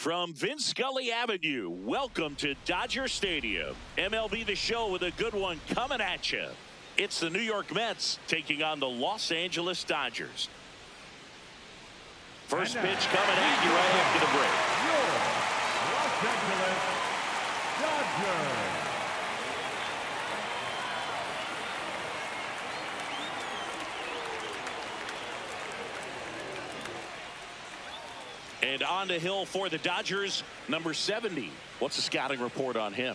From Vince Scully Avenue, welcome to Dodger Stadium. MLB The Show with a good one coming at you. It's the New York Mets taking on the Los Angeles Dodgers. First pitch coming at you right after the break. Your Los Angeles Dodgers. And on the hill for the Dodgers, number 70. What's the scouting report on him?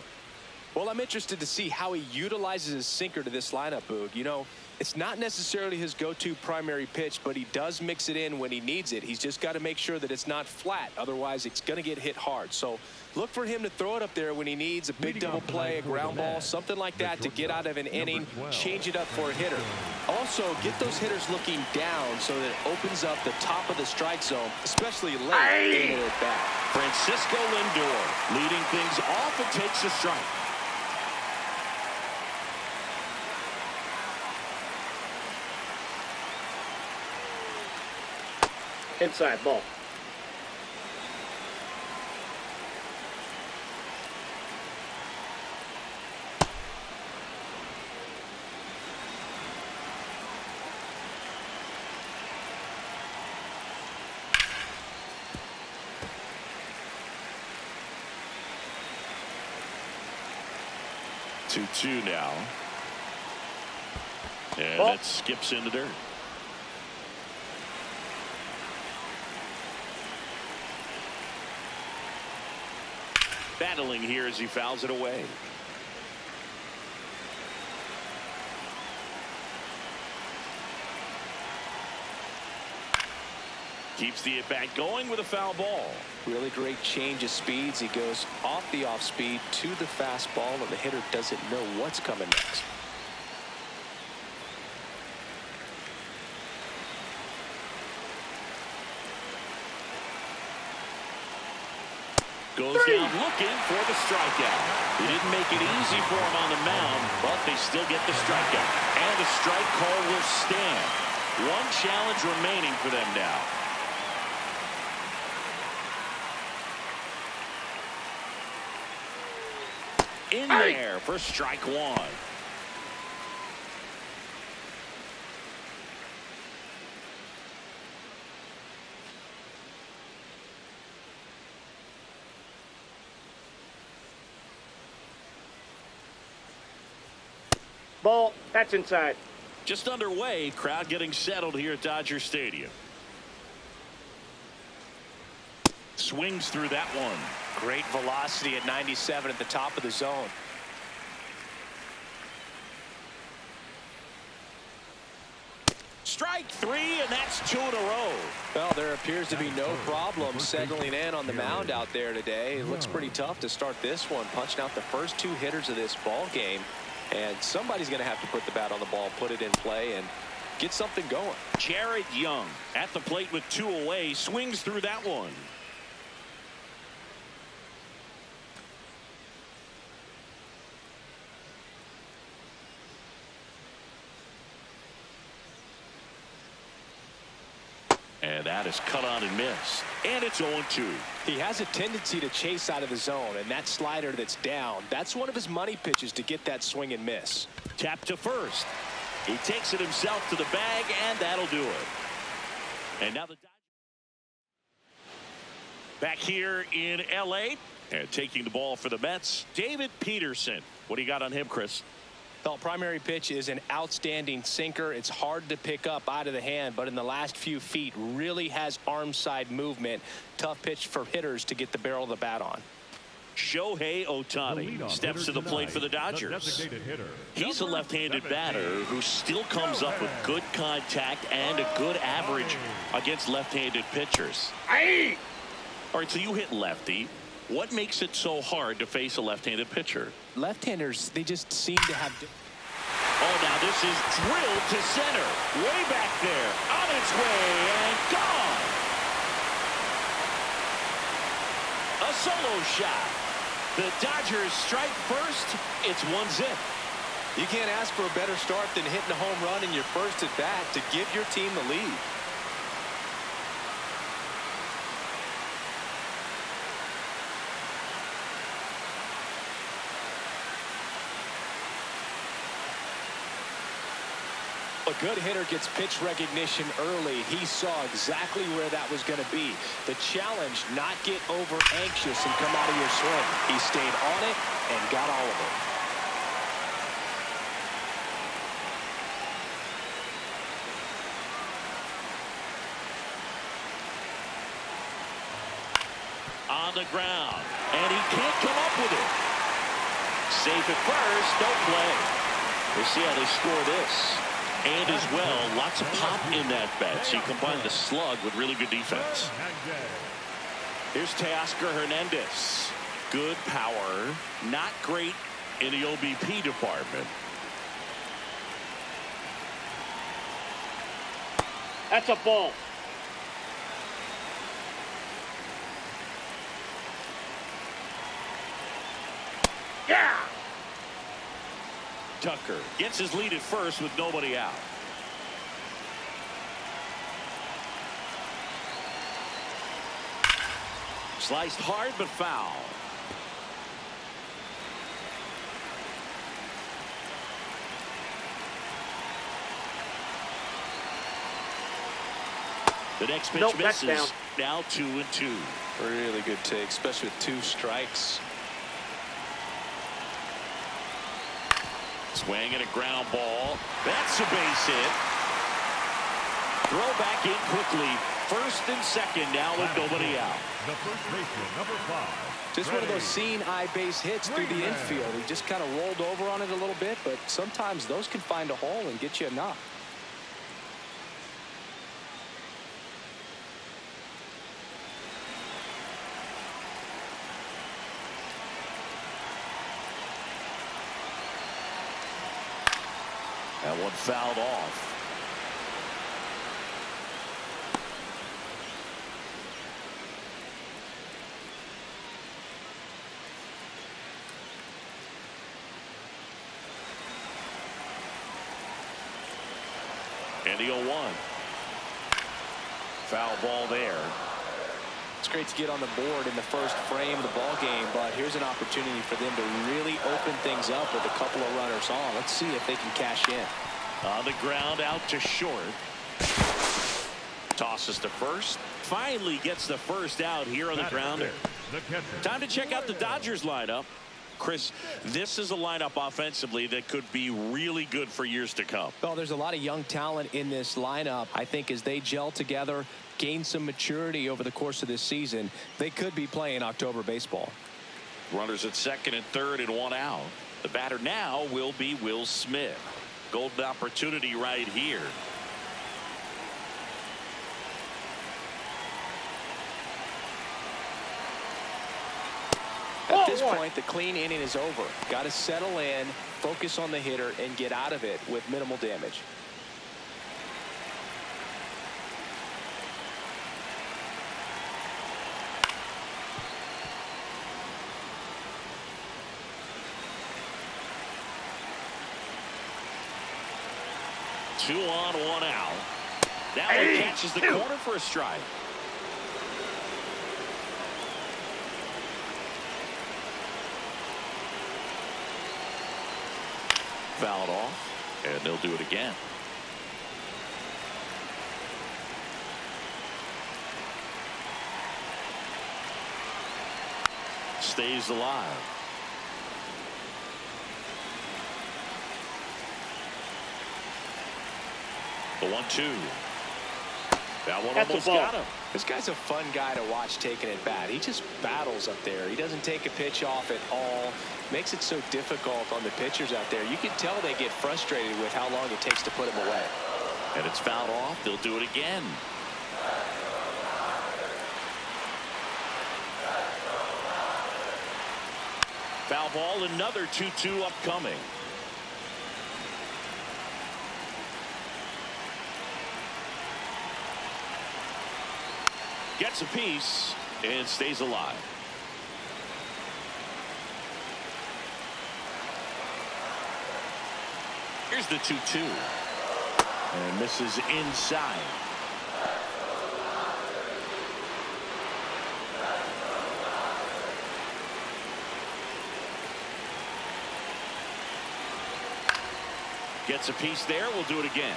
Well, I'm interested to see how he utilizes his sinker to this lineup, Boog. You know, it's not necessarily his go-to primary pitch, but he does mix it in when he needs it. He's just got to make sure that it's not flat. Otherwise, it's going to get hit hard. So look for him to throw it up there when he needs a big double play, a ground ball, something like that to get out of an inning, change it up for a hitter. Also, get those hitters looking down so that it opens up the top of the strike zone, especially late in the at-bat. Francisco Lindor leading things off and takes a strike. Inside ball. Two now. And that skips in the dirt. Battling here as he fouls it away. Keeps the at-bat going with a foul ball. Really great change of speeds. He goes off the off-speed to the fastball, and the hitter doesn't know what's coming next. Goes down looking for the strikeout. He didn't make it easy for him on the mound, but they still get the strikeout. And the strike call will stand. One challenge remaining for them now. In there for strike one. Ball. That's inside. Just underway. Crowd getting settled here at Dodger Stadium. Swings through that one. Great velocity at 97 at the top of the zone. Strike three, and that's two in a row. Well, there appears to be no problem settling in on the mound out there today. It looks pretty tough to start this one, punching out the first two hitters of this ball game. And somebody's going to have to put the bat on the ball, put it in play, and get something going. Jared Young at the plate with two away, swings through that one. And that is cut on and missed. And it's 0-2. He has a tendency to chase out of the zone, and that slider that's down, that's one of his money pitches to get that swing and miss. Tap to first. He takes it himself to the bag, and that'll do it. And now the Dodgers back here in L.A. and taking the ball for the Mets, David Peterson. What do you got on him, Chris? Well, primary pitch is an outstanding sinker. It's hard to pick up out of the hand, but in the last few feet really has arm side movement. Tough pitch for hitters to get the barrel of the bat on. Shohei Ohtani steps to the plate for the Dodgers. He's a left-handed batter who still comes up with good contact and a good average against left-handed pitchers. All right, so you hit lefty. What makes it so hard to face a left-handed pitcher? Left-handers, they just seem to have... Oh, now this is drilled to center. Way back there. On its way and gone. A solo shot. The Dodgers strike first. It's 1-0. You can't ask for a better start than hitting a home run in your first at-bat to give your team the lead. A good hitter gets pitch recognition early. He saw exactly where that was going to be. The challenge, not get over anxious and come out of your swing. He stayed on it and got all of it. On the ground, and he can't come up with it. Safe at first, no play. We'll see how they score this. And as well, lots of pop in that bat. So you combine the slug with really good defense. Here's Teoscar Hernandez. Good power, not great in the OBP department. That's a ball. Yeah! Tucker gets his lead at first with nobody out. Sliced hard but foul. The next pitch misses. Down. Now 2-2. Really good take, especially with 2 strikes. Swing and a ground ball. That's a base hit. Throw back in quickly. First and second now with nobody out. The first baseman, number 5. Just one of those seeing eye base hits through the infield. He just kind of rolled over on it a little bit, but sometimes those can find a hole and get you a knock. That one fouled off. And the 0-1. Foul ball there. It's great to get on the board in the first frame of the ball game, but here's an opportunity for them to really open things up with a couple of runners on. Let's see if they can cash in. On the ground, out to short. Tosses to first. Finally gets the first out here on the grounder. Time to check out the Dodgers lineup. Chris, this is a lineup offensively that could be really good for years to come. Well, there's a lot of young talent in this lineup. I think as they gel together, gain some maturity over the course of this season, they could be playing October baseball. Runners at second and third and 1 out. The batter now will be Will Smith. Golden opportunity right here. At this point, the clean inning is over. Got to settle in, focus on the hitter, and get out of it with minimal damage. Two on, 1 out. Now he catches the corner for a strike. Fouled off, and they'll do it again. Stays alive. The 1-2. That one almost got him. This guy's a fun guy to watch taking at bat. He just battles up there. He doesn't take a pitch off at all. Makes it so difficult on the pitchers out there. You can tell they get frustrated with how long it takes to put him away. And it's fouled off. They'll do it again. Foul ball, another 2-2 upcoming. Gets a piece and stays alive. Here's the 2-2. And misses inside. Gets a piece there. We'll do it again.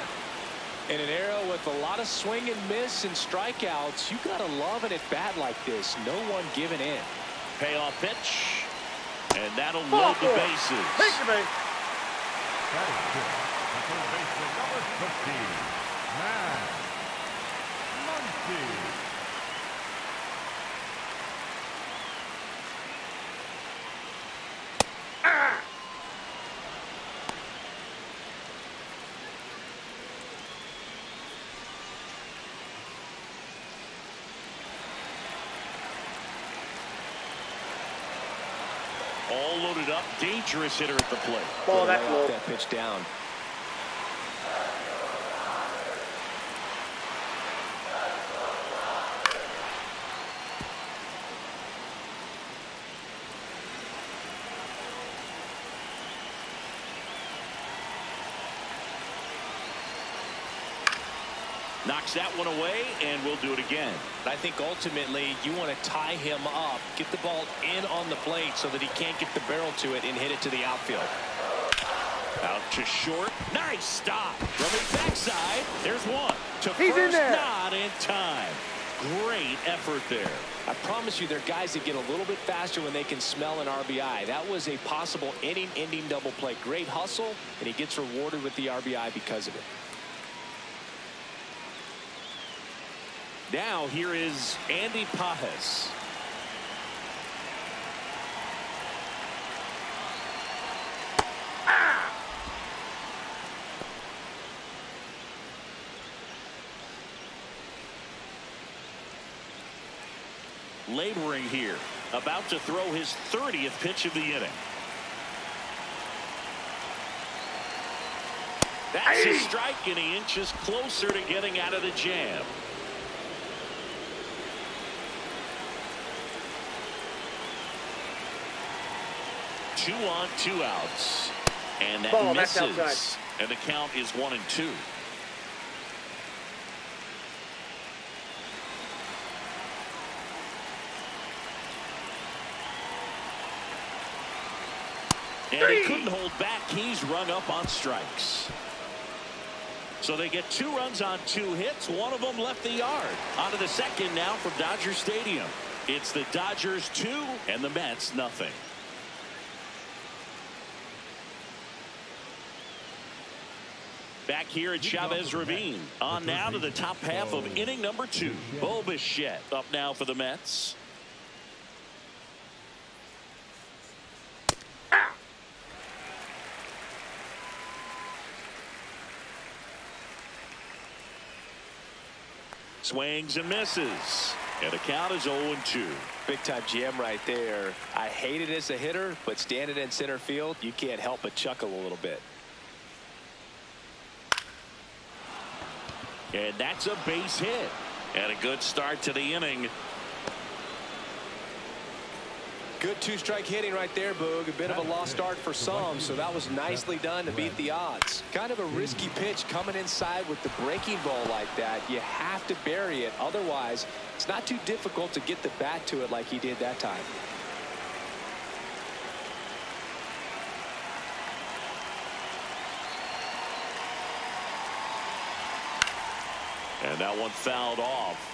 In an era with a lot of swing and miss and strikeouts, you got to love an at-bat like this. No one giving in. Payoff pitch. And that'll load the bases. Take your base. That is good. That's baseman number 15. Man. Monkey. All loaded up, dangerous hitter at the plate. Ball, that's low. That pitch down. Knocks that one away, and we'll do it again. I think ultimately you want to tie him up, get the ball in on the plate so that he can't get the barrel to it and hit it to the outfield. Out to short. Nice stop. From the backside, there's one. To He's first, in there. not in time. Great effort there. I promise you, there are guys that get a little bit faster when they can smell an RBI. That was a possible inning-ending double play. Great hustle, and he gets rewarded with the RBI because of it. Now here is Andy Pajes. Laboring here, about to throw his 30th pitch of the inning. That's a strike, and he inches closer to getting out of the jam. Two on, 2 outs, and that Ball, that's misses. outside. And the count is 1-2. And he couldn't hold back. He's rung up on strikes. So they get 2 runs on 2 hits. One of them left the yard. On to the second now from Dodger Stadium. It's the Dodgers 2 and the Mets nothing. Back here at Chavez Ravine. On now to the top half of inning number 2. Bo Bichette up now for the Mets. Swings and misses. And the count is 0-2. Big time jam right there. I hate it as a hitter, but standing in center field, you can't help but chuckle a little bit. And that's a base hit. And a good start to the inning. Good 2-strike hitting right there, Boog. A bit of a lost start for some, so that was nicely done to beat the odds. Kind of a risky pitch coming inside with the breaking ball like that. You have to bury it. Otherwise, it's not too difficult to get the bat to it like he did that time. And that one fouled off.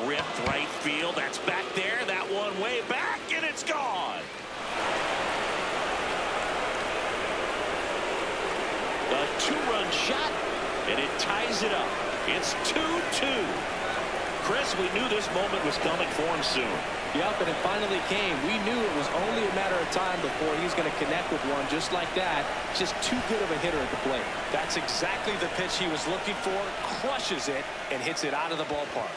Ripped right field. That's back there. That one way back, and it's gone. A 2-run shot, and it ties it up. It's 2-2. Chris, we knew this moment was coming for him soon. Yep, and it finally came. We knew it was only a matter of time before he was going to connect with one just like that. Just too good of a hitter at the plate. That's exactly the pitch he was looking for. Crushes it and hits it out of the ballpark.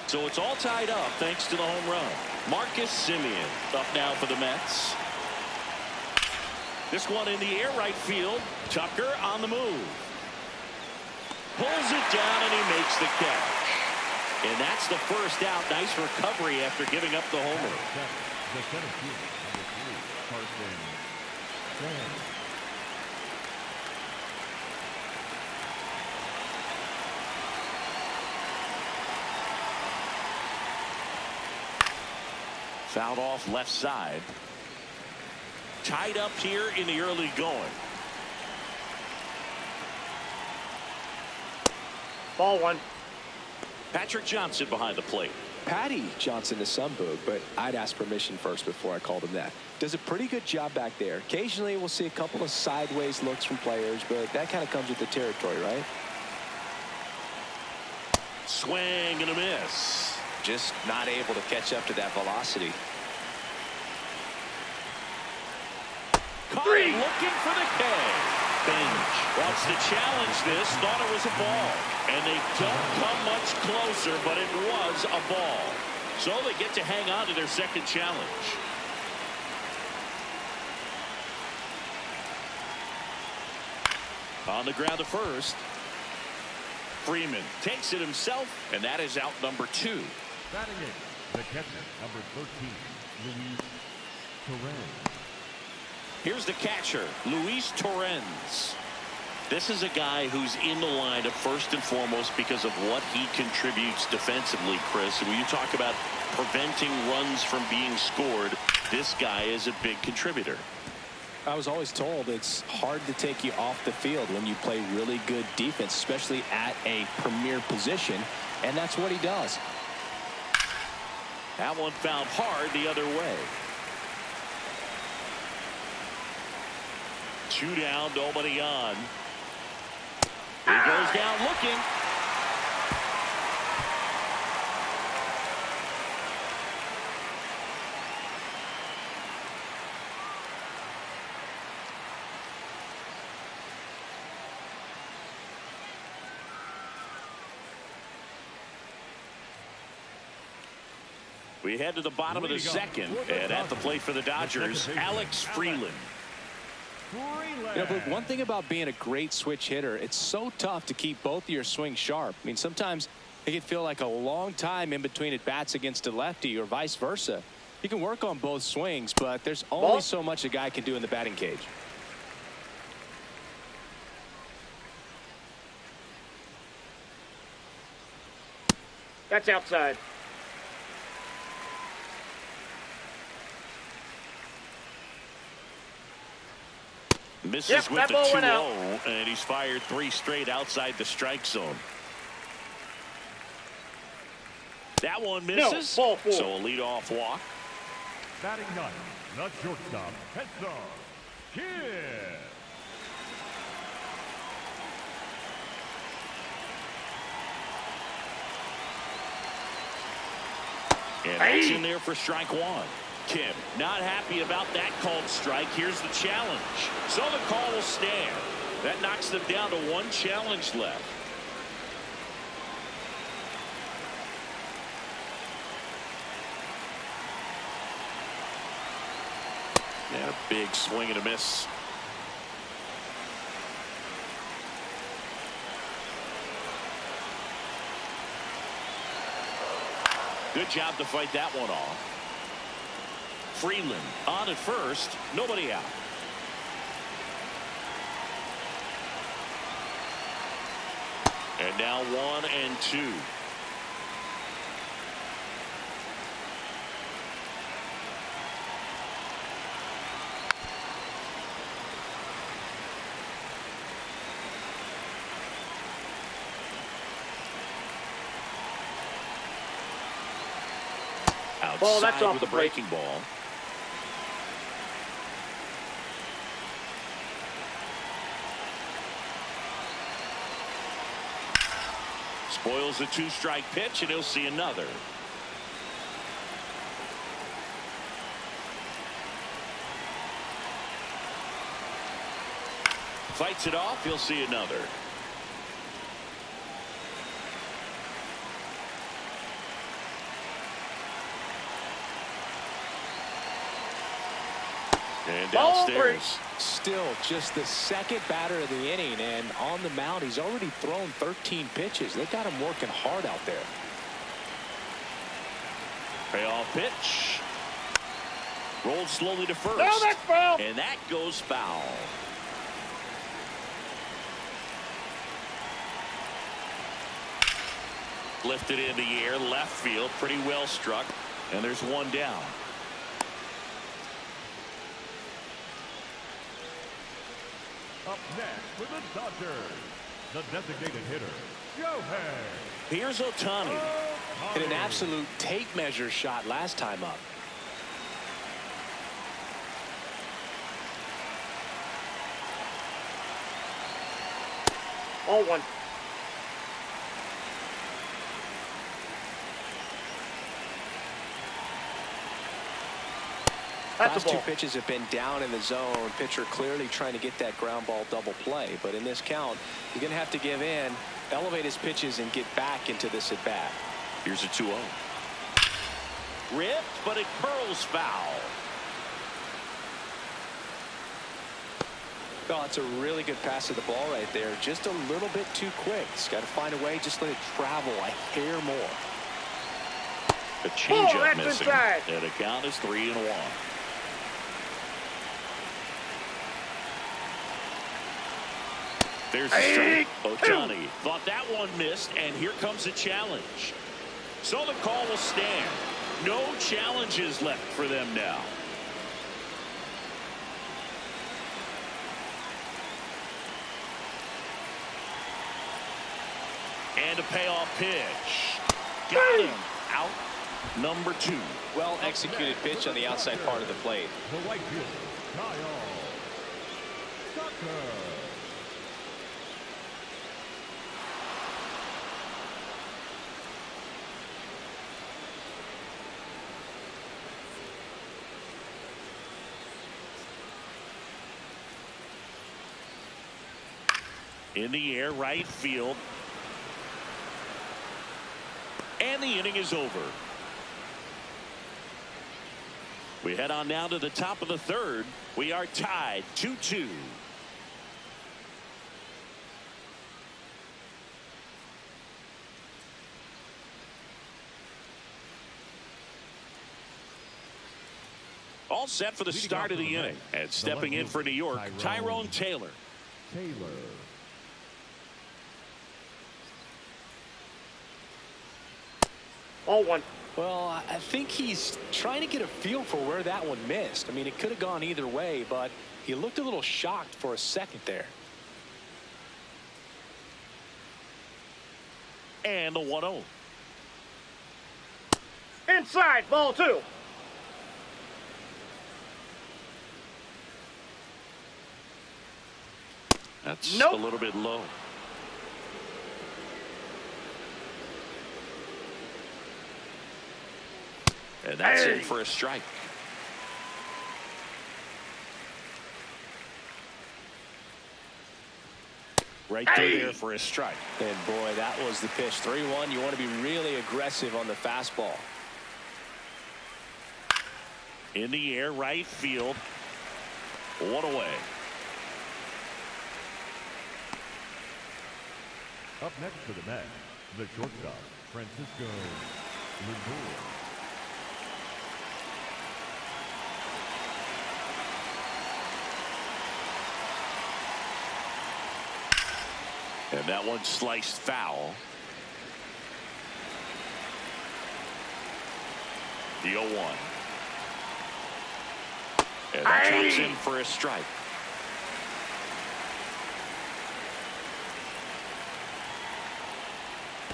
So it's all tied up thanks to the home run. Marcus Semien up now for the Mets. This one in the air right field. Tucker on the move. Pulls it down, and he makes the catch. And that's the first out. Nice recovery after giving up the homer. The center field, number 3, Carson. Fouled off left side. Tied up here in the early going. Ball 1. Patrick Johnson behind the plate. Patty Johnson to some, Boog, but I'd ask permission first before I called him that. Does a pretty good job back there. Occasionally we'll see a couple of sideways looks from players, but that kind of comes with the territory, right? Swing and a miss. Just not able to catch up to that velocity. Caught him looking for the K. Binge wants to challenge this. Thought it was a ball. And they don't come much closer, but it was a ball. So they get to hang on to their second challenge. On the ground to first. Freeman takes it himself, and that is out number 2. Batting it, the catcher, number 13, Luis Torrens. Here's the catcher, Luis Torrens. This is a guy who's in the lineup first and foremost because of what he contributes defensively, Chris. And when you talk about preventing runs from being scored, this guy is a big contributor. I was always told it's hard to take you off the field when you play really good defense, especially at a premier position, and that's what he does. That one fouled hard the other way. 2 down, nobody on. He goes down looking. We head to the bottom of the second, and at the plate for the Dodgers, Alex Freeland. You know, but one thing about being a great switch hitter, it's so tough to keep both of your swings sharp. I mean, sometimes it can feel like a long time in between at bats against a lefty or vice versa. You can work on both swings, but there's only so much a guy can do in the batting cage. That's outside. Misses with the 2-0, and he's fired 3 straight outside the strike zone. That one misses, no, ball 4. So a leadoff walk. Batting 9, the shortstop, Hector Kidd. And that's in there for strike 1. Kim not happy about that called strike. Here's the challenge. So the call will stand. That knocks them down to 1 challenge left. And a big swing and a miss. Good job to fight that one off. Freeland on at first, nobody out. And now 1 and 2. Ball, that's off with the a breaking ball. Spoils the 2-strike pitch, and he'll see another. Fights it off, he'll see another. And Ball downstairs. Still just the second batter of the inning, and on the mound he's already thrown 13 pitches. They got him working hard out there. Payoff pitch. Rolled slowly to first. No, that's foul. And that goes foul. Lifted in the air, left field, pretty well struck. And there's one down. Up next for the Dodgers, the designated hitter, Shohei. Here's Ohtani. Hit an absolute tape measure shot last time up. Ball one. That's Last a two ball. pitches have been down in the zone. Pitcher clearly trying to get that ground ball double play. But in this count, you're going to have to give in, elevate his pitches, and get back into this at bat. Here's a 2-0. Ripped, but it curls foul. Well, that's a really good pass of the ball right there. Just a little bit too quick. He's got to find a way. Just let it travel a hair more. A changeup that's missing. inside. And the count is 3-1. There's the strike. Ohtani thought that one missed, and here comes a challenge. So the call will stand. No challenges left for them now. And a payoff pitch. Got him. Out number 2. Well executed pitch on the outside part of the plate. The right fielder, Kyle Tucker. In the air, right field. And the inning is over. We head on now to the top of the third. We are tied 2-2. All set for the start of the inning. And stepping in for New York, Tyrone Taylor. Ball one. Well, I think he's trying to get a feel for where that one missed. I mean, it could have gone either way, but he looked a little shocked for a second there. And the 1-0. Inside. Ball two. That's Nope. a little bit low. And that's in for a strike. Right through there for a strike. And boy, that was the pitch. 3-1. You want to be really aggressive on the fastball. In the air, right field. One away. Up next to the net, the shortstop, Francisco Lindor. And that one sliced foul. The 0-1. And that comes in for a strike.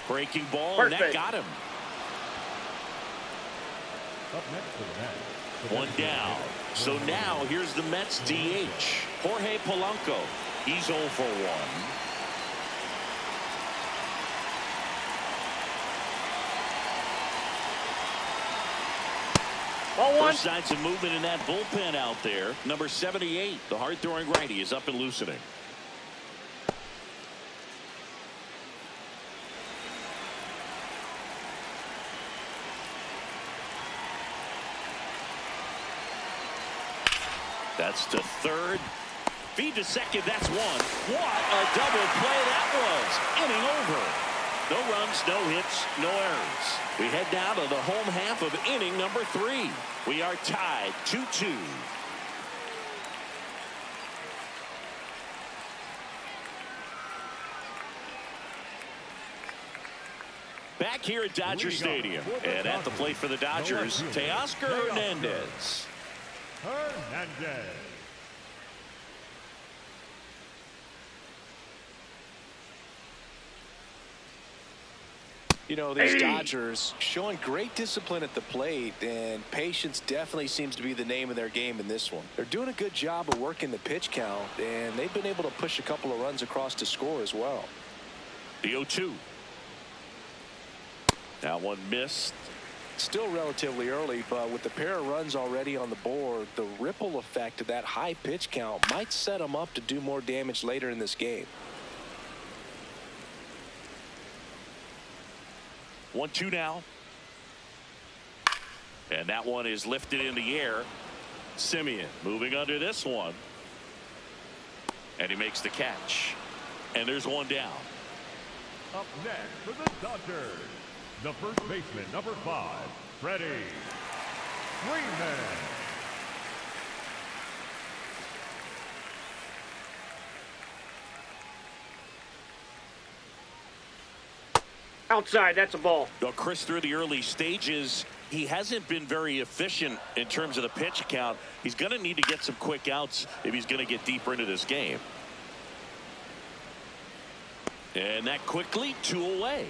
Breaking ball, and that got him. Up next to the net. One down. So now here's the Mets DH, Jorge Polanco. He's 0 for 1. First signs of movement in that bullpen out there. Number 78, the hard-throwing righty, is up and loosening. That's to third. Feed to second. That's one. What a double play that was. Inning over. No runs, no hits, no errors. We head down to the home half of inning number 3. We are tied 2-2. Back here at Dodger Stadium, and at the plate for the Dodgers, Teoscar Hernandez. You know, these Dodgers showing great discipline at the plate, and patience definitely seems to be the name of their game in this one. They're doing a good job of working the pitch count, and they've been able to push a couple of runs across to score as well. The 0-2. That one missed. Still relatively early, but with the pair of runs already on the board, the ripple effect of that high pitch count might set them up to do more damage later in this game. 1-2 now. And that one is lifted in the air. Simeon moving under this one. And he makes the catch. And there's one down. Up next for the Dodgers, the first baseman, number 5, Freddie Freeman. Outside, that's a ball. Well, Chris, through the early stages, he hasn't been very efficient in terms of the pitch count. He's going to need to get some quick outs if he's going to get deeper into this game. And that quickly, 2 away.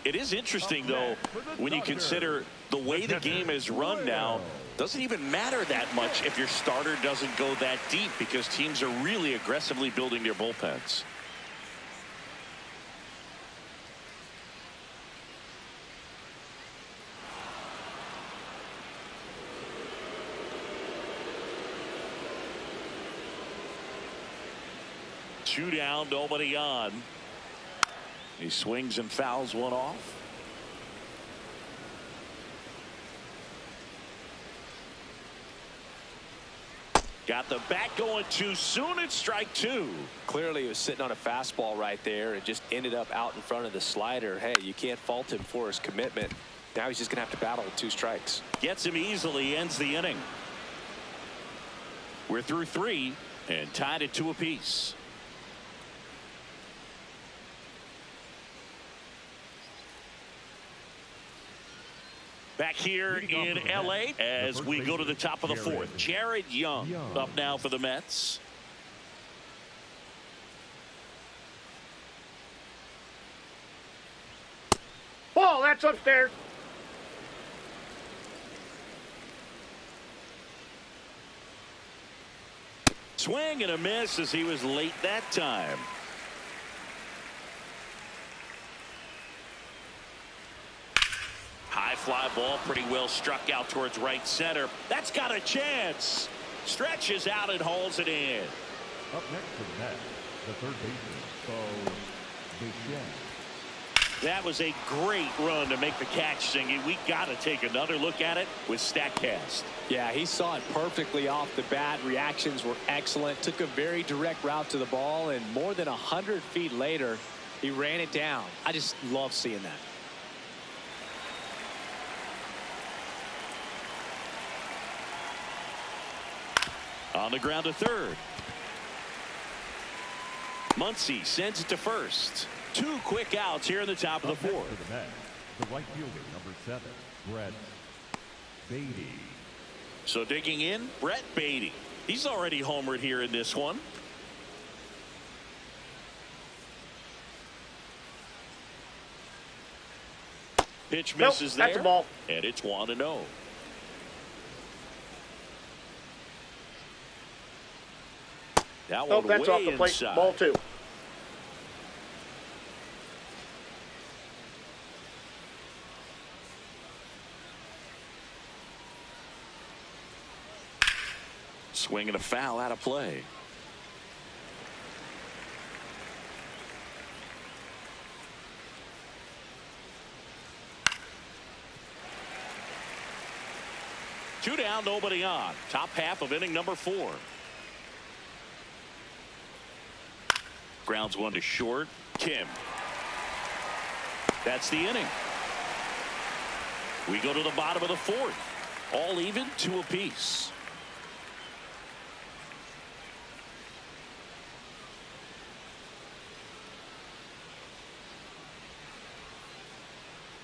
It is interesting, though, when you consider the way the game is run now, doesn't even matter that much if your starter doesn't go that deep, because teams are really aggressively building their bullpens. Two down, nobody on. He swings and fouls one off. Got the bat going too soon. It's strike 2. Clearly he was sitting on a fastball right there and just ended up out in front of the slider. Hey, you can't fault him for his commitment. Now he's just going to have to battle with 2 strikes. Gets him easily, ends the inning. We're through 3 and tied at 2 apiece. Back here in L.A. as we go to the top of the 4th. Jared Young up now for the Mets. Ball, that's upstairs. Swing and a miss as he was late that time. High fly ball, pretty well struck out towards right center. That's got a chance. Stretches out and hauls it in. Up next for the Mets, the third baseman, Bichette. That was a great run to make the catch, Singy. We got to take another look at it with StatCast. Yeah, he saw it perfectly off the bat. Reactions were excellent. Took a very direct route to the ball, and more than 100 feet later, he ran it down. I just love seeing that. On the ground to third. Muncy sends it to first. 2 quick outs here in the top of the 4th. The right fielder, number 7, Brett Beatty. So digging in, Brett Beatty. He's already homered here in this one. Pitch misses there. That's a ball. And it's 1-0. That one That's way off the plate. inside. Ball 2. Swing and a foul out of play. 2 down, nobody on. Top half of inning number 4. Grounds one to short. Kim. That's the inning. We go to the bottom of the 4th. All even, 2 apiece.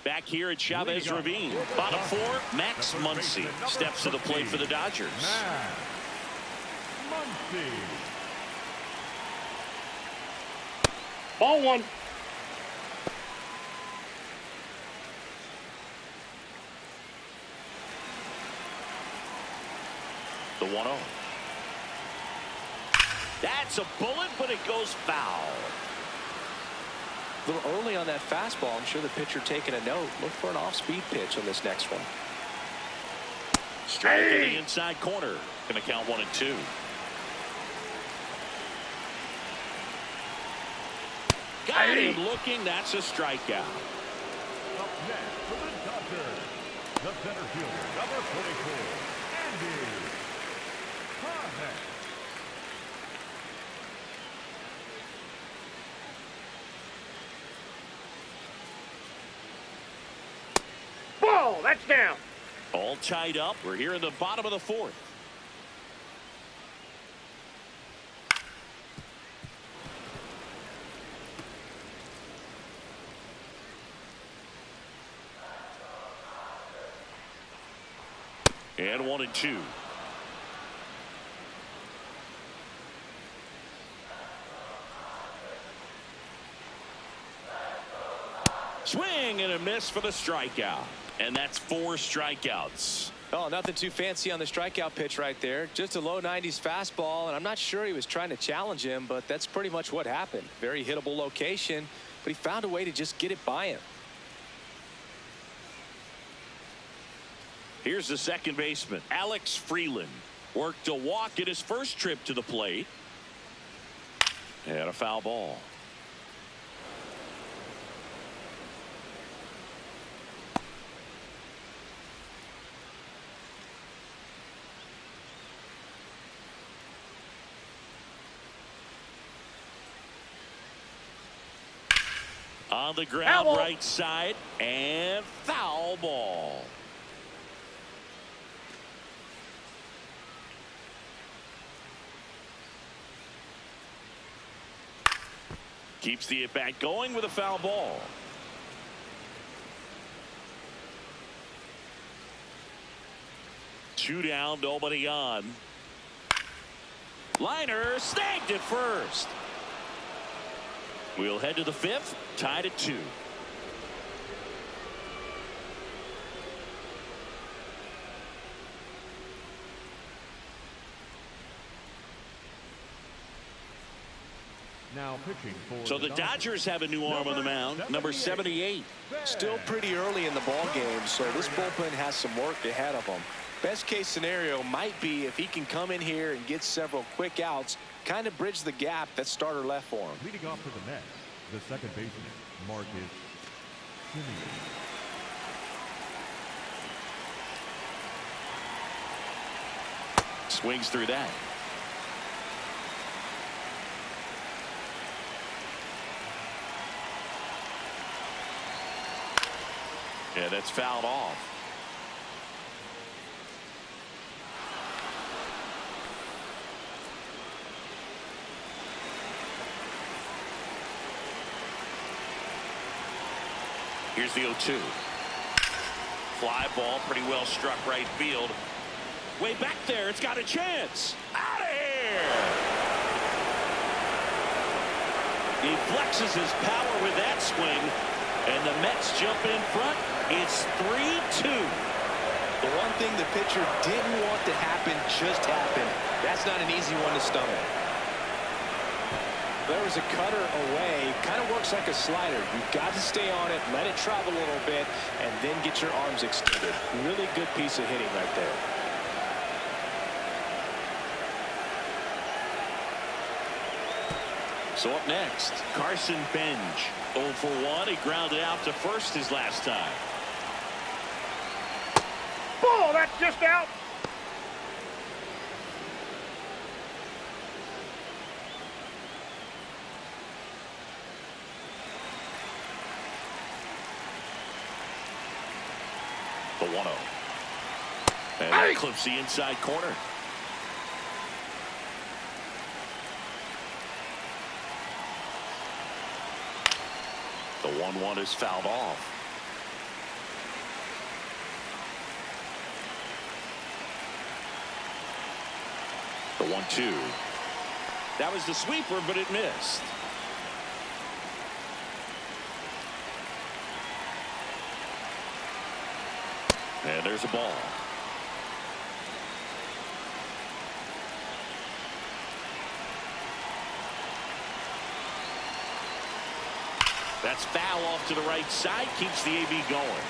Back here at Chavez Ravine. Bottom 4, Max Muncy steps to the plate for the Dodgers. Ball 1. The 1-0. That's a bullet, but it goes foul. A little early on that fastball. I'm sure the pitcher taking a note. Look for an off-speed pitch on this next one. Strike in the inside corner. Going to count 1 and 2. Got him looking. That's a strikeout. Up next for the Dodgers, the center fielder, number 44, Andy. Ball, that's down. All tied up. We're here in the bottom of the 4th. And 1 and 2. Swing and a miss for the strikeout. And that's 4 strikeouts. Oh, nothing too fancy on the strikeout pitch right there. Just a low 90s fastball, and I'm not sure he was trying to challenge him, but that's pretty much what happened. Very hittable location, but he found a way to just get it by him. Here's the second baseman, Alex Freeland. Worked a walk in his first trip to the plate. And a foul ball. On the ground, Foul. right side, and foul ball. Keeps the at-bat going with a foul ball. Two down, nobody on. Liner snagged at first. We'll head to the 5th, tied at 2. Now pitching for So the Dodgers have a new arm on the mound, number 78. Still pretty early in the ball game, so this bullpen has some work ahead of them. Best case scenario might be if he can come in here and get several quick outs, kind of bridge the gap that starter left for him. Leading off for the Mets, the second baseman, Marcus Semien. Swings through that. Yeah, that's fouled off. Here's the 0-2. Fly ball, pretty well struck right field. Way back there, it's got a chance. Out of here! He flexes his power with that swing, and the Mets jump in front. It's 3-2. The one thing the pitcher didn't want to happen just happened. That's not an easy one to stomach. There was a cutter away. Kind of works like a slider. You've got to stay on it, let it travel a little bit, and then get your arms extended. Really good piece of hitting right there. So up next, Carson Benj. 0 for 1. He grounded out to first his last time. Ball, that's just out. 1-0. And that clips the inside corner. The 1-1 is fouled off. The 1-2. That was the sweeper, but it missed. And there's a ball. That's foul off to the right side. Keeps the AB going.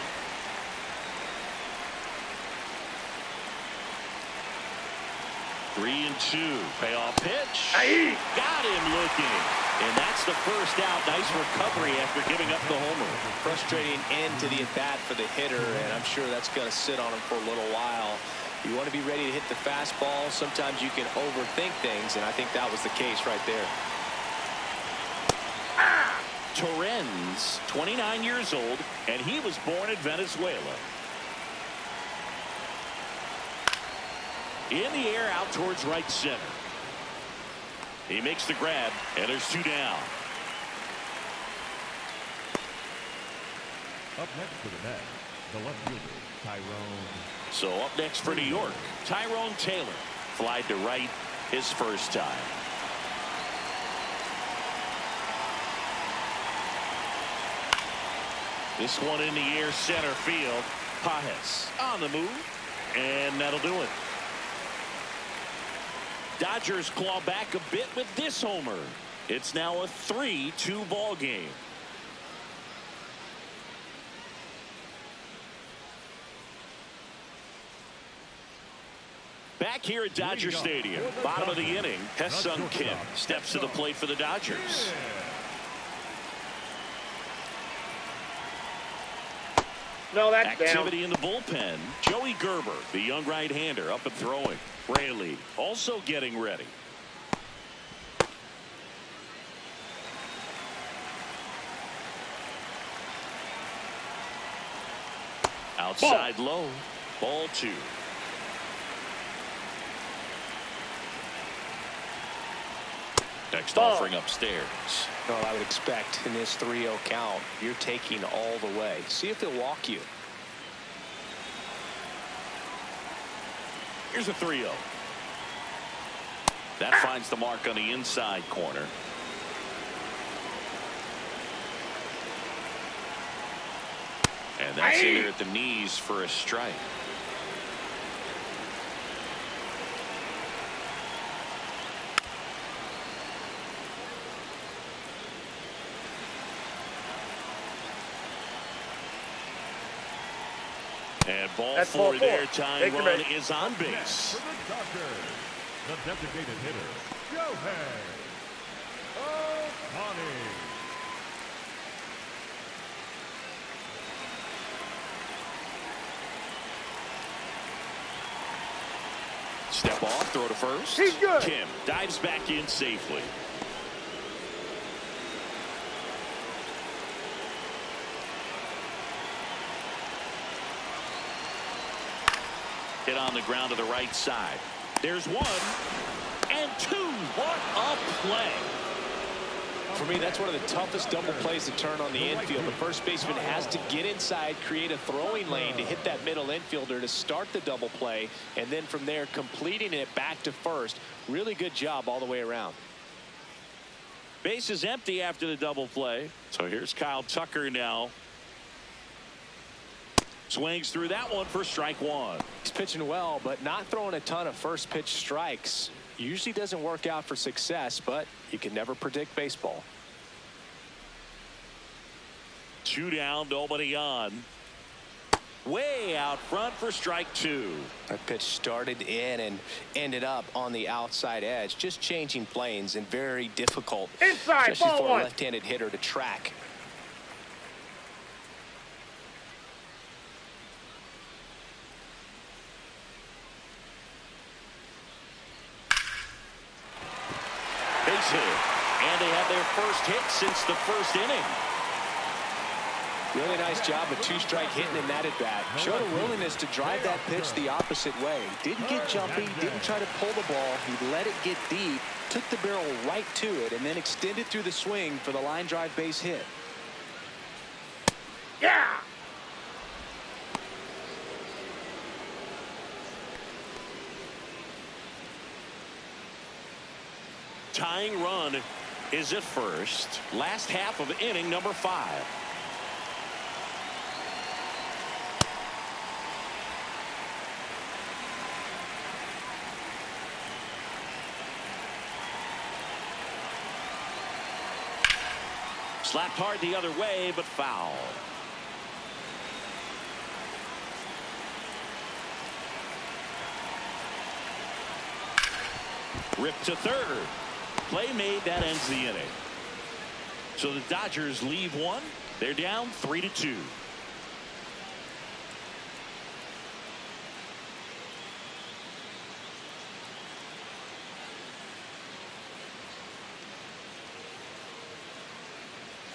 Three and two. Payoff pitch. Aye. Got him looking. And that's the first out. Nice recovery after giving up the homer. Frustrating end to the at-bat for the hitter, and I'm sure that's going to sit on him for a little while. You want to be ready to hit the fastball. Sometimes you can overthink things, and I think that was the case right there. Torrens, 29 years old, and he was born in Venezuela. In the air, out towards right center. He makes the grab, and there's two down. Up next for the Mets, the left fielder, Tyrone. So up next for New York, Tyrone Taylor. Flied to right his first time. This one in the air, center field. Pajes on the move, and that'll do it. Dodgers claw back a bit with this homer. It's now a 3-2 ball game. Back here at Dodger Stadium, bottom of the inning, Ha-Seong Kim steps to the plate for the Dodgers. No, that's Activity down. in the bullpen. Joey Gerber, the young right-hander, up and throwing. Rayleigh also getting ready. Outside low. Ball two. Next offering upstairs. Well, I would expect in this 3-0 count, you're taking all the way. See if they'll walk you. Here's a 3-0. That finds the mark on the inside corner. And that's in there at the knees for a strike. And ball That's four ball there. four. Tyrone is on base. For the Dodgers, the designated hitter, Shohei Ohtani. Step off, throw to first. He's good. Kim dives back in safely. Hit on the ground to the right side. There's one and two. What a play. For me, that's one of the toughest double plays to turn on the infield. The first baseman has to get inside, create a throwing lane to hit that middle infielder to start the double play, and then from there completing it back to first. Really good job all the way around. Base is empty after the double play. So here's Kyle Tucker now. Swings through that one for strike one. He's pitching well, but not throwing a ton of first pitch strikes. Usually doesn't work out for success, but you can never predict baseball. Two down, nobody on. Way out front for strike two. That pitch started in and ended up on the outside edge, just changing planes and very difficult, Inside, especially ball for a one. left-handed hitter to track. Base hit, and they have their first hit since the first inning. Really nice job of two-strike hitting in that at-bat. Showed a willingness to drive that pitch the opposite way. Didn't get jumpy, didn't try to pull the ball. He let it get deep, took the barrel right to it, and then extended through the swing for the line drive base hit. Yeah! Tying run is at first. Last half of inning number 5. Slapped hard the other way, but foul. Ripped to third. Play made, that ends the inning. So the Dodgers leave one. They're down 3-2.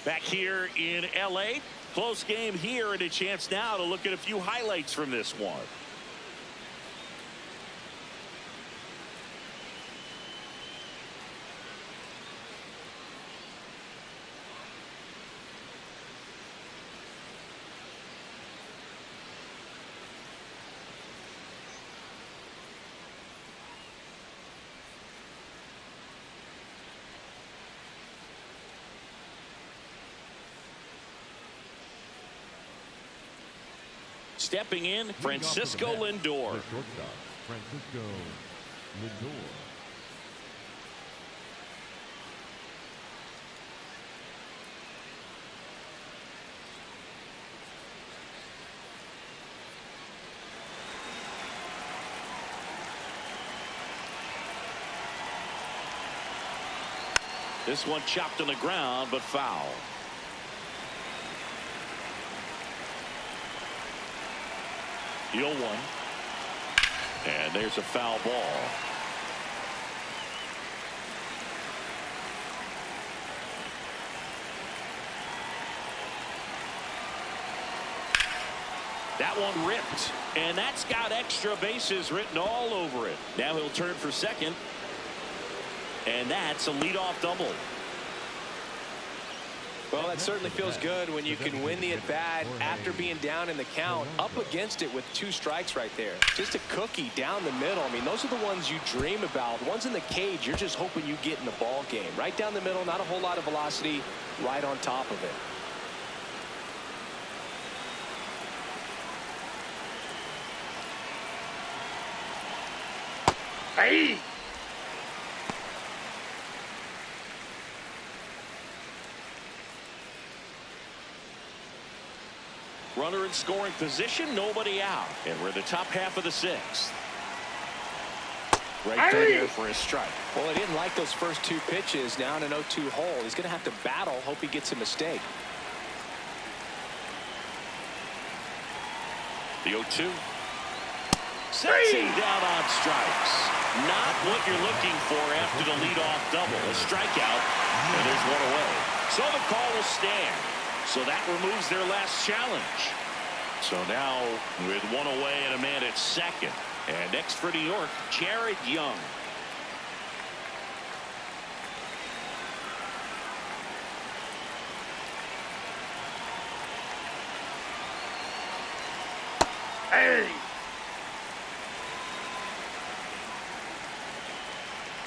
Back here in LA, close game here, and a chance now to look at a few highlights from this one. Stepping in, Francisco Lindor. The shortstop, Francisco Lindor. This one chopped on the ground, but foul. The 0-1. And there's a foul ball. That one ripped. And that's got extra bases written all over it. Now he'll turn for second. And that's a leadoff double. Well, that certainly feels good when you can win the at-bat after being down in the count, up against it with 2 strikes right there. Just a cookie down the middle. I mean, those are the ones you dream about. Ones in the cage, you're just hoping you get in the ball game. Right down the middle, not a whole lot of velocity, right on top of it. Hey! Runner in scoring position, nobody out. And we're in the top half of the 6th. Right there for a strike. Well, he didn't like those first 2 pitches. Now in an 0-2 hole. He's going to have to battle. Hope he gets a mistake. The 0-2. Sensing down on strikes. Not what you're looking for after the leadoff double. A strikeout, and there's one away. So the call will stand. So that removes their last challenge. So now with one away and a man at second. And next for New York, Jared Young. Hey!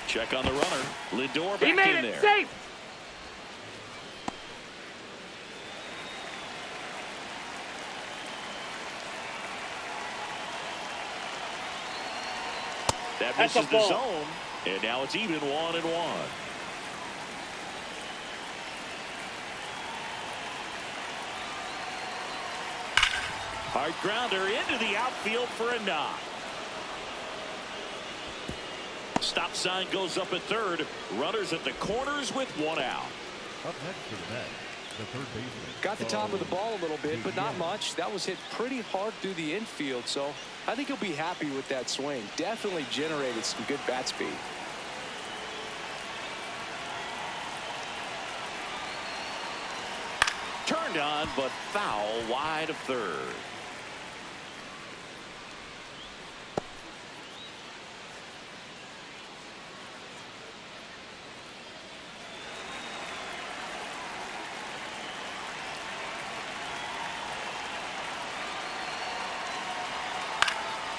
Check on the runner. Lindor back He made in it there. safe! That That's misses a the ball. zone, and now it's even 1-1. Hard grounder into the outfield for a knock. Stop sign goes up at third. Runners at the corners with 1 out. Up next for the Mets, the third baseman. Got the top of the ball a little bit, but not much. That was hit pretty hard through the infield, so I think he'll be happy with that swing. Definitely generated some good bat speed. Turn turned on, but foul wide of third.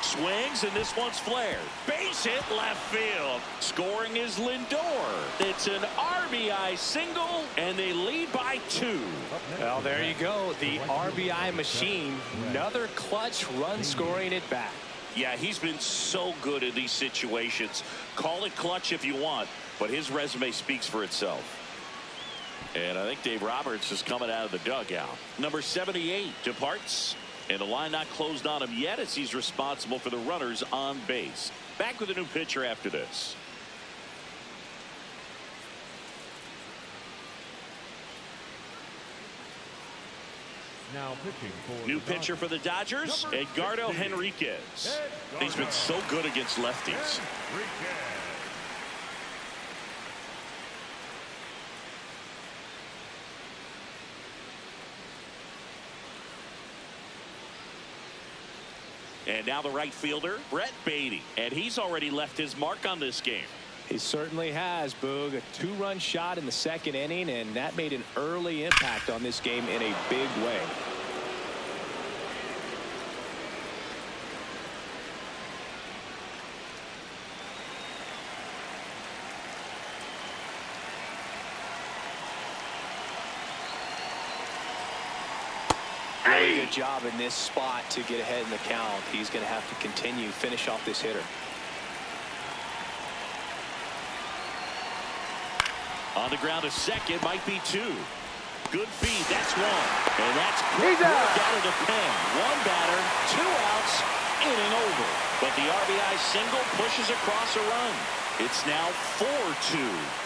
Swings, and this one's flared. Base hit left field. Scoring is Lindor. It's an RBI single, and they lead by 2. Well, there you go. The RBI machine. Another clutch run scoring at bat. Yeah, he's been so good in these situations. Call it clutch if you want, but his resume speaks for itself. And I think Dave Roberts is coming out of the dugout. Number 78 departs. And the line not closed on him yet as he's responsible for the runners on base. Back with a new pitcher after this. Now pitching for new pitcher for the Dodgers, Edgardo Henriquez. He's been so good against lefties. And now the right fielder, Brett Beatty. And he's already left his mark on this game. He certainly has, Boog. A 2-run shot in the second inning, and that made an early impact on this game in a big way. Really good job in this spot to get ahead in the count. He's going to have to continue, finish off this hitter. On the ground, a second, might be 2. Good feed, that's 1. And that's quick work out of the pen. 1 batter, 2 outs, inning over. But the RBI single pushes across a run. It's now 4-2.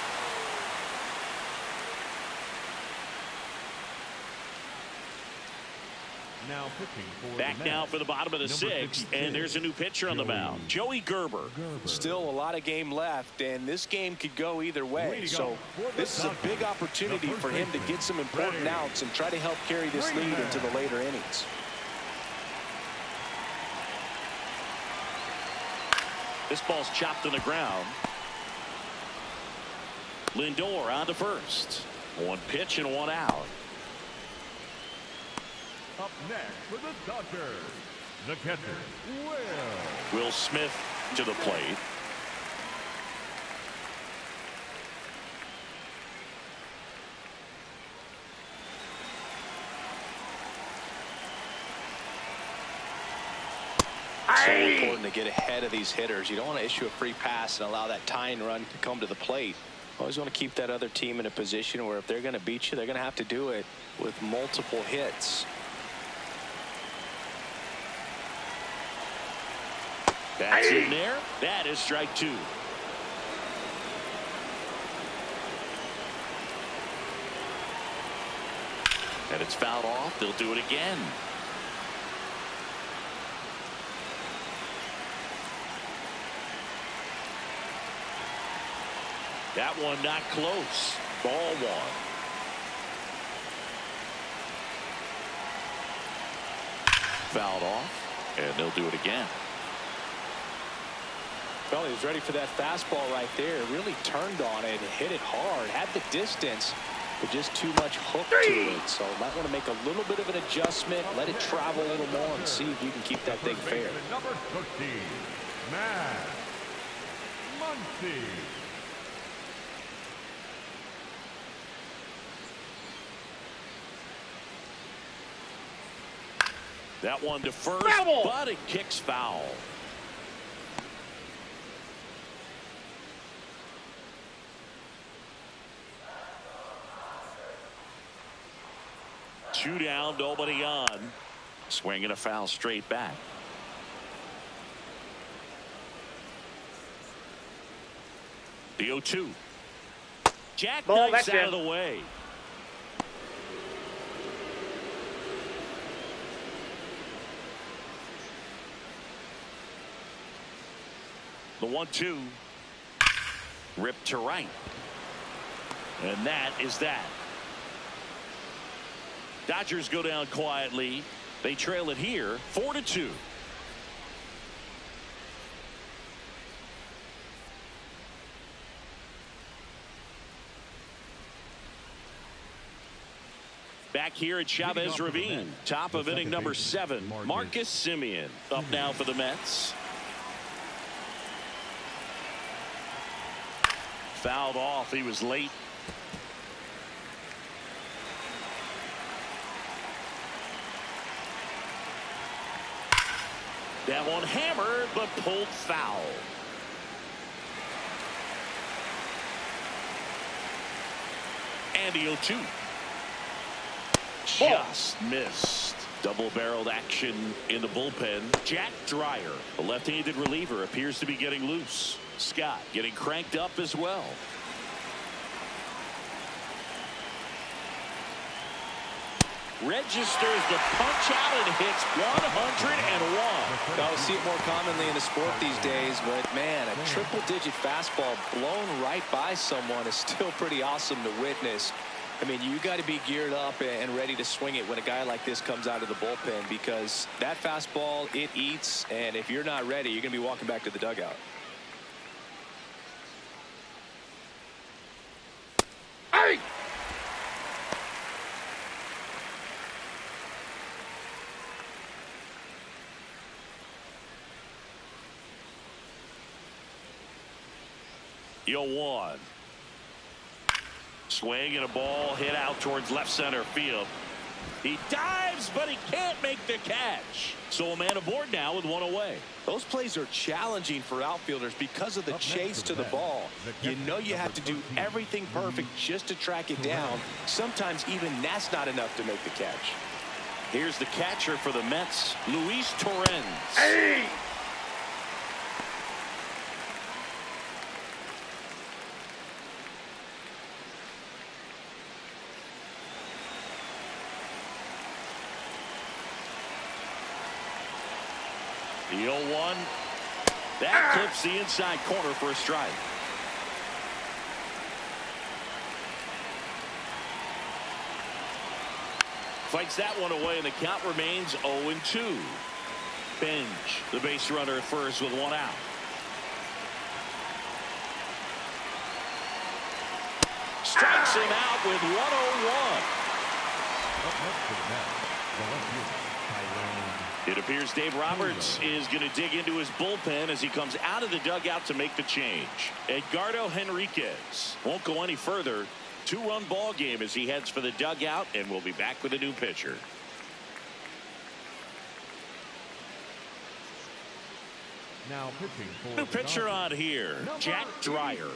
Now pitching for back now for the bottom of the 6th, and there's a new pitcher on the mound, Joey Gerber. Still a lot of game left, and this game could go either way. So this is a big opportunity for him to get some important outs and try to help carry this lead into the later innings. This ball's chopped on the ground. Lindor on to first. 1 pitch and 1 out. Up next for the Dodgers, the catcher, Will Smith to the plate. So important to get ahead of these hitters. You don't want to issue a free pass and allow that tying run to come to the plate. Always want to keep that other team in a position where if they're going to beat you, they're going to have to do it with multiple hits. That's in there. That is strike 2. And it's fouled off. They'll do it again. That one not close. Ball 1. Fouled off, and they'll do it again. Well, he was ready for that fastball right there. Really turned on it, hit it hard, had the distance, but just too much hook to it. So might want to make a little bit of an adjustment, let it travel a little more, and see if you can keep that thing fair. number 13, Matt Muncy. That one to first, but it kicks foul. Two down, nobody on. Swinging a foul straight back. The 0-2. Jackknifes out of the way. The 1-2. Ripped to right. And that is that. Dodgers go down quietly. They trail it here 4-2. Back here at Chavez Ravine, top of inning number 7, Marcus Semien up now for the Mets. Fouled off. He was late. That one hammered, but pulled foul. And the 0-2. Just missed. Double-barreled action in the bullpen. Jack Dreyer, the left-handed reliever, appears to be getting loose. Scott getting cranked up as well. Registers the punch out and hits 101. I'll see it more commonly in the sport these days, but man, a triple-digit fastball blown right by someone is still pretty awesome to witness. I mean, you got to be geared up and ready to swing it when a guy like this comes out of the bullpen, because that fastball, it eats, and if you're not ready, you're going to be walking back to the dugout. Hey! The 0-1. Swing and a ball hit out towards left center field. He dives, but he can't make the catch. So a man aboard now with one away. Those plays are challenging for outfielders because of the chase to the ball. You know you have to do everything perfect just to track it down. Sometimes even that's not enough to make the catch. Here's the catcher for the Mets, Luis Torrens. Hey! The 0-1. That clips the inside corner for a strike. Fights that one away, and the count remains 0-2. Bench, the base runner at first with one out. Strikes him out with 101. It appears Dave Roberts is going to dig into his bullpen as he comes out of the dugout to make the change. Edgardo Henriquez won't go any further. 2-run ball game as he heads for the dugout, and we'll be back with a new pitcher. Now pitching for New pitcher on here, Jack Dreyer.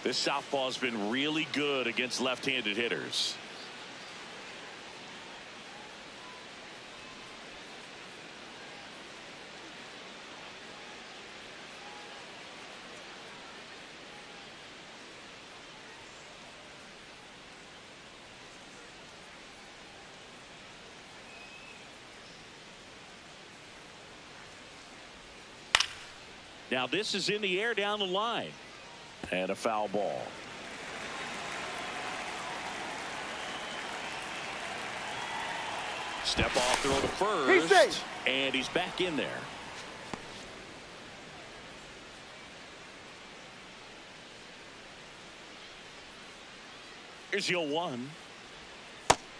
This southpaw has been really good against left-handed hitters. Now this is in the air down the line, and a foul ball. Step off, throw to first, and he's back in there. Here's the 0-1.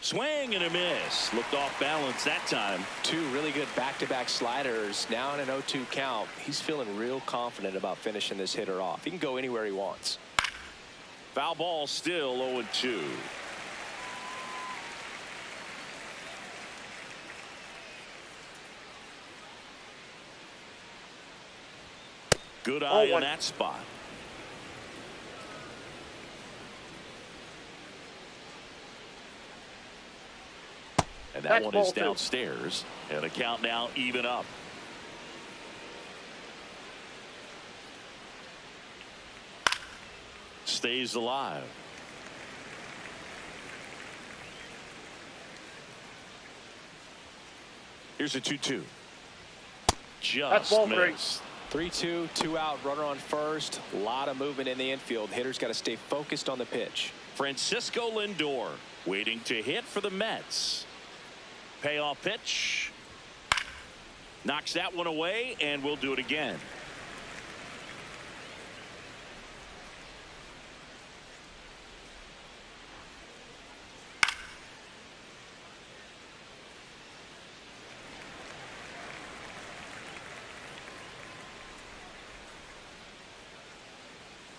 Swing and a miss. Looked off balance that time. 2 really good back-to-back sliders. Now in an 0-2 count. He's feeling real confident about finishing this hitter off. He can go anywhere he wants. Foul ball, still 0-2. Good eye in that spot. And that one is downstairs, and the count now even up. Stays alive. Here's a 2-2. Just missed. 3-2, 2 out, runner on first. A lot of movement in the infield. Hitter's got to stay focused on the pitch. Francisco Lindor waiting to hit for the Mets. Payoff pitch. Knocks that one away, and we'll do it again.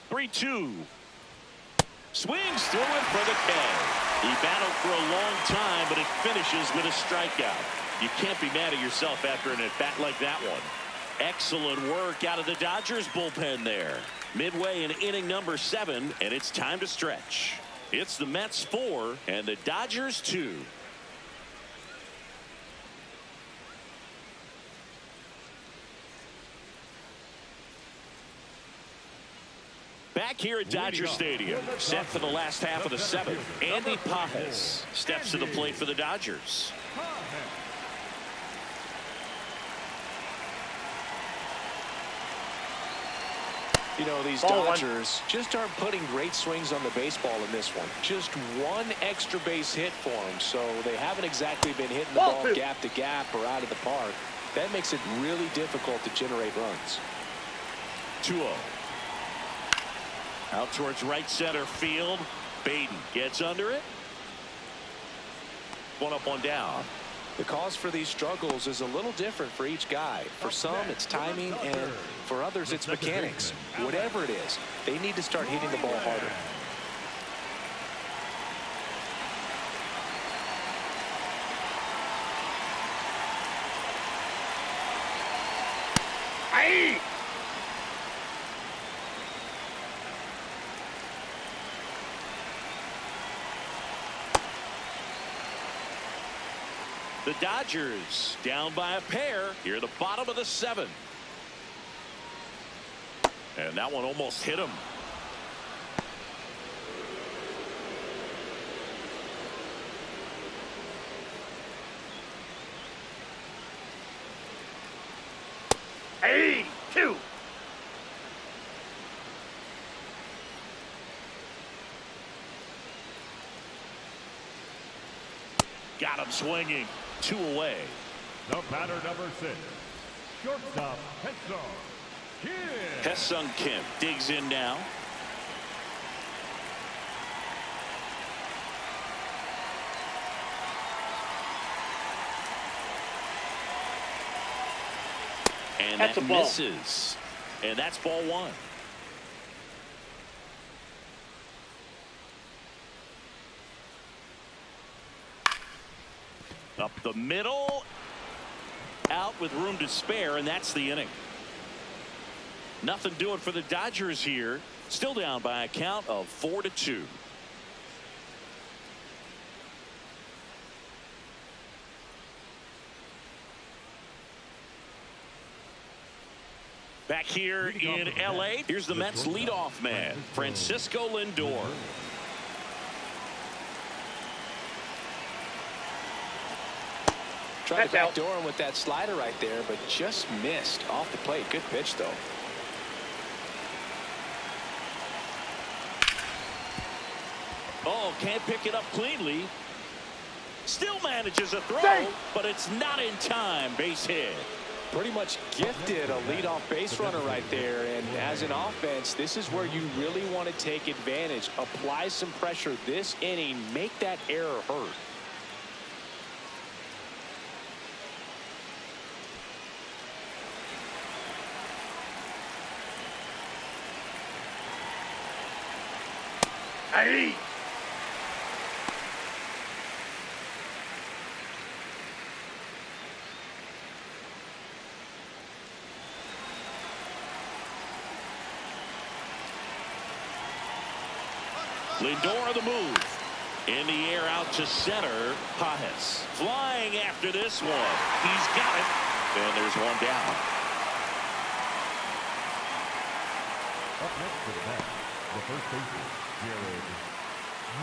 Three-two. Swings through it for the K. He battled for a long time, but it finishes with a strikeout. You can't be mad at yourself after an at-bat like that one. Excellent work out of the Dodgers bullpen there. Midway in inning number 7, and it's time to stretch. It's the Mets 4 and the Dodgers 2. Back here at Dodger Stadium, set for the last half of the 7th. Andy Pajes steps to the plate for the Dodgers. You know, these Dodgers just aren't putting great swings on the baseball in this one. Just one extra base hit for them, so they haven't exactly been hitting the ball gap to gap or out of the park. That makes it really difficult to generate runs. 2-0. Out towards right center field. Baden gets under it. One up, one down. The cause for these struggles is a little different for each guy. For some, it's timing, and for others, it's mechanics. Whatever it is, they need to start hitting the ball harder. Aye. The Dodgers down by a pair here at the bottom of the 7th. And that one almost hit him. Hey, 2. Got him swinging. 2 away. The batter number 6, shortstop Ha-Seong Kim. Ha-Seong Kim digs in now. And that's that a ball. misses. And that's ball 1. Up the middle, out with room to spare, and that's the inning. Nothing doing for the Dodgers here. Still down by a count of 4-2. Back here in L.A., here's the Mets leadoff man, Francisco Lindor. Tried to backdoor him with that slider right there, but just missed off the plate. Good pitch, though. Oh, can't pick it up cleanly. Still manages a throw, but it's not in time. Base hit. Pretty much gifted a leadoff base runner right there. And as an offense, this is where you really want to take advantage. Apply some pressure this inning. Make that error hurt. Aye. Lindor on the move. In the air out to center. Pajes flying after this one. He's got it. And there's one down. Up next to the bat, the first baseman, Jared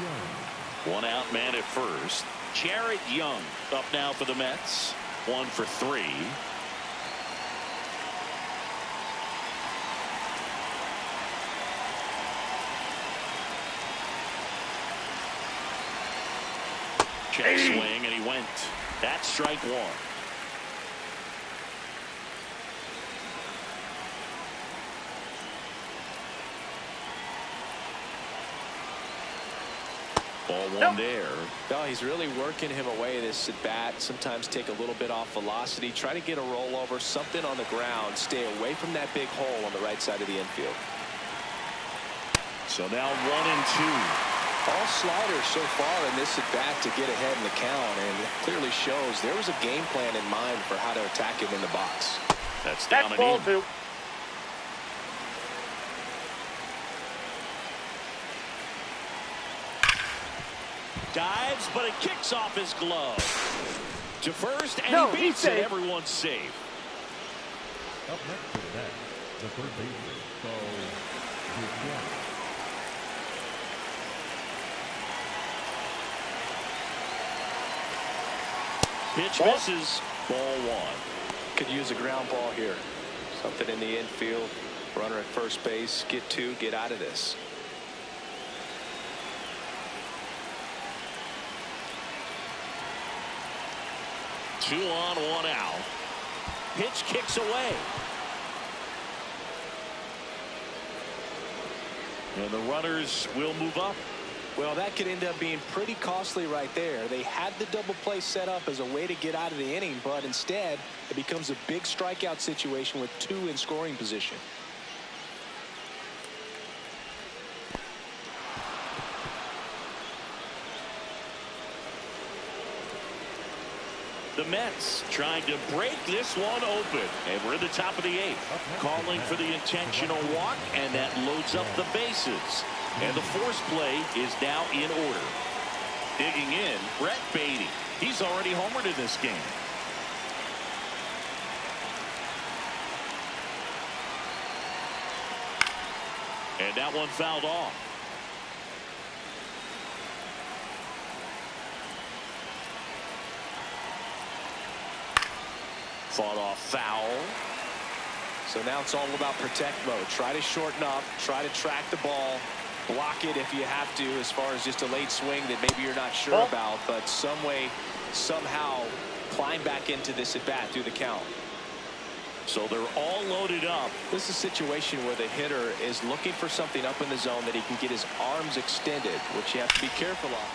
Young. One out man at first. Jared Young up now for the Mets. 1 for 3. Check swing, and he went. That's strike one. Ball one there. No, he's really working him away this at bat. Sometimes take a little bit off velocity. Try to get a rollover, something on the ground. Stay away from that big hole on the right side of the infield. So now 1-2. All sliders so far in this at bat to get ahead in the count, and it clearly shows there was a game plan in mind for how to attack him in the box. That's down and ball in. 2. Dives, but it kicks off his glove. To first, and No, he beats he's it. safe. Everyone's safe. Up next to the bat, the third baseman, so Pitch misses. Ball one. Could use a ground ball here. Something in the infield. Runner at first base. Get two. Get out of this. Two on, one out. Pitch kicks away. And the runners will move up. Well, that could end up being pretty costly right there. They had the double play set up as a way to get out of the inning, but instead it becomes a big strikeout situation with two in scoring position. The Mets trying to break this one open. And we're in the top of the eighth. Calling for the intentional walk, and that loads up the bases. And the force play is now in order. Digging in, Brett Beatty. He's already homered in this game. And that one fouled off. Fought off foul. So now it's all about protect mode. Try to shorten up. Try to track the ball. Block it if you have to, as far as just a late swing that maybe you're not sure about, but some way, somehow climb back into this at bat through the count. So they're all loaded up. This is a situation where the hitter is looking for something up in the zone that he can get his arms extended, which you have to be careful of.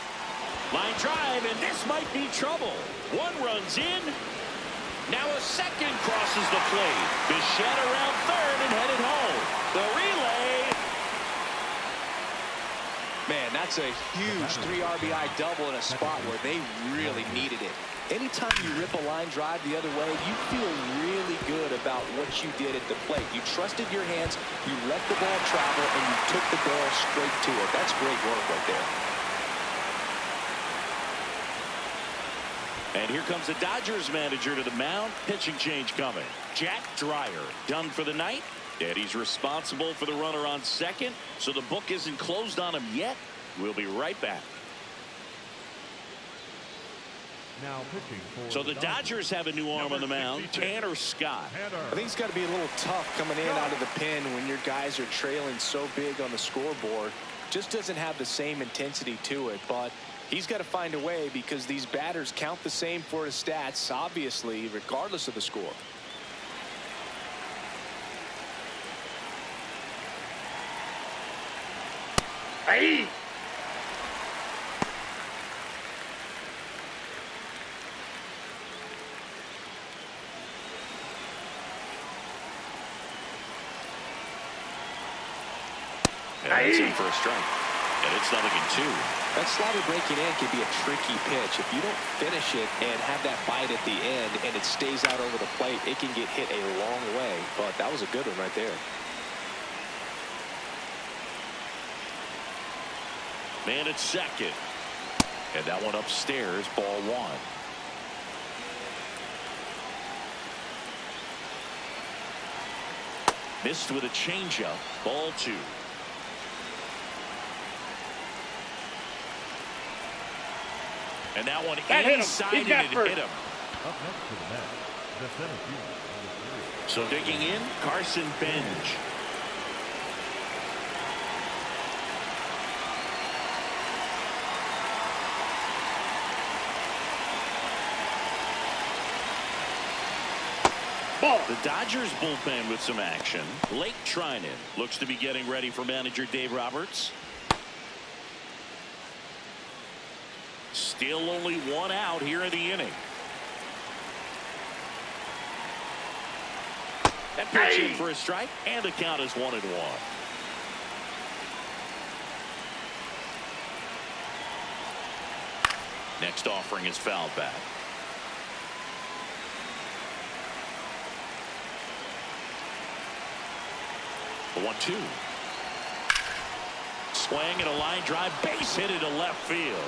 Line drive, and this might be trouble. One runs in. Now a second crosses the plate. Bichette around third and headed home. The relay. Man, that's a huge 3 RBI double in a spot where they really needed it. Anytime you rip a line drive the other way, you feel really good about what you did at the plate. You trusted your hands, you let the ball travel, and you took the ball straight to it. That's great work right there. And here comes the Dodgers manager to the mound. Pitching change coming. Jack Dreyer done for the night. And he's responsible for the runner on second. So the book isn't closed on him yet. We'll be right back. now pitching for So the Dodgers have a new arm on the mound. Tanner Scott. I think it's got to be a little tough coming in out of the pen when your guys are trailing so big on the scoreboard. Just doesn't have the same intensity to it, but he's got to find a way because these batters count the same for his stats, obviously, regardless of the score. Hey! And it's in for a strike. And it's 0-2. That slider breaking in can be a tricky pitch. If you don't finish it and have that bite at the end and it stays out over the plate, it can get hit a long way. But that was a good one right there. Man at second. And that one upstairs, ball one. Missed with a changeup, ball two. And that one inside and it hit him. Up next to the bat, the center fielder. So digging in, Carson Benj. Ball. The Dodgers bullpen with some action. Lake Trinan looks to be getting ready for manager Dave Roberts. Still only one out here in the inning. That pitch in for a strike, and the count is 1-1. Next offering is fouled back. The 1-2. Swing and a line drive, base hit into left field.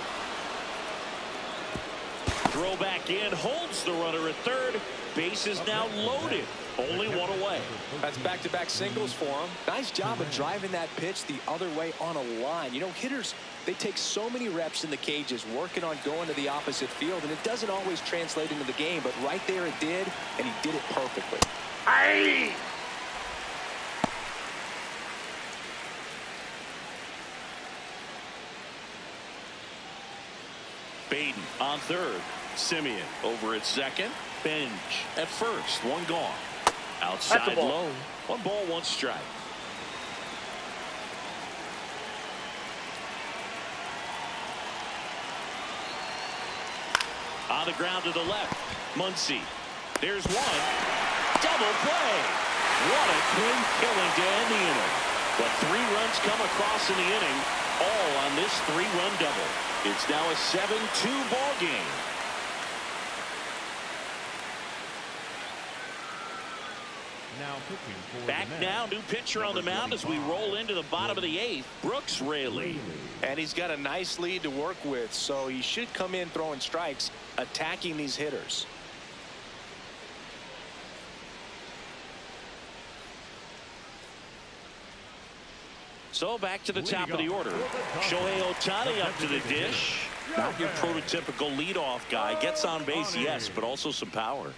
Throw back in, holds the runner at third. Base is now loaded. Only one away. That's back-to-back singles for him. Nice job of driving that pitch the other way on a line. You know, hitters, they take so many reps in the cages working on going to the opposite field, and it doesn't always translate into the game, but right there it did, and he did it perfectly. Aye. Baden on third. Simeon over at second. Bench at first. One gone. Outside low. 1 ball, 1 strike. On the ground to the left. Muncy. There's one. Double play. What a clean killing to end the inning. But 3 runs come across in the inning, all on this 3-run double. It's now a 7-2 ball game. Back now, new pitcher on the mound as we roll into the bottom of the 8th. Brooks Raley. And he's got a nice lead to work with, so he should come in throwing strikes, attacking these hitters. So back to the top of the order. Shohei Ohtani up to the dish. Not your prototypical leadoff guy. Gets on base, yes, but also some power.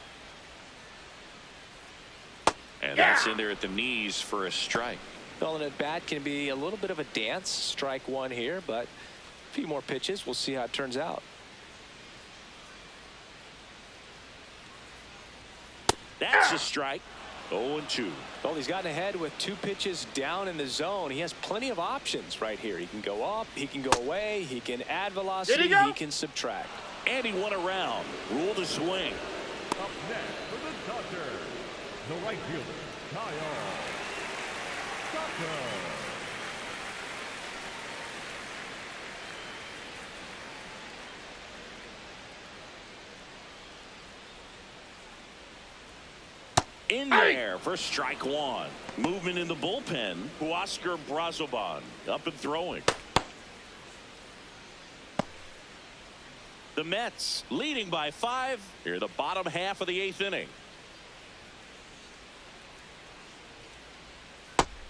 And that's in there at the knees for a strike. Well, an at-bat can be a little bit of a dance. Strike 1 here, but a few more pitches. We'll see how it turns out. That's a strike. 0-2. Well, he's gotten ahead with 2 pitches down in the zone. He has plenty of options right here. He can go up, he can go away, he can add velocity, he can subtract. And he went around. Rule the swing. Up next for the Dodgers, the right fielder, Kyle Tucker. In there for strike 1. Movement in the bullpen. Huascar Brazoban up and throwing. The Mets leading by 5 here, the bottom half of the 8th inning.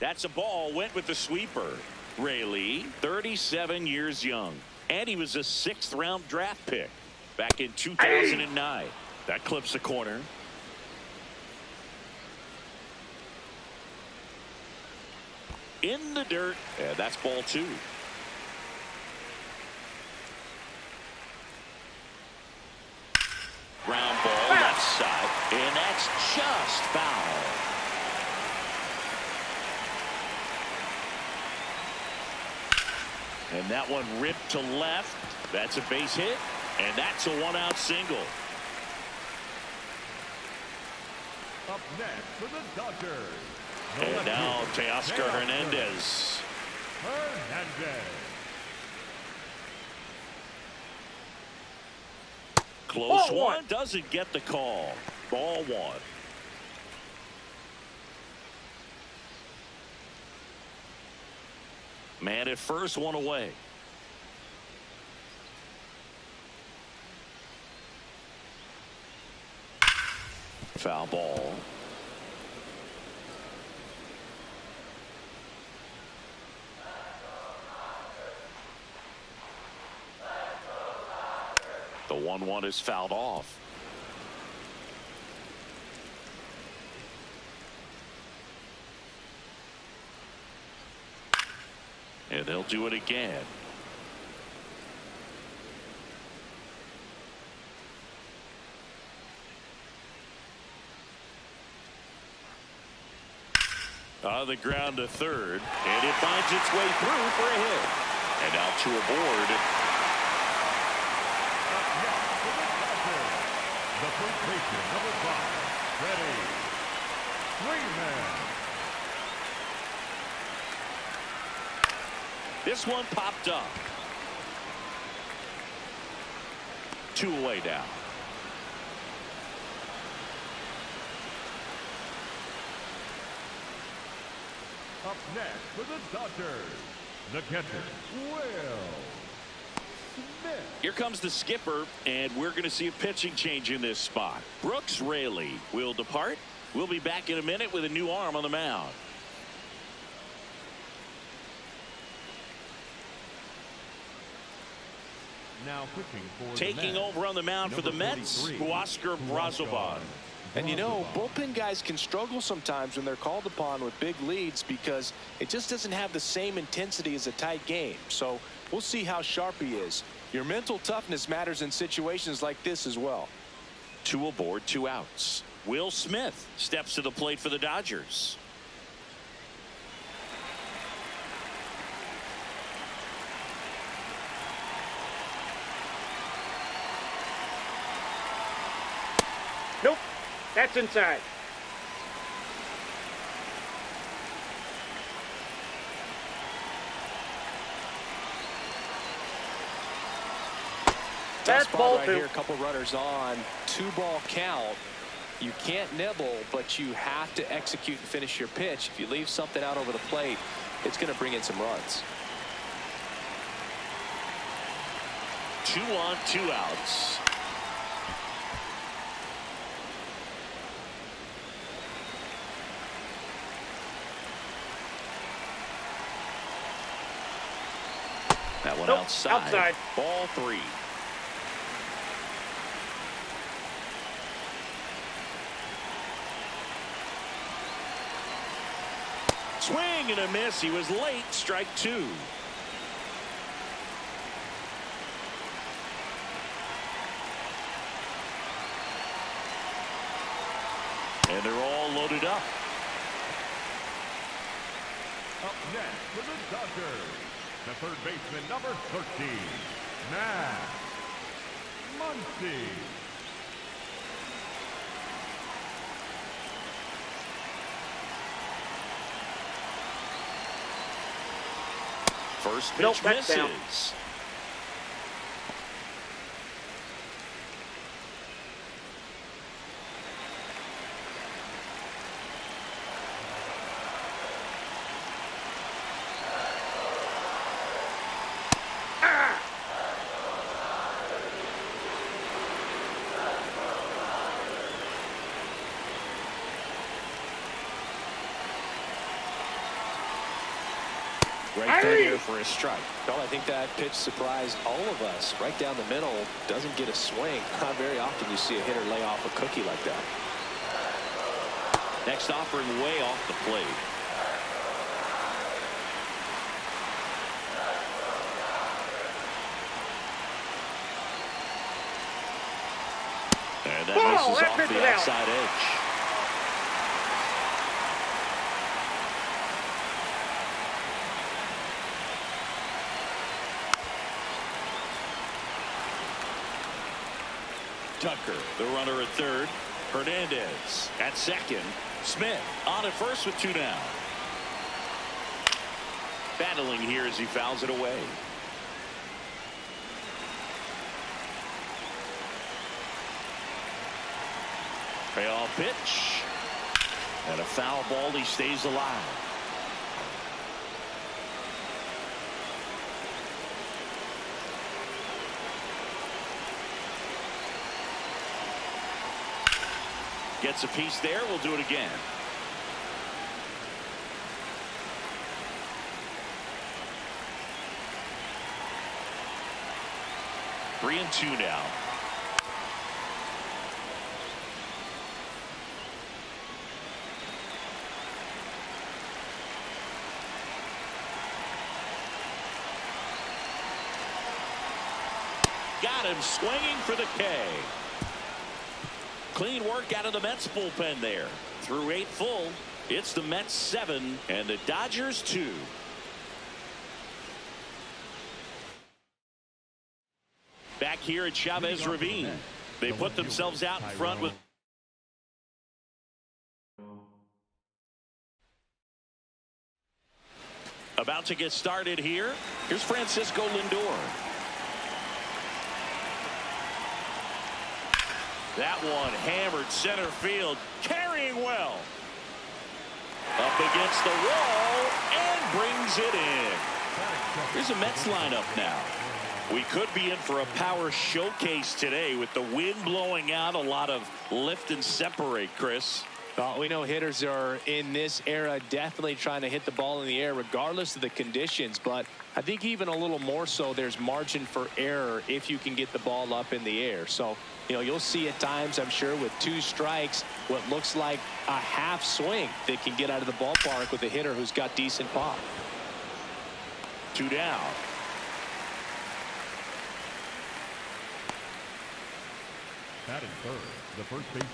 That's a ball. Went with the sweeper. Raley, 37 years young, and he was a 6th-round draft pick back in 2009. That clips the corner. In the dirt, and that's ball 2. Ground ball left side, and that's just foul. And that one ripped to left. That's a base hit, and that's a 1-out single. Up next for the Dodgers. And now Teoscar Hernandez. Close one. Doesn't get the call. Ball 1. Man at first, 1 away. Foul ball. The 1-1 is fouled off. And they'll do it again. On the ground to third, and it finds its way through for a hit. And now to a board. The first baseman, number 5, Freddie Freeman. This one popped up. 2 away now. Up next for the Dodgers, the catcher, Will Smith. Here comes the skipper, and we're going to see a pitching change in this spot. Brooks Raley will depart. We'll be back in a minute with a new arm on the mound. Now pitching for taking over on the mound for the Mets, Oscar Brazoban. And you know, bullpen guys can struggle sometimes when they're called upon with big leads because it just doesn't have the same intensity as a tight game. So we'll see how sharp he is. Your mental toughness matters in situations like this as well. 2 aboard, 2 outs. Will Smith steps to the plate for the Dodgers. Nope. That's inside. That's ball right 2. here. A couple runners on. 2-ball count. You can't nibble, but you have to execute and finish your pitch. If you leave something out over the plate, it's going to bring in some runs. 2 on, 2 outs. That one outside. Ball 3. Swing and a miss. He was late. Strike 2. And they're all loaded up. Up next for the Dodgers, the third baseman, number 13, Matt Muncy. First pitch misses. Down. Right there for a strike. Well, I think that pitch surprised all of us. Right down the middle, doesn't get a swing. Not very often you see a hitter lay off a cookie like that. Next offering way off the plate. And that misses off the outside edge. Tucker, the runner at third. Hernandez at second. Smith on at first with 2 down. Battling here as he fouls it away. Payoff pitch. And a foul ball. He stays alive. Gets a piece there. We'll do it again. Three and 2 now. Got him swinging for the K. Clean work out of the Mets bullpen there. Through 8 full. It's the Mets 7 and the Dodgers 2. Back here at Chavez Ravine, they put themselves out in front with about to get started here. Here's Francisco Lindor. That one hammered center field, carrying well. Up against the wall and brings it in. Here's a Mets lineup now. We could be in for a power showcase today with the wind blowing out, a lot of lift and separate, Chris. Well, we know hitters are in this era definitely trying to hit the ball in the air regardless of the conditions, but I think even a little more so there's margin for error if you can get the ball up in the air. So, you know, you'll see at times, I'm sure, with 2 strikes, what looks like a half swing that can get out of the ballpark with a hitter who's got decent pop. 2 down. Batting third, the first baseman,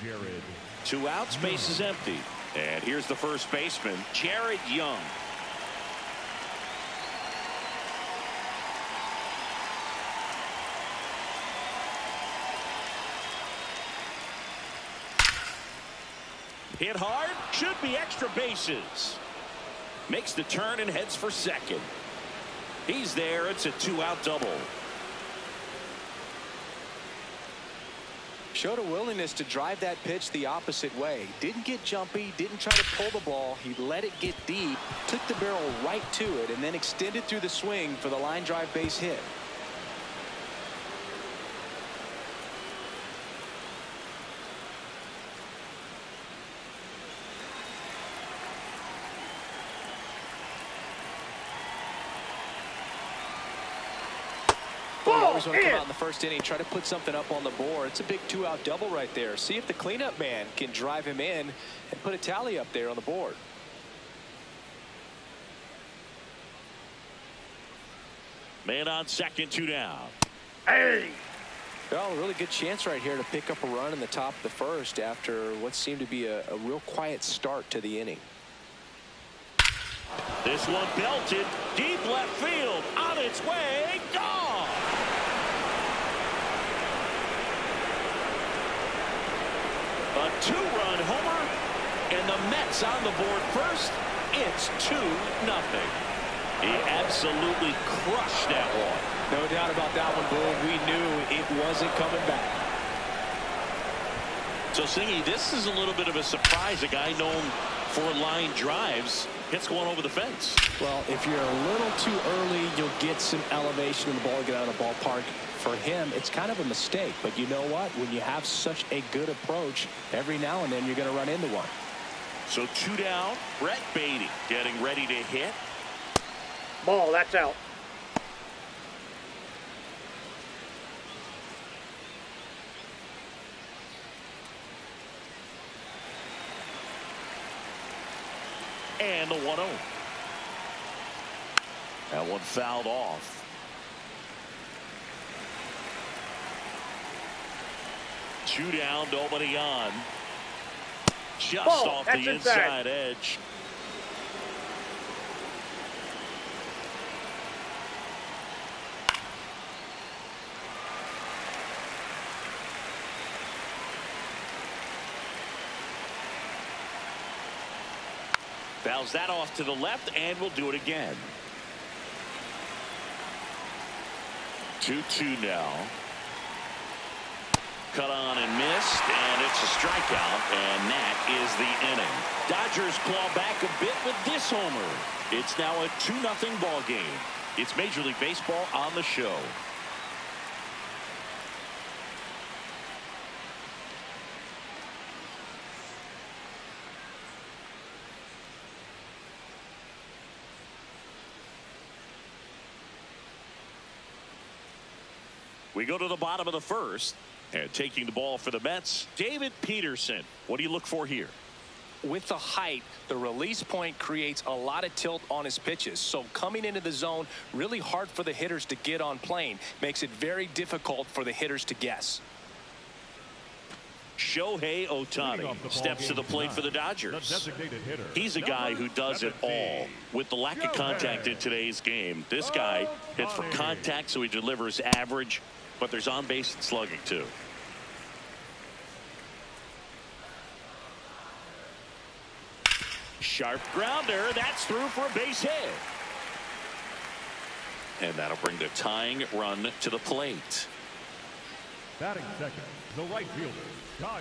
Jared. 2 outs, base is empty. And here's the first baseman, Jared Young. Hit hard, should be extra bases. Makes the turn and heads for second. He's there, it's a 2-out double. Showed a willingness to drive that pitch the opposite way. Didn't get jumpy, didn't try to pull the ball. He let it get deep, took the barrel right to it, and then extended through the swing for the line drive base hit. Always want to come out in the first inning, try to put something up on the board. It's a big 2-out double right there. See if the cleanup man can drive him in and put a tally up there on the board. Man on second, 2 down. Hey! Well, a really good chance right here to pick up a run in the top of the first after what seemed to be a real quiet start to the inning. This one belted deep left field, on its way, gone. A 2-run homer, and the Mets on the board first. It's 2-0. He absolutely crushed that one. No doubt about that one, Boone. We knew it wasn't coming back. So, Singy, this is a little bit of a surprise. A guy known for line drives hits one over the fence. Well, if you're a little too early, you'll get some elevation in the ball, get out of the ballpark. For him, it's kind of a mistake. But you know what? When you have such a good approach, every now and then you're going to run into one. So 2 down. Brett Beatty getting ready to hit. Ball, that's out. And the 1-0. That one fouled off. Two down, nobody on. Just Ball, off the inside edge. Fouls that off to the left, and we'll do it again. 2-2 now. Cut on and missed, and it's a strikeout, and that is the inning. Dodgers claw back a bit with this homer. It's now a 2-0 ball game. It's Major League Baseball on the show. We go to the bottom of the first, and taking the ball for the Mets, David Peterson. What do you look for here? With the height, the release point creates a lot of tilt on his pitches. So coming into the zone, really hard for the hitters to get on plane. Makes it very difficult for the hitters to guess. Shohei Ohtani steps to the plate for the Dodgers. He's a guy who does it all. With the lack of contact in today's game, this guy hits for contact, so he delivers average, but there's on-base and slugging too. Sharp grounder. That's through for a base hit. And that'll bring the tying run to the plate. Batting second, the right fielder, Kyle.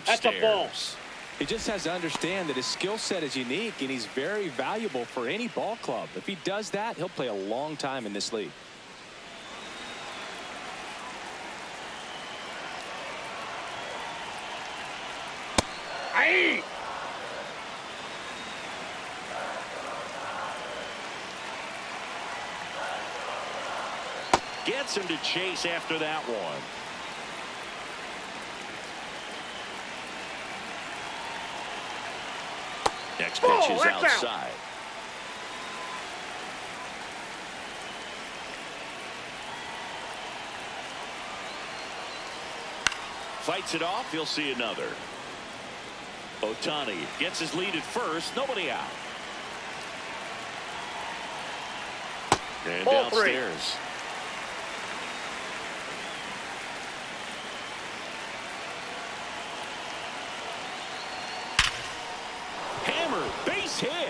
That's a ball. He just has to understand that his skill set is unique, and he's very valuable for any ball club. If he does that, he'll play a long time in this league. Aye. Gets him to chase after that one. Next pitch is outside. Fights it off. He'll see another. Ohtani gets his lead at first. Nobody out. And Ball downstairs. Three. Hammer, base hit.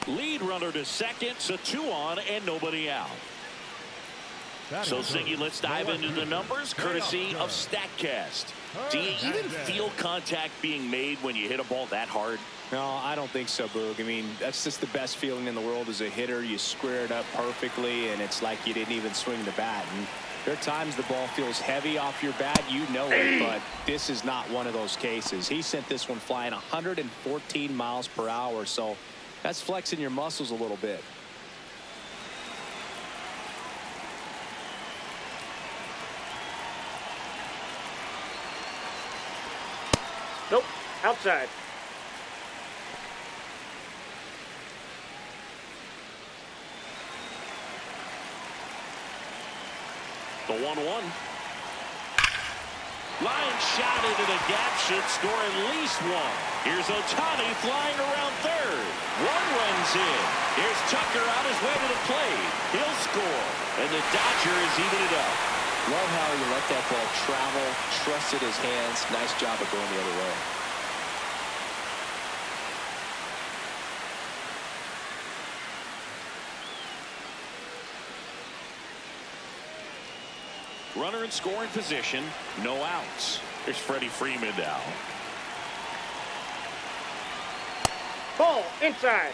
Lead runner to second, so 2 on and nobody out. So, Singy, let's dive into the numbers, courtesy of StatCast. Do you even feel contact being made when you hit a ball that hard? No, I don't think so, Boog. I mean, that's just the best feeling in the world as a hitter. You square it up perfectly, and it's like you didn't even swing the bat. And there are times the ball feels heavy off your bat. You know it, but this is not one of those cases. He sent this one flying 114 miles per hour, so that's flexing your muscles a little bit. Nope. Outside. The 1-1. Line shot into the gap, should score at least one. Here's Ohtani flying around third. 1 runs in. Here's Tucker on his way to the plate. He'll score, and the Dodgers even it up. Love how he let that ball travel, trusted his hands. Nice job of going the other way. Runner in scoring position, no outs. There's Freddie Freeman now. Ball inside.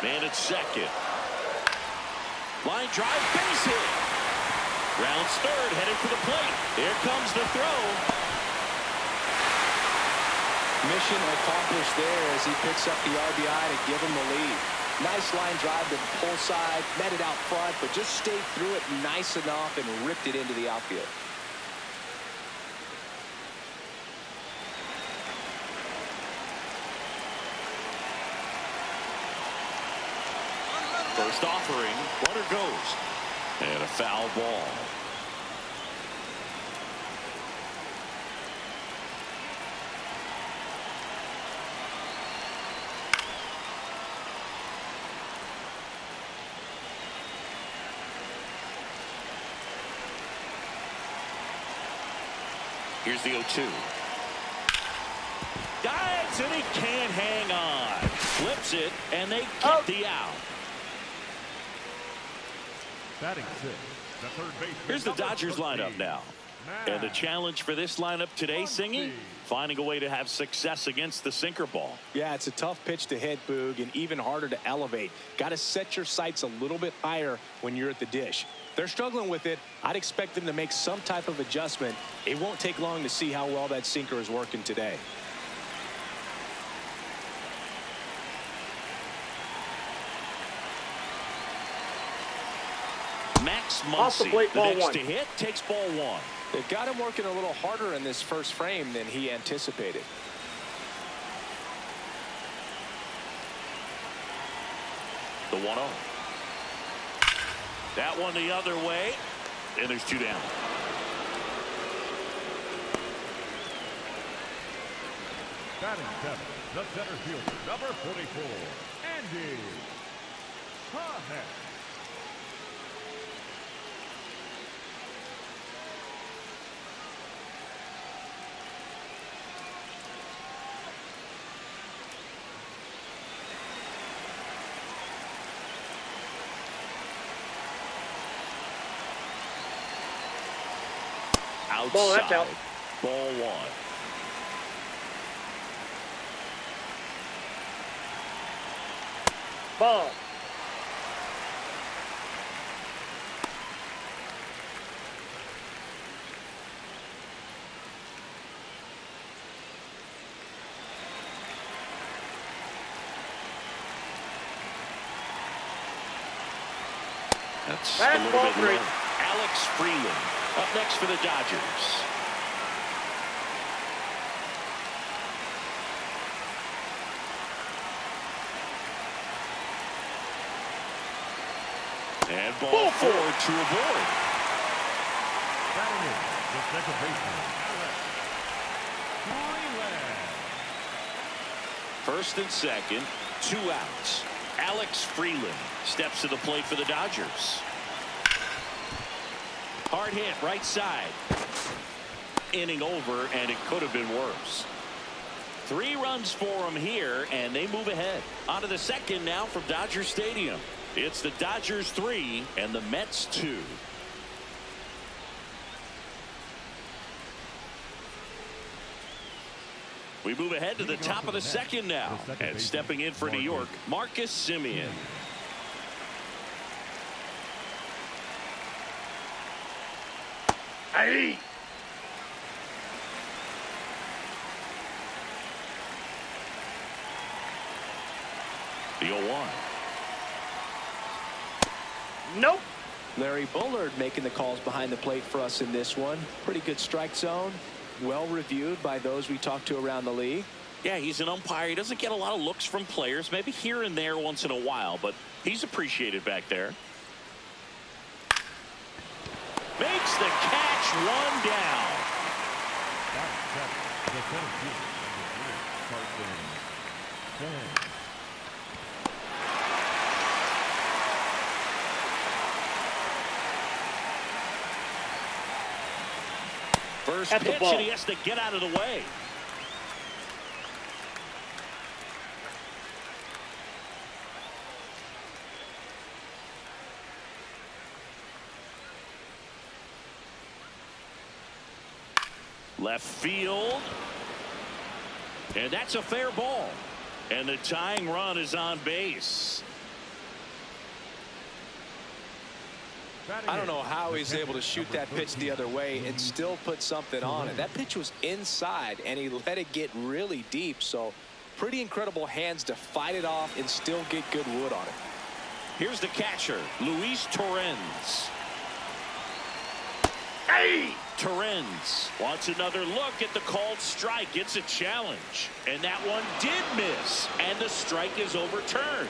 Man at second. Line drive, base hit. Rounds third, headed for the plate. Here comes the throw. Mission accomplished there as he picks up the RBI to give him the lead. Nice line drive to the pull side, met it out front, but just stayed through it nice enough and ripped it into the outfield. First offering, runner goes. And a foul ball. Here's the 0-2. Dives and he can't hang on. Flips it and they get the out. Batting sixth, the third baseman. Here's the Dodgers lineup now. And the challenge for this lineup today, Singy, finding a way to have success against the sinker ball. Yeah, it's a tough pitch to hit, Boog, and even harder to elevate. Got to set your sights a little bit higher when you're at the dish. They're struggling with it. I'd expect them to make some type of adjustment. It won't take long to see how well that sinker is working today. Off the Muncy. plate, The ball next one. to hit takes ball one. They've got him working a little harder in this first frame than he anticipated. The 1-0. That one the other way, and there's two down. Batting seventh, the center fielder, number 44, Andy Pahet. Outside. Ball, that's out. Ball one. Ball. That's Back a little ball bit three. low. Alex Freeland up next for the Dodgers. And ball four to avoid. Batting in, the second baseman, Alex Freeland. First and second, 2 outs. Alex Freeland steps to the plate for the Dodgers. Hard hit right side. Inning over, and it could have been worse. 3 runs for him here, and they move ahead. On to the second now from Dodger Stadium. It's the Dodgers 3 and the Mets 2. We move ahead to the top of the second now. And stepping in for New York, Marcus Semien. Hey. The 0-1. Nope. Larry Bullard making the calls behind the plate for us in this one. Pretty good strike zone. Well reviewed by those we talked to around the league. Yeah, he's an umpire. He doesn't get a lot of looks from players, maybe here and there once in a while, but he's appreciated back there. Makes the catch, 1 down. Batting seventh, the center fielder, number 3, Carson. First At the pitch, ball. and he has to get out of the way. Left field. And that's a fair ball. And the tying run is on base. I don't know how he's able to shoot that pitch the other way and still put something on it. That pitch was inside, and he let it get really deep. So pretty incredible hands to fight it off and still get good wood on it. Here's the catcher, Luis Torrens. Hey. Torrens wants another look at the called strike. It's a challenge. And that one did miss. And the strike is overturned.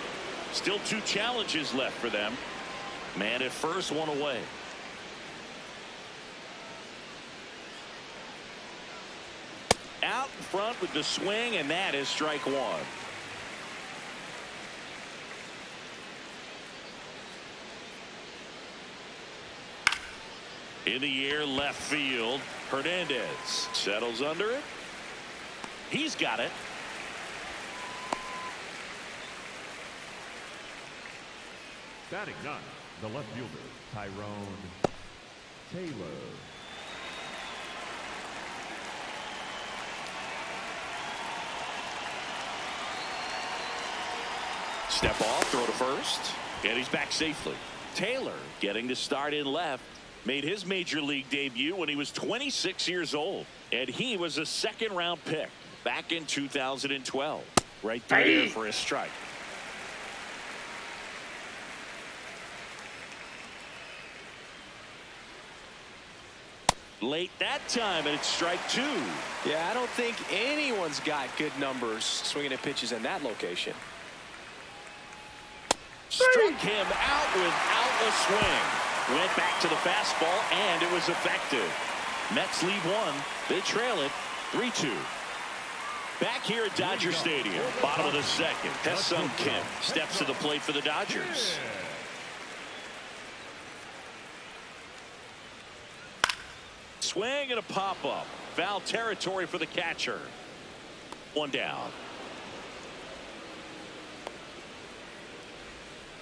Still 2 challenges left for them. Man at first, 1 away. Out in front with the swing, and that is strike 1. In the air, left field. Hernandez settles under it. He's got it. Batting ninth, the left fielder, Tyrone Taylor. Step off, throw to first, and he's back safely. Taylor getting to start in left. Made his major league debut when he was 26 years old, and he was a 2nd-round pick back in 2012. Right there for his strike. Late that time, and it's strike 2. Yeah, I don't think anyone's got good numbers swinging at pitches in that location. Struck him out without a swing. Went back to the fastball, and it was effective. Mets lead 1. They trail it 3-2. Back here at Dodger Stadium, bottom of the second. Ha-Seong Kim steps to the plate for the Dodgers. Swing and a pop-up. Foul territory for the catcher. 1 down.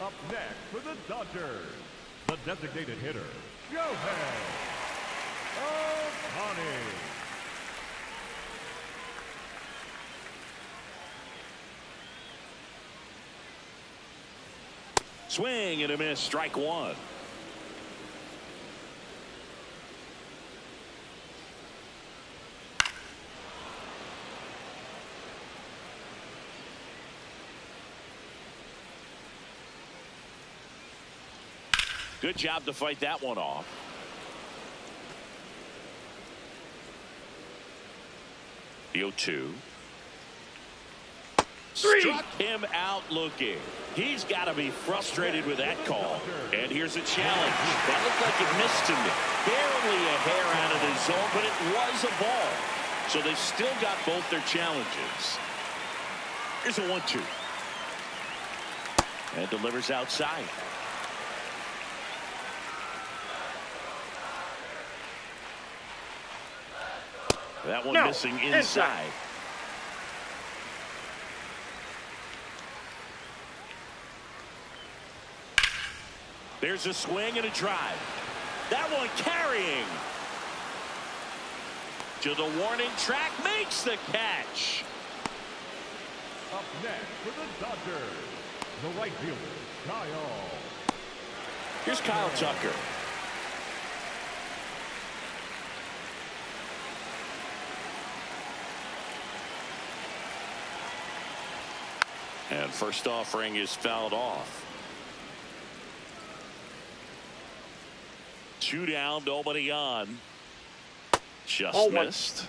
Up next for the Dodgers, the designated hitter, Shohei Ohtani. Swing and a miss. Strike 1. Good job to fight that one off. The 0-2. Struck him out looking. He's got to be frustrated with that call. And here's a challenge. That looked like it missed him. Barely a hair out of the zone, but it was a ball. So they still got both their challenges. Here's a 1-2. And delivers outside. That one missing inside. There's a swing and a drive. That one carrying to the warning track, makes the catch. Up next for the Dodgers, the right fielder, Kyle. Here's Kyle Tucker. And first offering is fouled off. 2 down, nobody on. Just missed.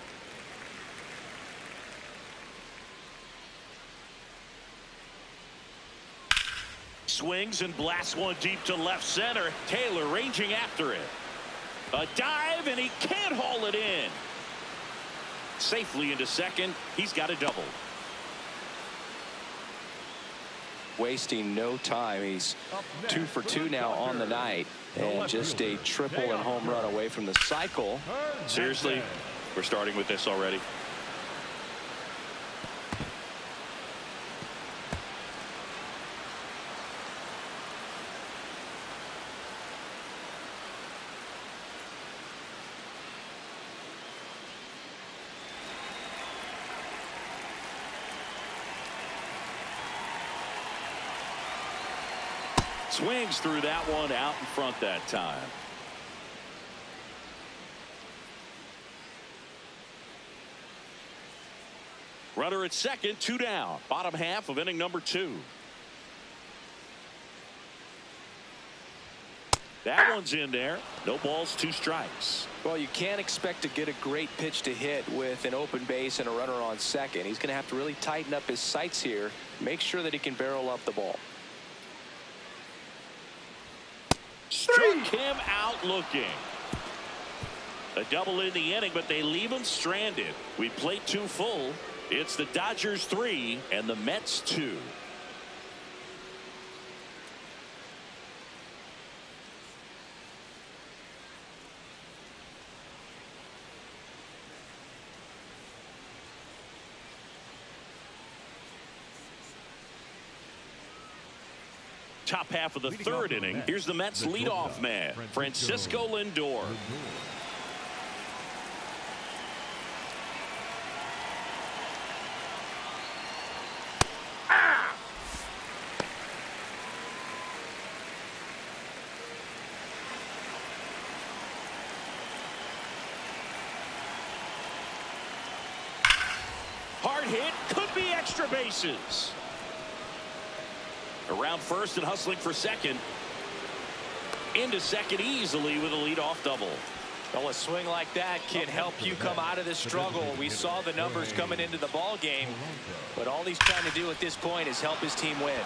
Swings and blasts one deep to left center. Taylor ranging after it. A dive, and he can't haul it in. Safely into second. He's got a double. Wasting no time. He's 2 for 2 now on the night, and just a triple and home run away from the cycle. Seriously, we're starting with this already. Swings through that one, out in front that time. Runner at second, 2 down. Bottom half of inning number 2. That one's in there. No balls, 2 strikes. Well, you can't expect to get a great pitch to hit with an open base and a runner on second. He's going to have to really tighten up his sights here, make sure that he can barrel up the ball. Struck him out looking. A double in the inning, but they leave him stranded. We played 2 full. It's the Dodgers 3 and the Mets 2. Top half of the 3rd inning. Here's the Mets leadoff man, Francisco Lindor. Hard hit, could be extra bases. Around first and hustling for second. Into second easily with a leadoff double. Well, a swing like that can help you come out of this struggle. We saw the numbers coming into the ball game, but all he's trying to do at this point is help his team win.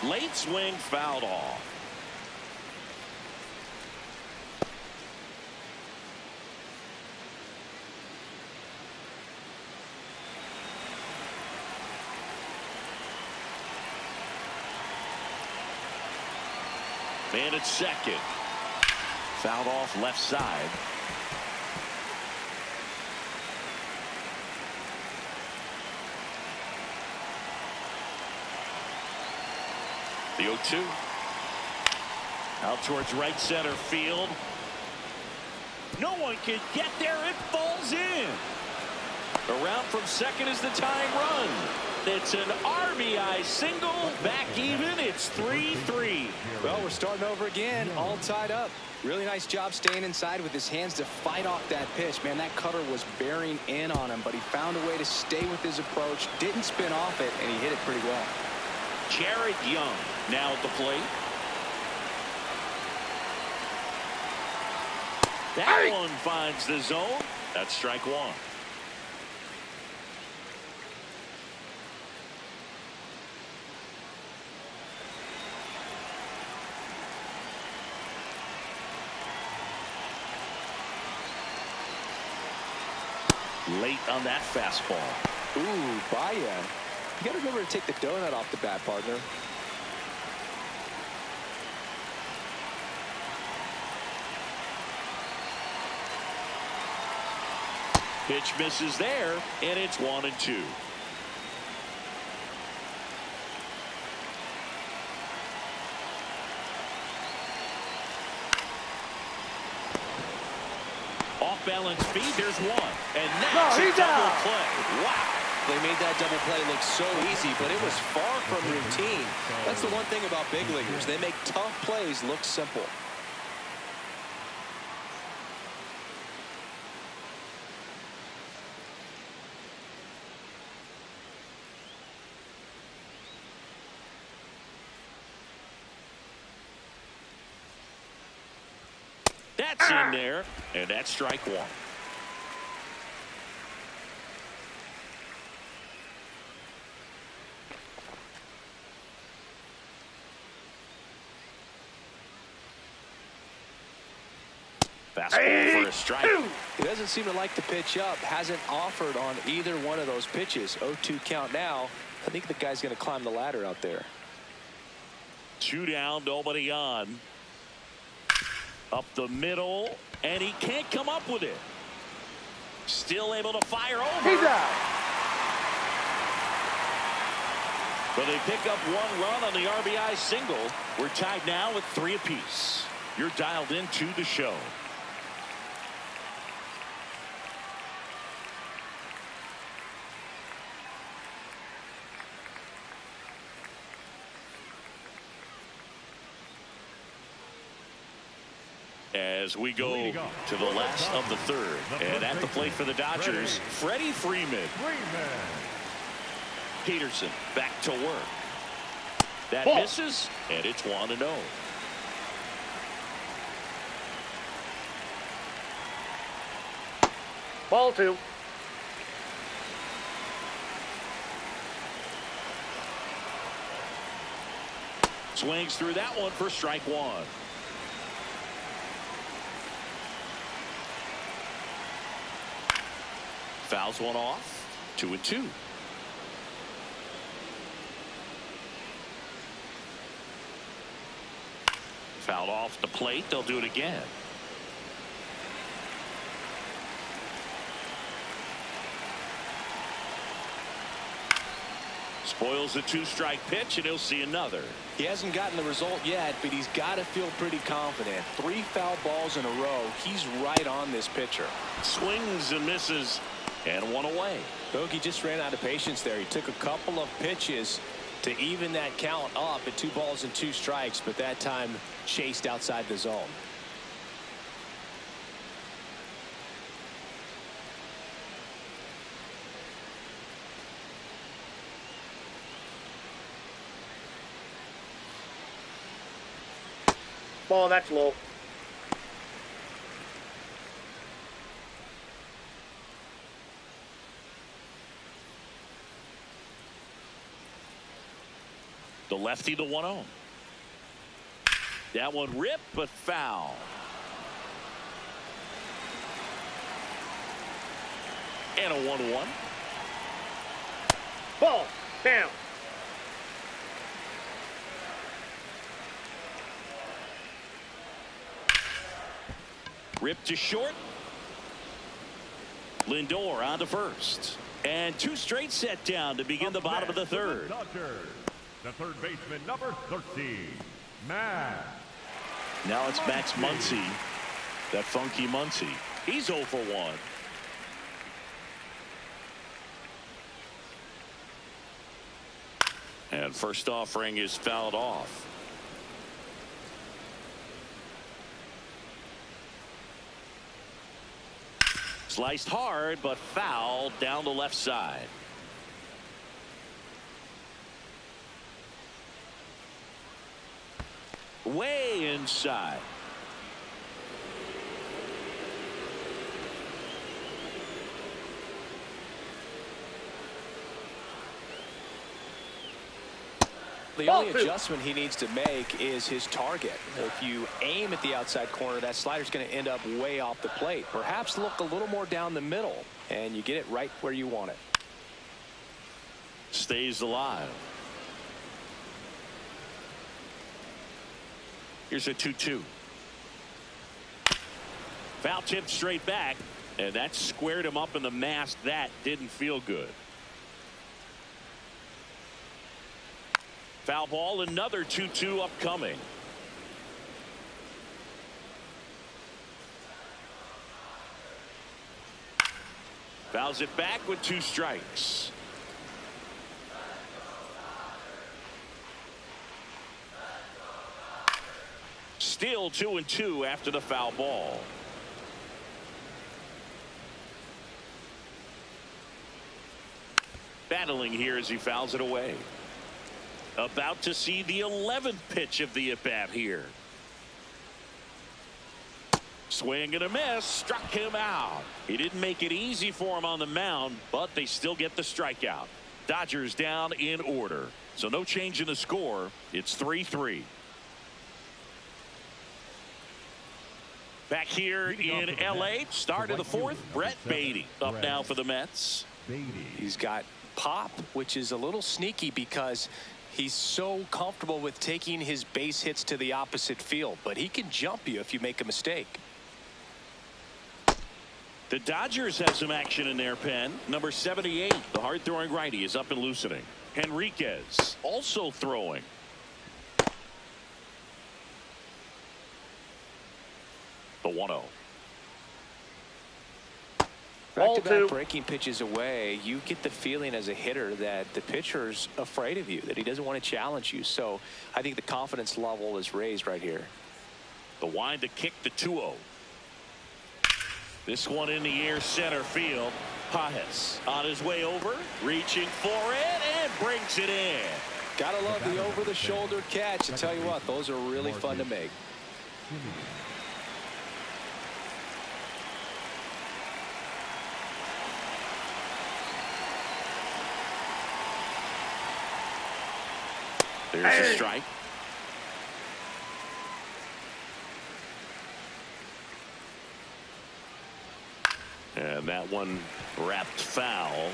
Late swing fouled off. Man at second. Fouled off left side. The 0-2. Out towards right center field. No one can get there. It falls in. Around from second is the tying run. It's an RBI single. Back even. It's 3-3. Well, we're starting over again. All tied up. Really nice job staying inside with his hands to fight off that pitch. Man, that cutter was bearing in on him, but he found a way to stay with his approach. Didn't spin off it, and he hit it pretty well. Jared Young now at the plate. That one finds the zone. That's strike one. Late on that fastball. Ooh, Baya. You got to remember to take the donut off the bat, partner. Pitch misses there, and it's 1-2. Off balance speed, there's one. And that's a double play. Wow. They made that double play look so easy, but it was far from routine. That's the one thing about big leaguers. They make tough plays look simple. That's in there, and that's strike one. Fastball for a strike. He doesn't seem to like the pitch up. Hasn't offered on either one of those pitches. 0-2 count now. I think the guy's going to climb the ladder out there. 2 down, nobody on. Up the middle, and he can't come up with it. Still able to fire over. He's out. But they pick up 1 run on the RBI single. We're tied now at 3 apiece. You're dialed into the show. As we go to the last of the third, and at the plate for the Dodgers, Freddie Freeman. Peterson back to work. That misses, and it's 1-0. Ball 2. Swings through that one for strike one. Fouls one off. 2-2. Fouled off the plate. They'll do it again. Spoils the 2-strike pitch, and he'll see another. He hasn't gotten the result yet, but he's got to feel pretty confident. 3 foul balls in a row. He's right on this pitcher. Swings and misses, and 1 away. Bogey just ran out of patience there. He took a couple of pitches to even that count up at 2 balls and 2 strikes, but that time chased outside the zone. Ball, that's low. The lefty, the 1-0. That one ripped, but foul. And a 1-1. Ball, down. Ripped to short. Lindor on to first. And 2 straight set down to begin the bottom of the third. The third baseman, number 13, Max. Now it's Max Muncy. That funky Muncy. He's 0 for 1. And first offering is fouled off. Sliced hard, but fouled down the left side. Way inside. The only adjustment he needs to make is his target. If you aim at the outside corner, that slider's going to end up way off the plate. Perhaps look a little more down the middle, and you get it right where you want it. Stays alive. Here's a 2-2. Foul tip straight back, and that squared him up in the mask. That didn't feel good. Foul ball, another 2-2 upcoming. Fouls it back with 2 strikes. Still 2-2 after the foul ball. Battling here as he fouls it away. About to see the 11th pitch of the at-bat here. Swing and a miss, struck him out. He didn't make it easy for him on the mound, but they still get the strikeout. Dodgers down in order. So no change in the score. It's 3-3. Back here in L.A., start of the 4th, Brett Beatty up now for the Mets. He's got pop, which is a little sneaky because he's so comfortable with taking his base hits to the opposite field, but he can jump you if you make a mistake. The Dodgers have some action in their pen. Number 78, the hard-throwing righty, is up and loosening. Henriquez also throwing. The 1-0. Back-to-back breaking pitches away, you get the feeling as a hitter that the pitcher's afraid of you, that he doesn't want to challenge you. So I think the confidence level is raised right here. The wind to kick the 2-0. This one in the air center field. Pajes on his way over, reaching for it, and brings it in. Gotta love the over-the-shoulder catch. I tell you what, those are really fun to make. There's a strike. And that one wrapped foul.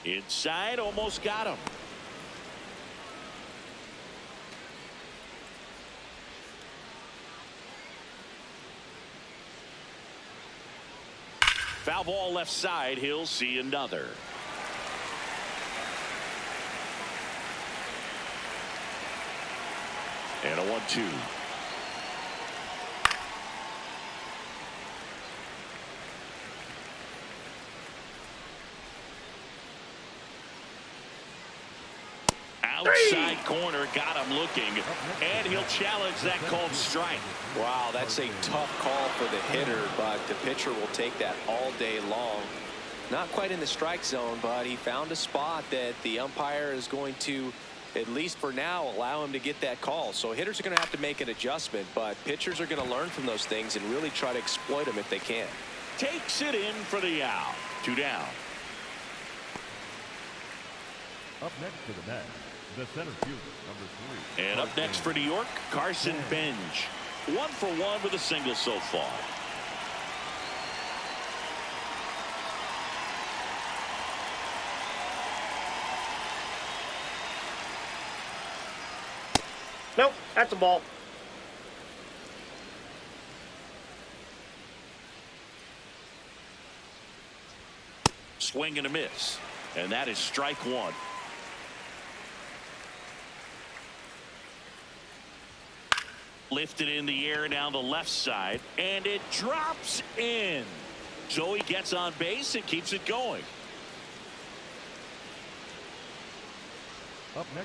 Inside, almost got him. Foul ball left side. He'll see another. And a 1-2. outside corner, got him looking, and he'll challenge that called strike. Wow, that's a tough call for the hitter, but the pitcher will take that all day long. Not quite in the strike zone, but he found a spot that the umpire is going to, at least for now, allow him to get that call. So hitters are going to have to make an adjustment, but pitchers are going to learn from those things and really try to exploit them if they can. Takes it in for the out. 2 down. Up next to the net, the center fielder, number 3. And up next for New York, Carson Benj. 1 for 1 with a single so far. Nope, that's a ball. Swing and a miss. And that is strike 1. Lifted in the air down the left side, and it drops in. So he gets on base and keeps it going.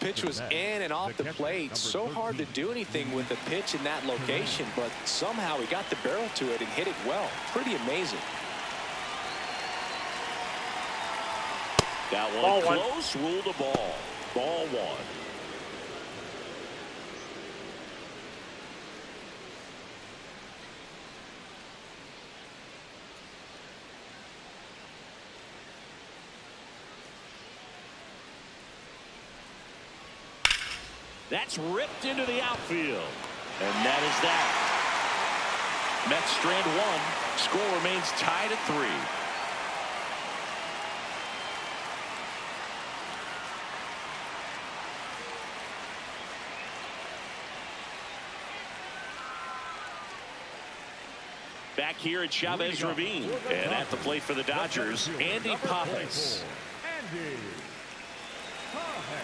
Pitch was in and off the plate. So hard to do anything with a pitch in that location, but somehow he got the barrel to it and hit it well. Pretty amazing. That one Ball close, ruled a ball. Ball 1. That's ripped into the outfield. And that is that. Mets strand 1. Score remains tied at 3. Back here at Chavez Ravine. And at the plate for the Dodgers, Andy Pappas. Andy Pappas.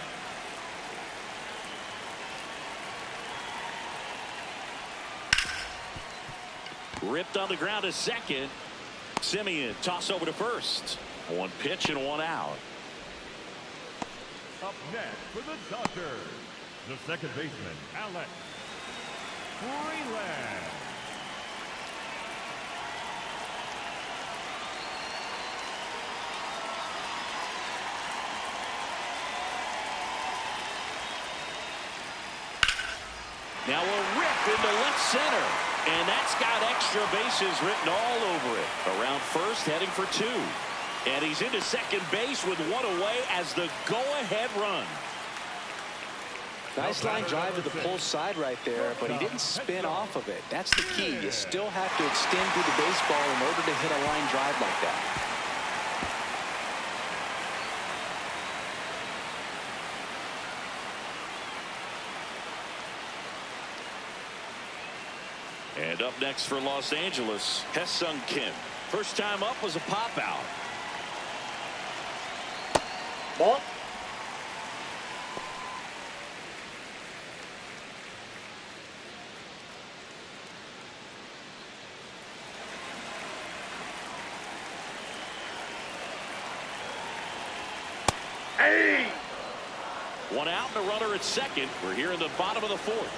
Ripped on the ground to second. Simeon toss over to first. 1 pitch and 1 out. Up next for the Dodgers, the second baseman, Alex Freeland. Now a rip into left center. And that's got extra bases written all over it. Around first, heading for 2. And he's into second base with 1 away as the go-ahead run. Nice line drive to the pull side right there, but he didn't spin off of it. That's the key. You still have to extend through the baseball in order to hit a line drive like that. And up next for Los Angeles, Hesung Kim. First time up was a pop out. Ball. Hey! 1 out and a runner at second. We're here in the bottom of the 4th.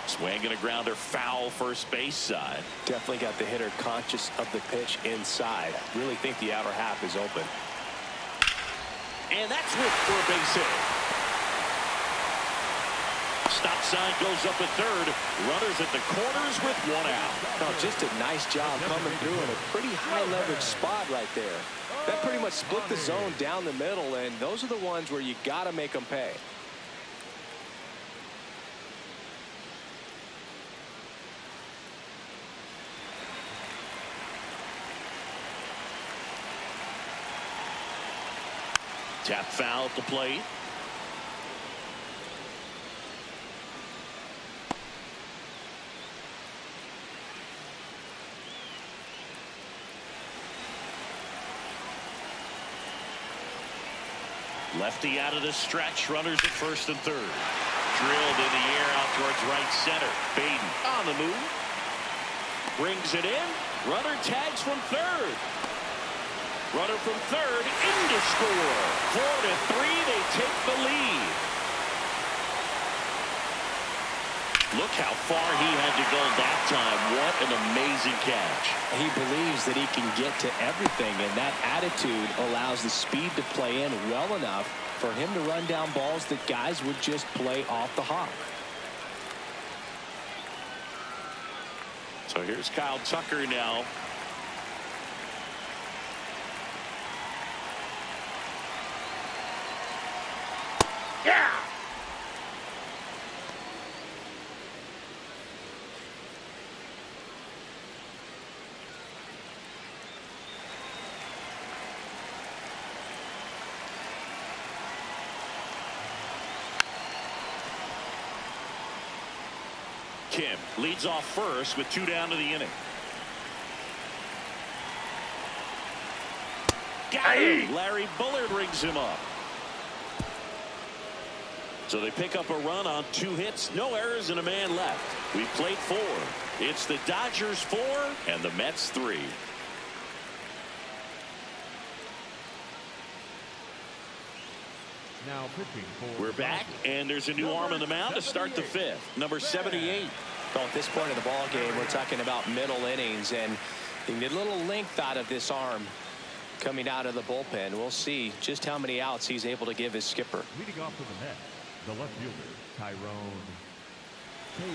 Swing and a grounder foul first base side. Definitely got the hitter conscious of the pitch inside. Really think the outer half is open. And that's ripped for a base hit. Stop sign goes up at third. Runners at the corners with 1 out. No, just a nice job coming through in a pretty high leverage spot right there. That pretty much split the zone down the middle, and those are the ones where you got to make them pay. Tap foul at the plate. Lefty out of the stretch. Runners at first and third. Drilled in the air out towards right center. Baden on the move. Brings it in. Runner tags from third. Runner from third in to score. 4-3, they take the lead. Look how far he had to go that time. What an amazing catch. He believes that he can get to everything, and that attitude allows the speed to play in well enough for him to run down balls that guys would just play off the hop. So here's Kyle Tucker now. Yeah! Kim leads off first with 2 down to the inning. Got him. Larry Bullard rings him up. So they pick up a run on 2 hits, no errors, and a man left. We played 4. It's the Dodgers 4 and the Mets 3. Now pitching for We're back, and there's a new arm on the mound to start the 5th. Number 78. Well, at this point of the ball game, we're talking about middle innings, and you get a little length out of this arm coming out of the bullpen. We'll see just how many outs he's able to give his skipper. leading off for the Mets, the left fielder, Tyrone Taylor.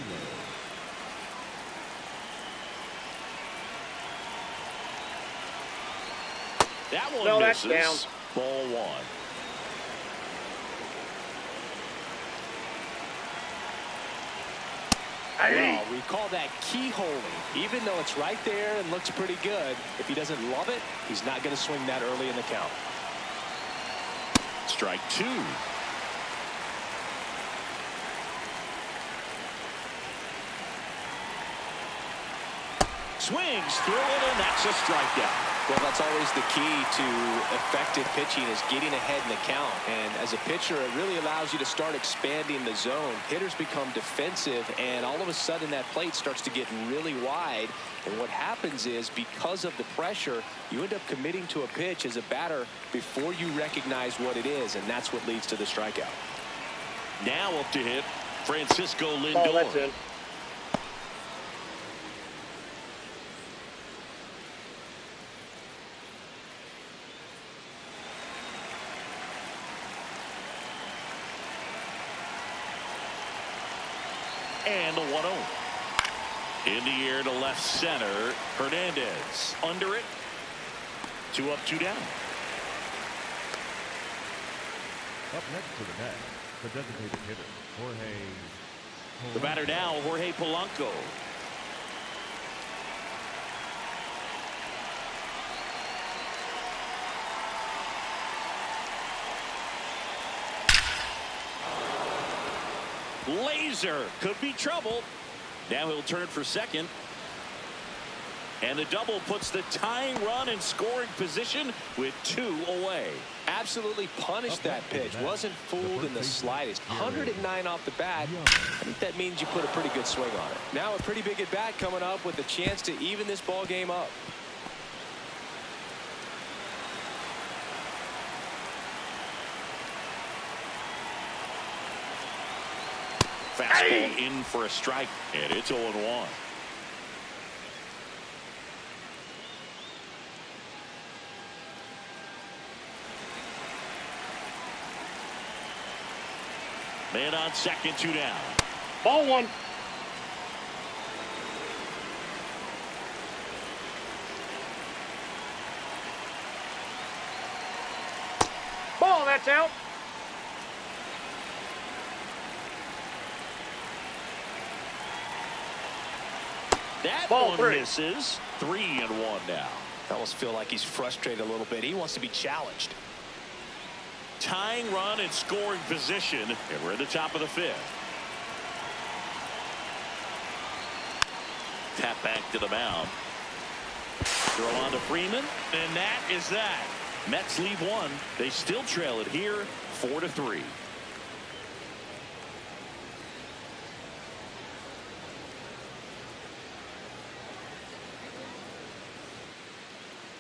That one No, that's misses. down. Ball 1. Well, we call that keyholing. Even though it's right there and looks pretty good, if he doesn't love it, he's not going to swing that early in the count. Strike 2. Swings through it, and that's a strikeout. Well, that's always the key to effective pitching, is getting ahead in the count. And as a pitcher, it really allows you to start expanding the zone. Hitters become defensive, and all of a sudden that plate starts to get really wide. And what happens is, because of the pressure, you end up committing to a pitch as a batter before you recognize what it is, and that's what leads to the strikeout. Now up to hit, Francisco Lindor. Oh, that's in. And the 1-0. In the air to left center. Hernandez under it. 2 up, 2 down. Up next to the Mets, the designated hitter, Jorge. The batter now, Jorge Polanco. Laser could be trouble. Now he'll turn for second. And the double puts the tying run in scoring position with 2 away. Absolutely punished that pitch. Wasn't fooled in the slightest. 109 off the bat. I think that means you put a pretty good swing on it. Now a pretty big at bat coming up with a chance to even this ball game up. Fastball in for a strike, and it's 0-1. Man on second, 2 down. Ball 1. Ball, that's out. That Ball one 3. misses. 3-1 now. I almost feel like he's frustrated a little bit. He wants to be challenged. Tying run in scoring position, and we're at the top of the 5th. Tap back to the mound. Throw on to Freeman, and that is that. Mets leave 1. They still trail it here, 4-3.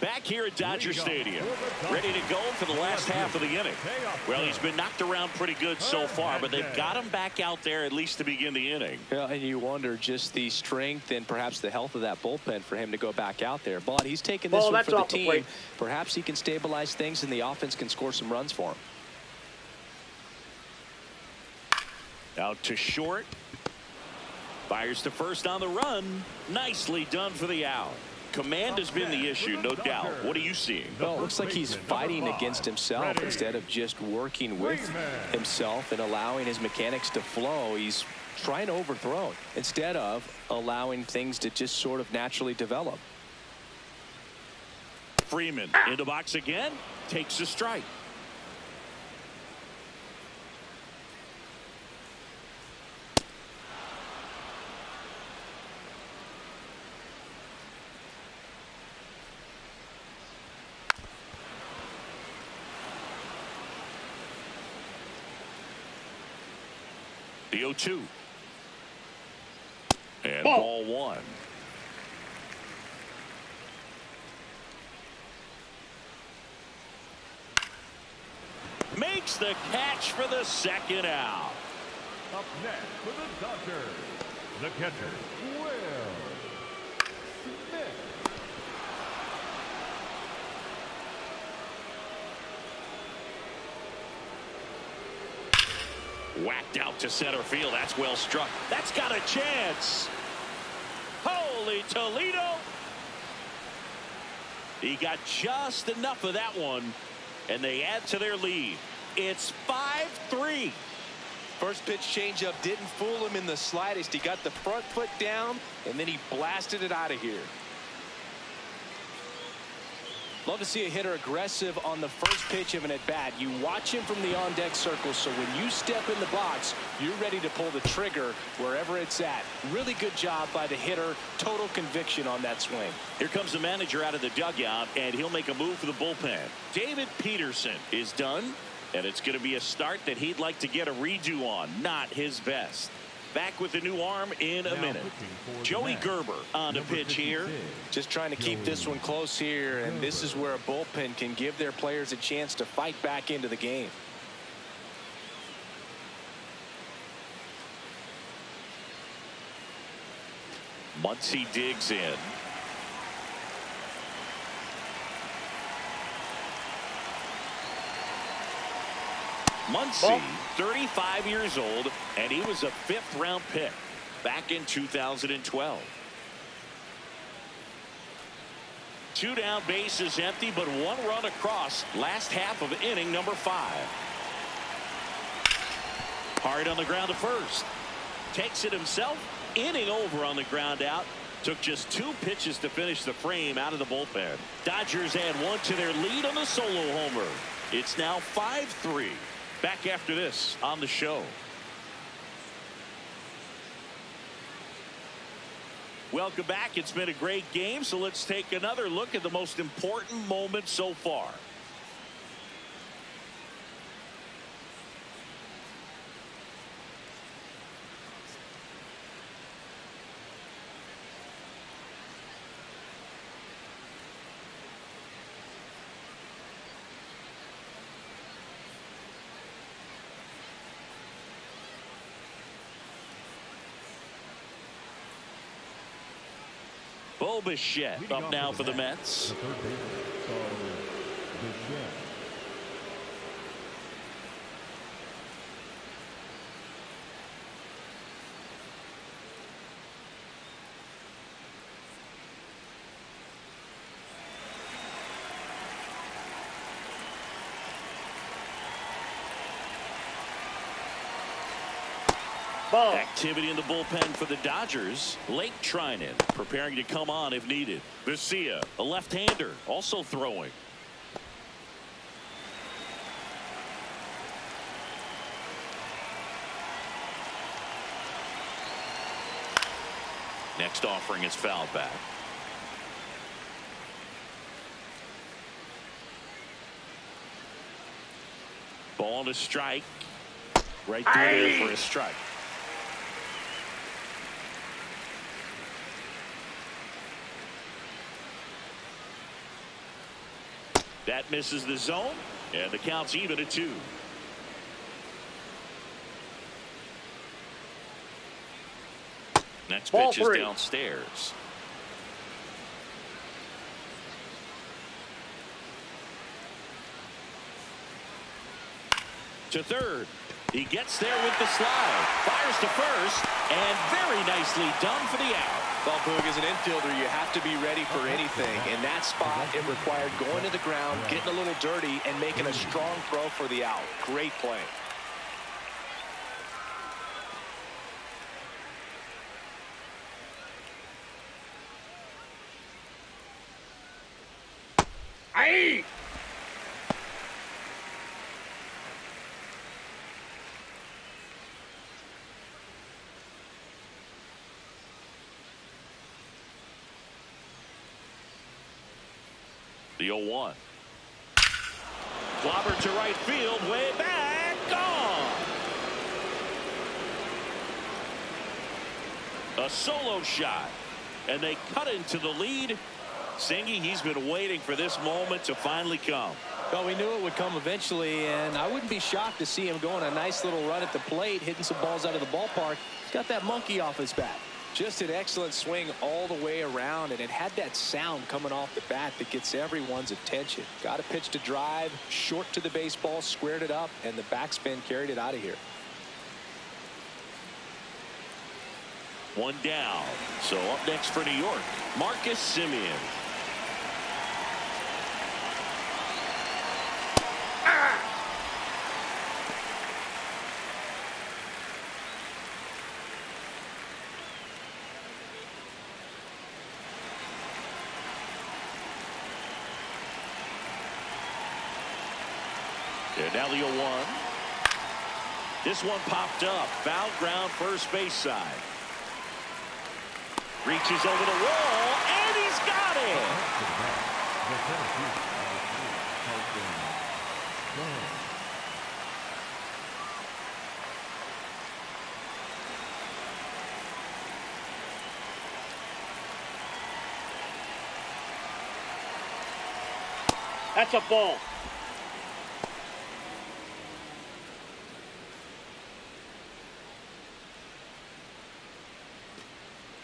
Back here at Dodger Stadium, ready to go for the last half of the inning. Well, he's been knocked around pretty good so far, but they've got him back out there at least to begin the inning. Yeah, and you wonder just the strength and perhaps the health of that bullpen for him to go back out there. But he's taking this one for the team. Perhaps he can stabilize things and the offense can score some runs for him. Out to short. Fires to first on the run. Nicely done for the out. Command has been the issue, no doubt. What are you seeing? Well, it looks like he's fighting against himself instead of just working with himself and allowing his mechanics to flow. He's trying to overthrow instead of allowing things to just sort of naturally develop. Freeman into box again. Takes a strike. The 0-2. And ball one. Makes the catch for the second out. Up next for the Dodgers, the catcher, Will Smith. Whacked out to center field. That's well struck. That's got a chance. Holy Toledo. He got just enough of that one, and they add to their lead. It's 5-3. First pitch changeup didn't fool him in the slightest. He got the front foot down, and then he blasted it out of here. Love to see a hitter aggressive on the first pitch of an at-bat. You watch him from the on-deck circle, so when you step in the box, you're ready to pull the trigger wherever it's at. Really good job by the hitter. Total conviction on that swing. Here comes the manager out of the dugout, and he'll make a move for the bullpen. David Peterson is done, and it's going to be a start that he'd like to get a redo on. Not his best. Back with the new arm in a minute. Joey Gerber on the pitch here. Just trying to keep this one close here, and this is where a bullpen can give their players a chance to fight back into the game. Muncy digs in. Muncy, 35 years old, and he was a 5th-round pick back in 2012. 2 down, bases empty, but 1 run across last half of inning number 5. Hard on the ground to first. Takes it himself. Inning over on the ground out. Took just 2 pitches to finish the frame out of the bullpen. Dodgers add 1 to their lead on the solo homer. It's now 5-3. Back after this on the show. Welcome back. It's been a great game, so let's take another look at the most important moment so far. Bichette up now for the Mets. Activity in the bullpen for the Dodgers. Lake Trinan preparing to come on if needed. Vesia, a left-hander, also throwing. Next offering is fouled back. Ball to strike. Right there for a strike. That misses the zone, and the count's even at 2. Next Ball pitch is 3. downstairs. To third. He gets there with the slide. Fires to first, and very nicely done for the out. Well, Boog, as an infielder, you have to be ready for anything. In that spot, it required going to the ground, getting a little dirty, and making a strong throw for the out. Great play. Aye. The 0-1. Clobber to right field, way back, gone. A solo shot, and they cut into the lead. Singy, he's been waiting for this moment to finally come. Well, we knew it would come eventually, and I wouldn't be shocked to see him go on a nice little run at the plate, hitting some balls out of the ballpark. He's got that monkey off his back. Just an excellent swing all the way around, and it had that sound coming off the bat that gets everyone's attention. Got a pitch to drive, short to the baseball, squared it up, and the backspin carried it out of here. One down. So up next for New York, Marcus Semien. And now the 0-1. This one popped up. Foul ground, first base side. Reaches over the wall, and he's got it. That's a ball.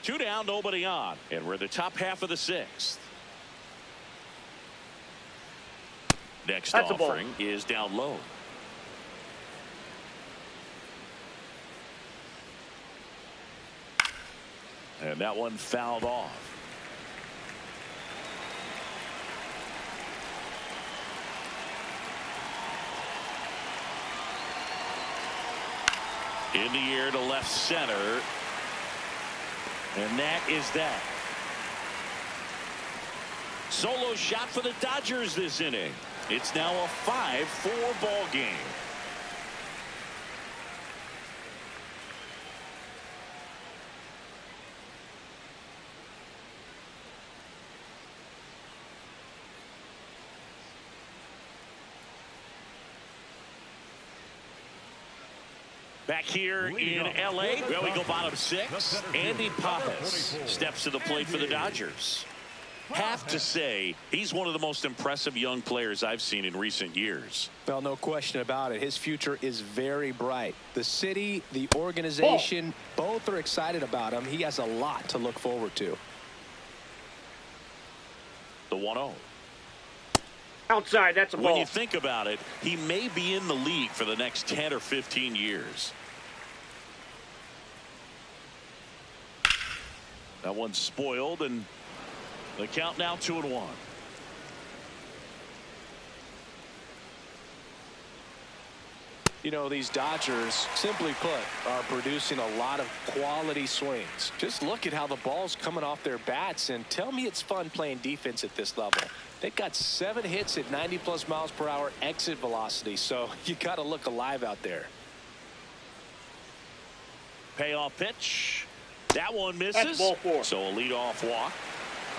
Two down, nobody on, and we're the top half of the 6th. Next That's offering is down low. And that one fouled off. In the air to left center. And that is that. Solo shot for the Dodgers this inning. It's now a 5-4 ball game. Back here in L.A., well, we go bottom 6. Andy Pappas steps to the plate for the Dodgers. Have to say, he's one of the most impressive young players I've seen in recent years. Well, no question about it. His future is very bright. The city, the organization, both are excited about him. He has a lot to look forward to. The 1-0. Outside, that's a ball. When you think about it, he may be in the league for the next 10 or 15 years. That one's spoiled, and the count now 2-1. You know, these Dodgers, simply put, are producing a lot of quality swings. Just look at how the ball's coming off their bats, and tell me it's fun playing defense at this level. They've got 7 hits at 90+ miles per hour exit velocity, so you got to look alive out there. Payoff pitch. That one misses. That's ball 4. So a leadoff walk.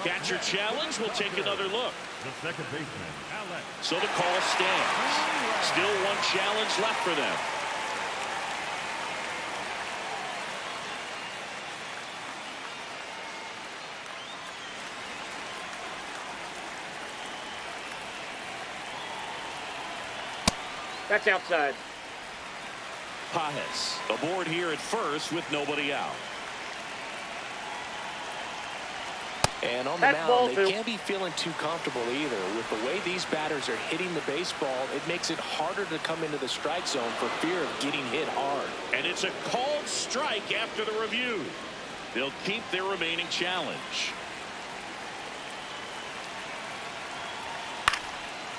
Catcher challenge. We'll take another look. The second baseman, Alex. So the call stands. Still one challenge left for them. That's outside. Pajes aboard here at first with nobody out. And on the That's ball mound, they two. can't be feeling too comfortable either. With the way these batters are hitting the baseball, it makes it harder to come into the strike zone for fear of getting hit hard. And it's a called strike after the review. They'll keep their remaining challenge.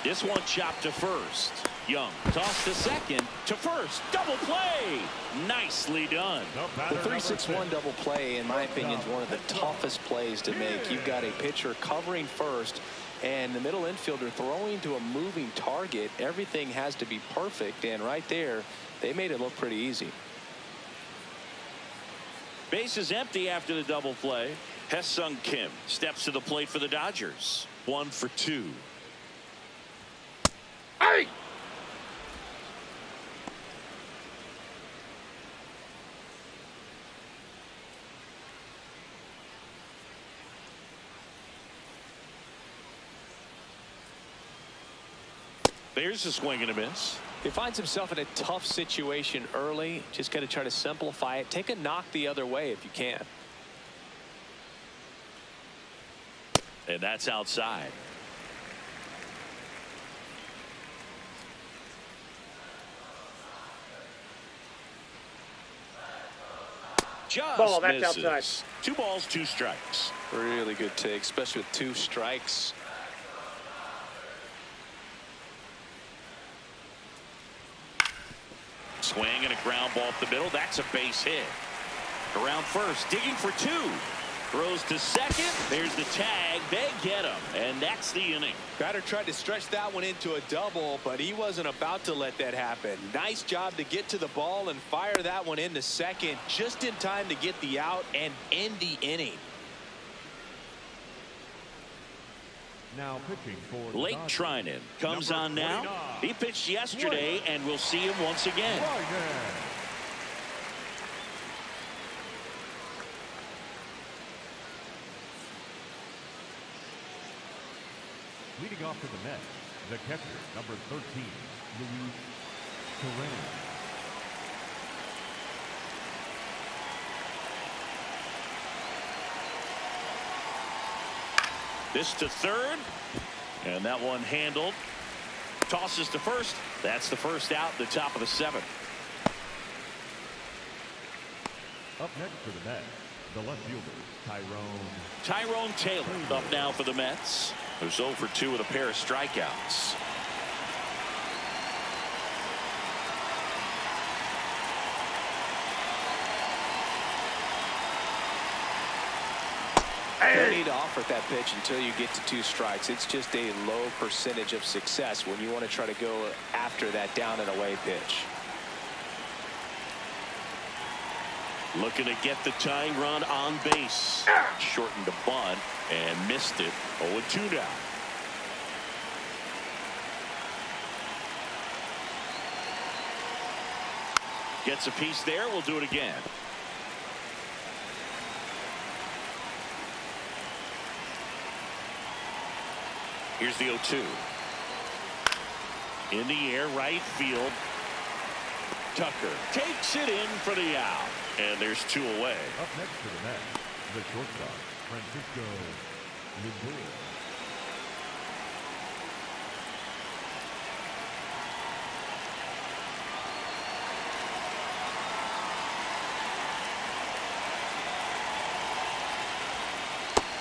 This one chopped to first. Young tossed to second, to first. Double play. Nicely done. The 3-6-1 double play, in my opinion, is one of the toughest plays to make. You've got a pitcher covering first and the middle infielder throwing to a moving target. Everything has to be perfect, and right there, they made it look pretty easy. Base is empty after the double play. Hesung Kim steps to the plate for the Dodgers. 1 for 2. Hey! There's a swing and a miss. He finds himself in a tough situation early. Just got to try to simplify it. Take a knock the other way if you can. And that's outside. Just Ball, that's misses. outside. 2 balls, 2 strikes. Really good take, especially with 2 strikes. Swing and a ground ball up the middle. That's a base hit. Around first, digging for 2. Throws to second. There's the tag. They get him. And that's the inning. Batter tried to stretch that one into a double, but he wasn't about to let that happen. Nice job to get to the ball and fire that one into second just in time to get the out and end the inning. Now pitching for the Lake Dodgers, Trinan comes number on now. 49. He pitched yesterday, and we'll see him once again. Ryan. Leading off to the net, the catcher, number 13, Luis Torrens. This to third, and that one handled. Tosses to first. That's the first out, the top of the 7th. Up next for the Mets, the left fielder, Tyrone Taylor up now for the Mets. Who's 0 for 2 with a pair of strikeouts. No need to offer that pitch until you get to 2 strikes. It's just a low percentage of success when you want to try to go after that down and away pitch. Looking to get the tying run on base. Shortened a bunt and missed it. 0-2 now. Gets a piece there. We'll do it again. Here's the 0-2. In the air, right field. Tucker takes it in for the out. And there's 2 away. Up next for the Mets, the shortstop, Francisco Lindor.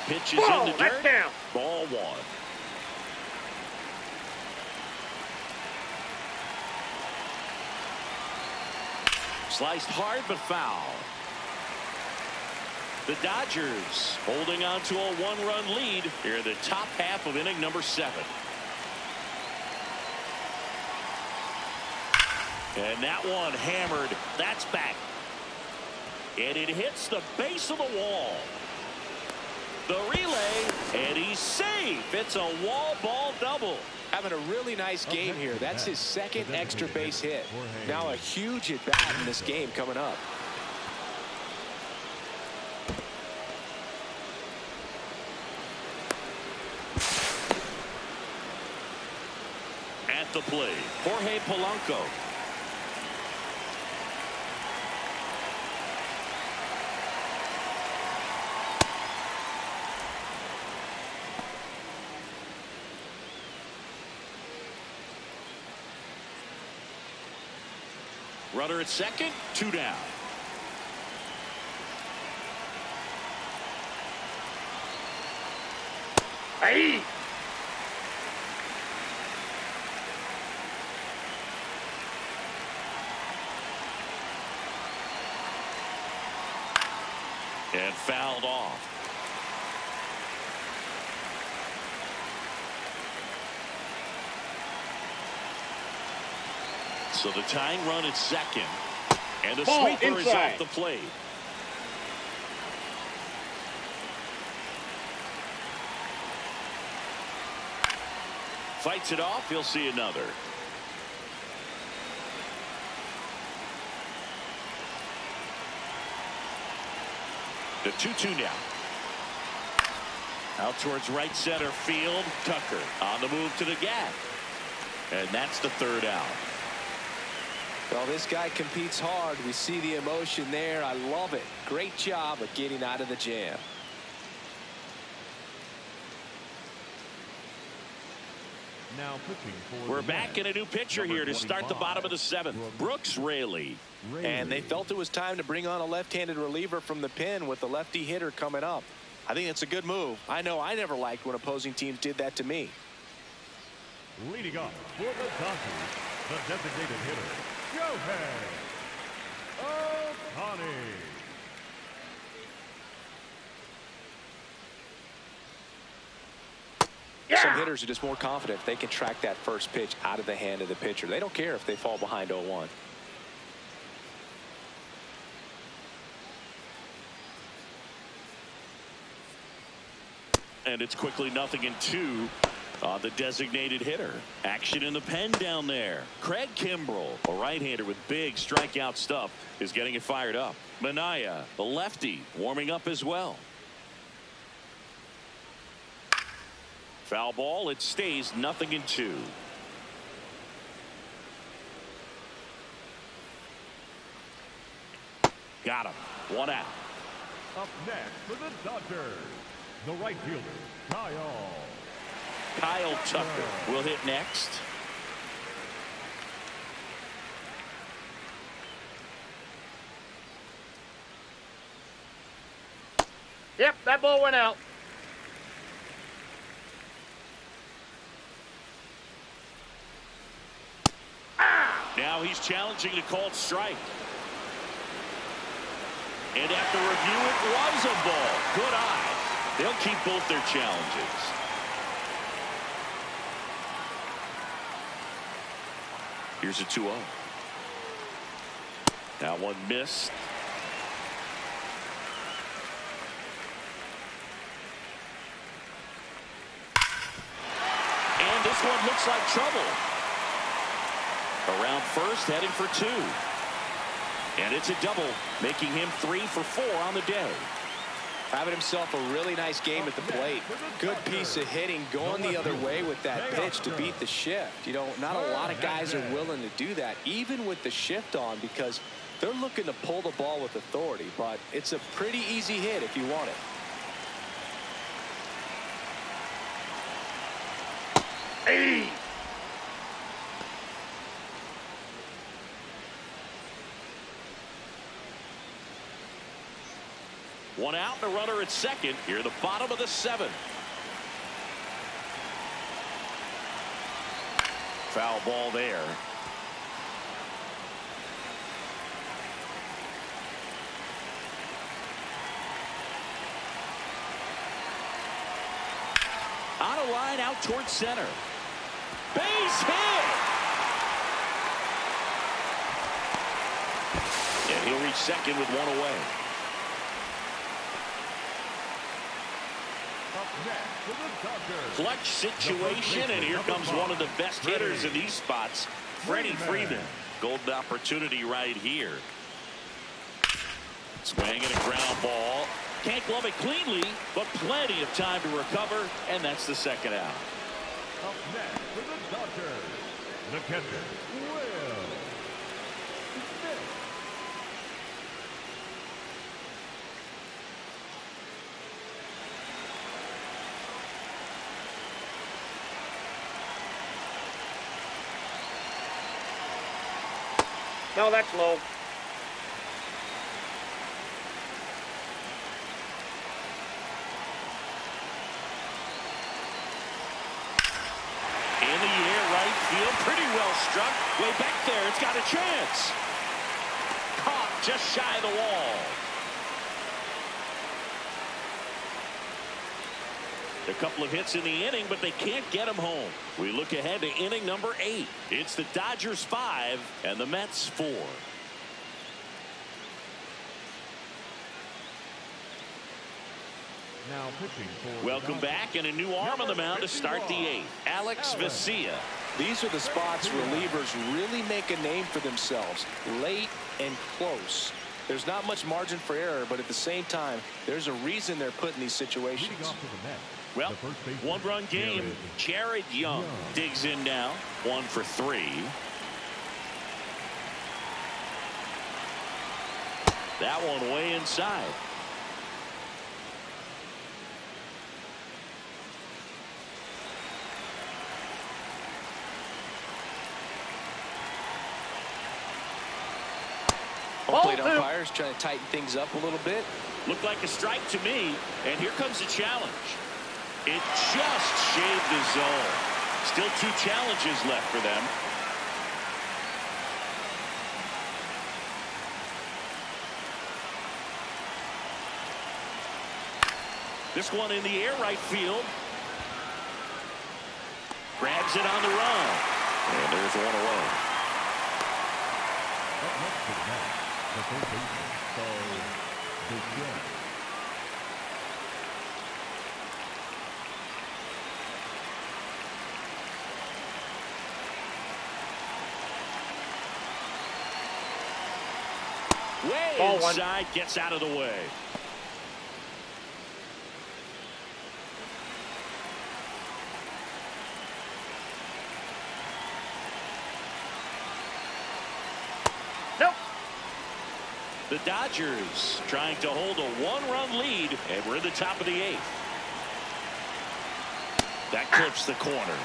Pitch is Ball, in the that's dirt. down. Ball 1. Sliced hard but foul. The Dodgers holding on to a 1-run lead here in the top half of inning number 7. And that one hammered. That's back. And it hits the base of the wall. The relay, and he's safe. It's a wall ball double. Having a really nice game here. That's his 2nd extra base hit. Now a huge at bat in this game coming up. At the plate, Jorge Polanco. Runner at second, 2 down. Hey! And fouled off. So the tying run at second. And the Ball sweeper is inside. off the plate. Fights it off. He'll see another. The 2-2 now. Out towards right center field. Tucker on the move to the gap. And that's the 3rd out. Well, this guy competes hard. We see the emotion there. I love it. Great job of getting out of the jam. Now pitching for We're the back Mets, in a new pitcher number here to start the 25, bottom of the 7th. Brooks Raley. And they felt it was time to bring on a left-handed reliever from the pen with the lefty hitter coming up. I think it's a good move. I know I never liked when opposing teams did that to me. Leading up for the Dodgers, the designated hitter, Shohei Ohtani. Some hitters are just more confident if they can track that first pitch out of the hand of the pitcher. They don't care if they fall behind 0-1. And it's quickly 0-2 on the designated hitter. Action in the pen down there. Craig Kimbrell, a right-hander with big strikeout stuff, is getting it fired up. Minaya, the lefty, warming up as well. Foul ball. It stays 0-2. Got him. 1 out. Up next for the Dodgers, the right fielder, Kyle Tucker will hit next. Yep, that ball went out. Now he's challenging the called strike. And after review, it was a ball. Good eye. They'll keep both their challenges. Here's a 2-0. Now one missed. And this one looks like trouble. Around first, heading for 2. And it's a double, making him 3 for 4 on the day. Having himself a really nice game at the plate. Good piece of hitting, going the other way with that pitch to beat the shift. You know, not a lot of guys are willing to do that, even with the shift on, because they're looking to pull the ball with authority. But it's a pretty easy hit if you want it. Hey! One out and a runner at second. Here at the bottom of the 7th. Foul ball there. On a line out towards center. Base hit. And he'll reach second with 1 away. Clutch situation, and here comes one of the best hitters in these spots, Freddie Freeman. Golden opportunity right here. Swing and a ground ball. Can't glove it cleanly, but plenty of time to recover, and that's the 2nd out. Up next for the Dodgers, The catcher, Will. No, that's low. In the air, right field, pretty well struck. Way back there, it's got a chance. Caught just shy of the wall. A couple of hits in the inning, but they can't get him home. We look ahead to inning number 8. It's the Dodgers 5 and the Mets 4. Now pitching for Welcome back, and a new arm on the mound to start the 8th. Alex Vesia. These are the spots relievers really make a name for themselves. Late and close. There's not much margin for error, but at the same time, there's a reason they're put in these situations. Well, one-run game. Jared Young digs in now. 1 for 3. That one way inside. Plate umpires trying to tighten things up a little bit. Looked like a strike to me, and here comes the challenge. It just shaved the zone. Still 2 challenges left for them. This one in the air, right field. Grabs it on the run. And there's one away. the first baseman, The Show. Way inside, gets out of the way. Nope. The Dodgers trying to hold a one-run lead, and we're in the top of the 8th. That clips the corner.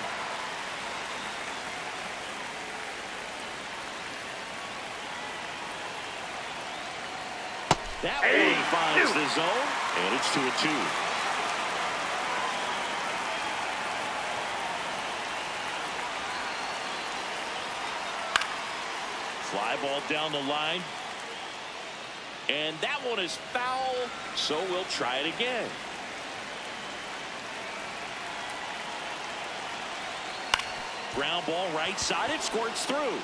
That one finds the zone, and it's 2-2. Fly ball down the line. And that one is foul, so we'll try it again. Ground ball right side, it squirts through.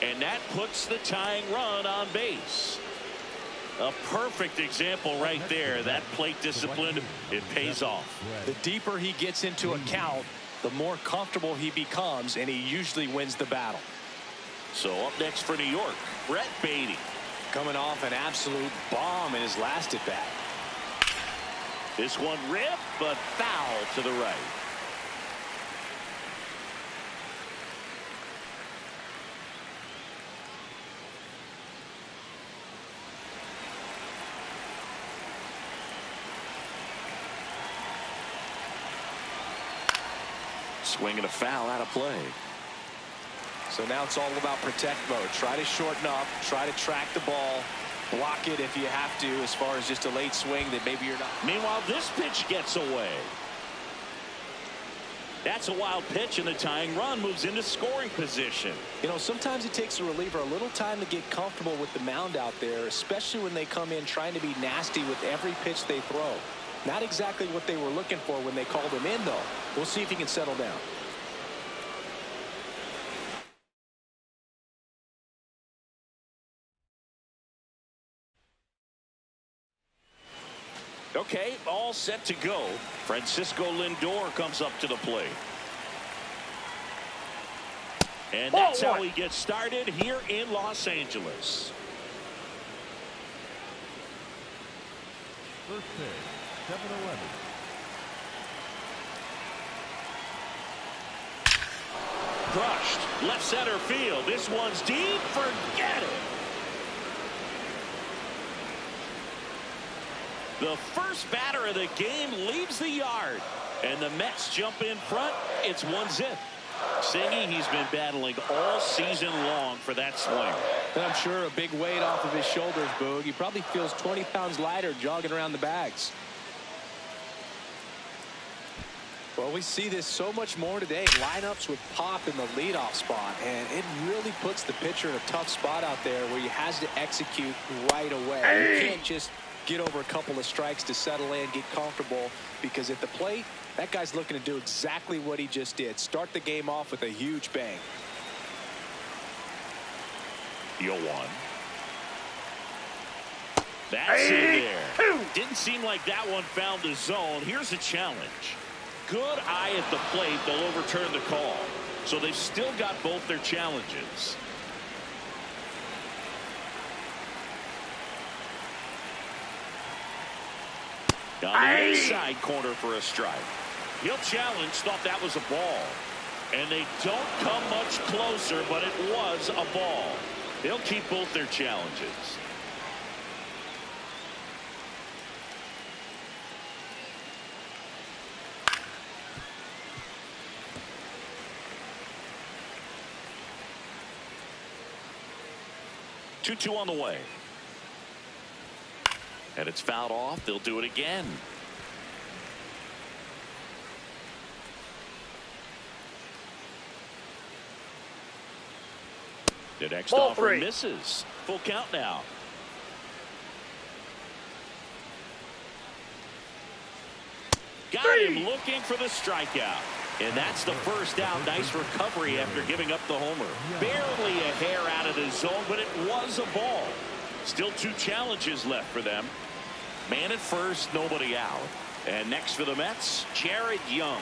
And that puts the tying run on base. A perfect example right there. That plate discipline, it pays off. The deeper he gets into a count, the more comfortable he becomes, and he usually wins the battle. So up next for New York, Brett Beatty. Coming off an absolute bomb in his last at bat. This one ripped, but foul to the right. Swinging a foul out of play. So now it's all about protect mode. Try to shorten up, try to track the ball, block it if you have to, as far as just a late swing that maybe you're not. Meanwhile, this pitch gets away. That's a wild pitch, and the tying run moves into scoring position. You know, sometimes it takes a reliever a little time to get comfortable with the mound out there, especially when they come in trying to be nasty with every pitch they throw. Not exactly what they were looking for when they called him in, though. We'll see if he can settle down. Okay, all set to go. Francisco Lindor comes up to the plate. And that's how we get started here in Los Angeles. First pitch, 7-11. crushed. Left center field. This one's deep. Forget it. The first batter of the game leaves the yard. And the Mets jump in front. It's 1-0. Singy, he's been battling all season long for that swing. And I'm sure a big weight off of his shoulders, Boog. He probably feels 20 pounds lighter jogging around the bags. Well, we see this so much more today. Lineups with pop in the leadoff spot. And it really puts the pitcher in a tough spot out there where he has to execute right away. You can't just get over a couple of strikes to settle in, get comfortable, because at the plate, that guy's looking to do exactly what he just did. Start the game off with a huge bang. 0-1. That's in there. Didn't seem like that one found the zone. Here's a challenge. Good eye at the plate. They'll overturn the call. So they've still got both their challenges. On the inside corner for a strike. He'll challenge, thought that was a ball. And they don't come much closer, but it was a ball. They'll keep both their challenges. Two on the way. And it's fouled off. They'll do it again. The next offer misses. Full count now. Got him looking for the strikeout. And that's the first out. Nice recovery after giving up the homer. Barely a hair out of the zone, but it was a ball. Still two challenges left for them. Man at first, nobody out. And next for the Mets, Jared Young.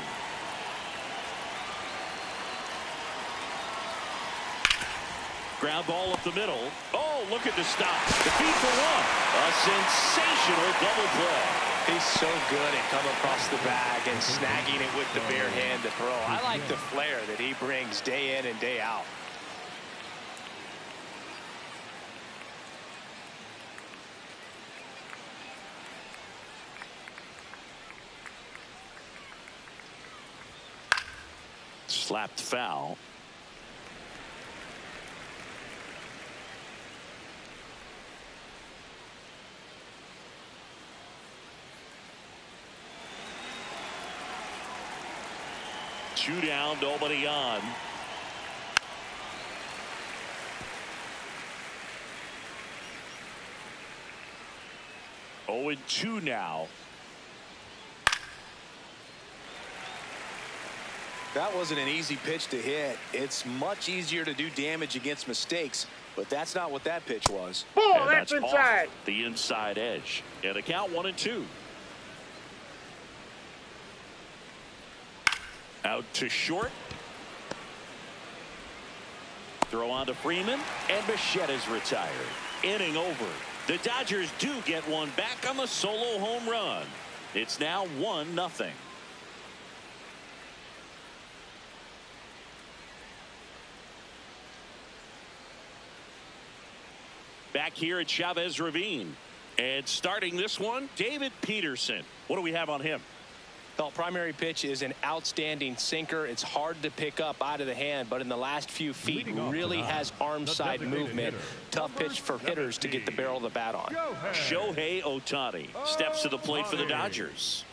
Ground ball up the middle. Oh, look at the stop. The feed for one. A sensational double play. He's so good at coming across the bag and snagging it with the bare hand to throw. I like the flair that he brings day in and day out. Slapped foul. Two down, nobody on. Oh, and 2 now. That wasn't an easy pitch to hit. It's much easier to do damage against mistakes, but that's not what that pitch was. Ball, that's inside. The inside edge. And a count 1-2. Out to short. Throw on to Freeman. And Bichette is retired. Inning over. The Dodgers do get one back on the solo home run. It's now 1-0. Back here at Chavez Ravine. And starting this one, David Peterson. What do we have on him? Well, primary pitch is an outstanding sinker. It's hard to pick up out of the hand, but in the last few feet really has arm side movement. Tough pitch for hitters to get the barrel of the bat on. Shohei Ohtani steps to the plate for the Dodgers.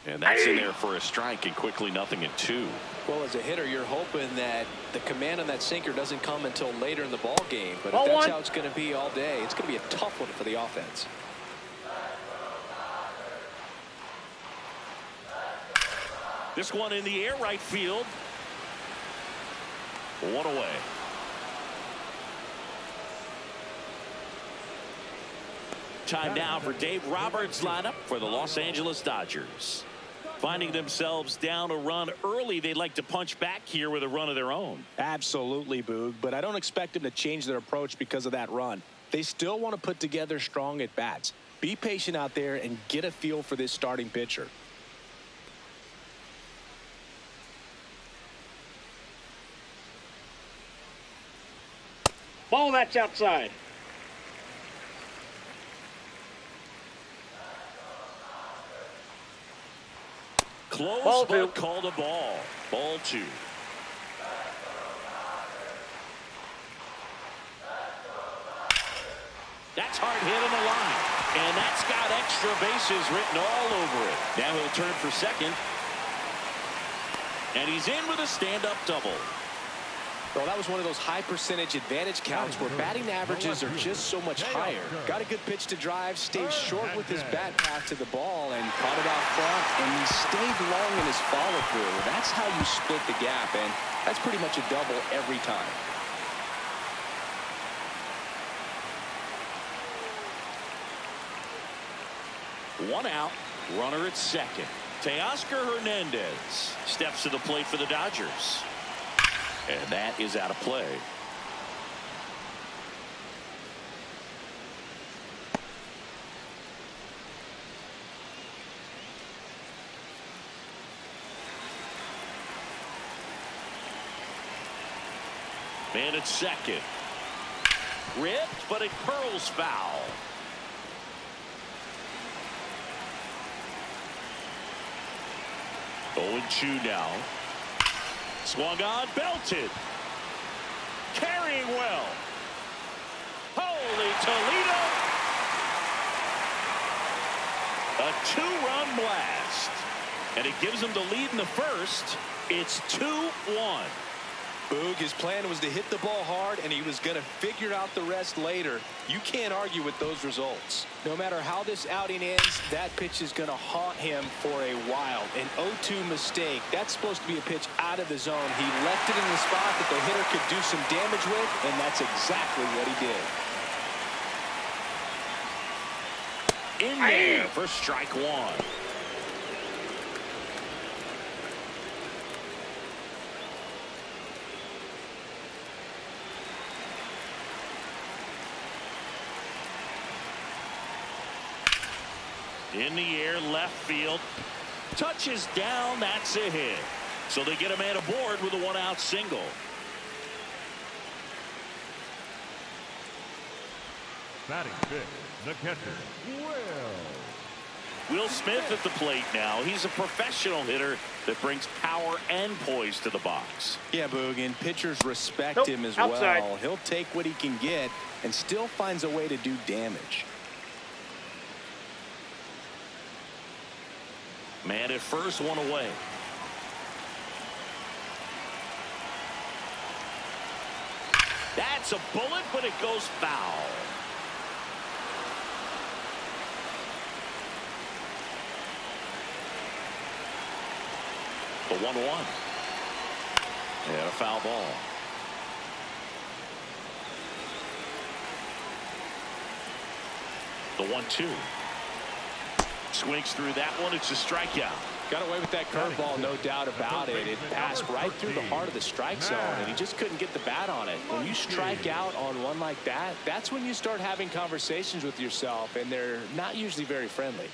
And that's in there for a strike, and quickly 0-2. Well, as a hitter, you're hoping that the command on that sinker doesn't come until later in the ball game. But if that's how it's going to be all day, it's going to be a tough one for the offense. This one in the air, right field. One away. Time now for Dave Roberts' lineup for the Los Angeles Dodgers. Finding themselves down a run early, they'd like to punch back here with a run of their own. Absolutely, Boog, but I don't expect them to change their approach because of that run. They still want to put together strong at-bats. Be patient out there and get a feel for this starting pitcher. Ball, that's outside. Close, Ball but two. called a ball. Ball 2. That's hard hit on the line. And that's got extra bases written all over it. Now he'll turn for second. And he's in with a stand-up double. Well, that was one of those high percentage advantage counts where batting averages are just so much higher. Got a good pitch to drive, stayed short with his bat path to the ball, and caught it out front, and he stayed long in his follow-through. That's how you split the gap, and that's pretty much a double every time. One out, runner at second. Teoscar Hernandez steps to the plate for the Dodgers. And that is out of play. Man at second. Ripped, but it curls foul. Oh, 2 now. Swung on, belted. Carrying well. Holy Toledo. A 2-run blast. And it gives them the lead in the first. It's 2-1. Boog, his plan was to hit the ball hard, and he was going to figure out the rest later. You can't argue with those results. No matter how this outing ends, that pitch is going to haunt him for a while. An 0-2 mistake. That's supposed to be a pitch out of the zone. He left it in the spot that the hitter could do some damage with, and that's exactly what he did. In there for strike 1. In the air, left field. Touches down, that's a hit. So they get a man aboard with a 1-out single. Batting fifth, the catcher, Will Smith at the plate now. He's a professional hitter that brings power and poise to the box. Yeah, Boog, and pitchers respect him as outside. well. He'll take what he can get and still finds a way to do damage. Man at first, 1 away. That's a bullet, but it goes foul. The 1-1. And a foul ball. The 1-2. Swings through that one. It's a strikeout. Got away with that curveball, no doubt about it. It passed right through the heart of the strike zone, and he just couldn't get the bat on it. When you strike out on one like that, that's when you start having conversations with yourself, and they're not usually very friendly.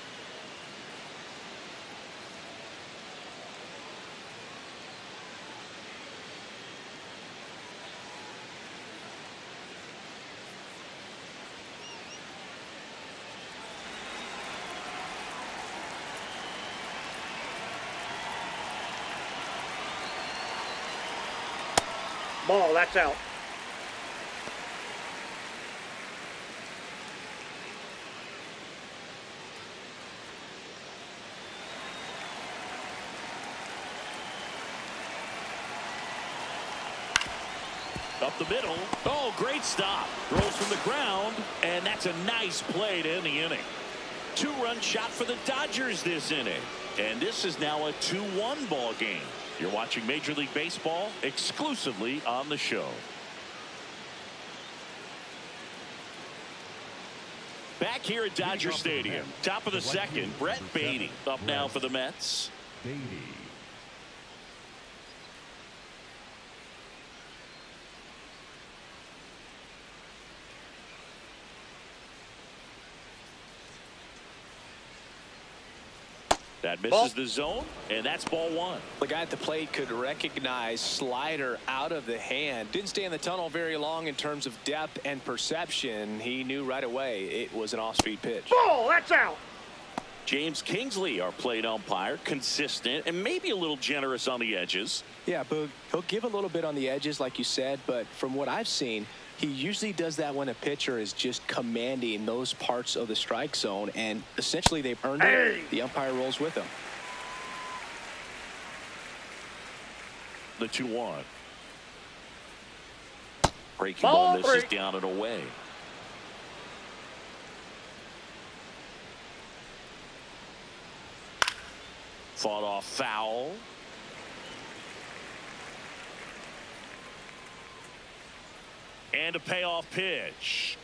Ball, that's out. Up the middle. Oh, great stop. Throws from the ground, and that's a nice play to end the inning. 2-run shot for the Dodgers this inning. And this is now a 2-1 ball game. You're watching Major League Baseball exclusively on the show. Back here at Dodger Stadium, top of the second, Brett Beatty up now for the Mets. Beatty. That misses the zone, and that's ball one. The guy at the plate could recognize slider out of the hand. Didn't stay in the tunnel very long in terms of depth and perception. He knew right away it was an off-speed pitch. Ball, that's out. James Kingsley, our plate umpire, consistent and maybe a little generous on the edges. Yeah, Boog, he'll give a little bit on the edges, like you said, but from what I've seen, he usually does that when a pitcher is just commanding those parts of the strike zone, and essentially they've earned it. The umpire rolls with them. The 2-1. Breaking ball misses down and away. Fought off foul. And a payoff pitch.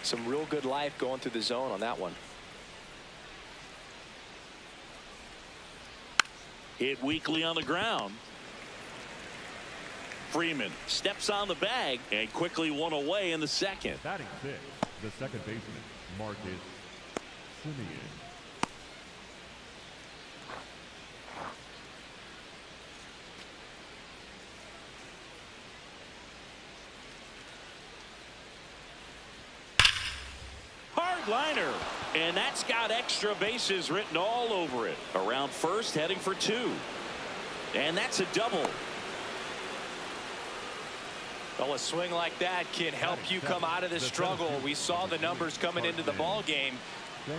Some real good life going through the zone on that one. Hit weakly on the ground. Freeman steps on the bag and quickly one away in the second. Batting six, the second baseman, Marcus Simeon. Liner, and that's got extra bases written all over it. Around first, heading for two, and that's a double. Well, a swing like that can help you come out of the struggle. We saw the numbers coming into the ball game,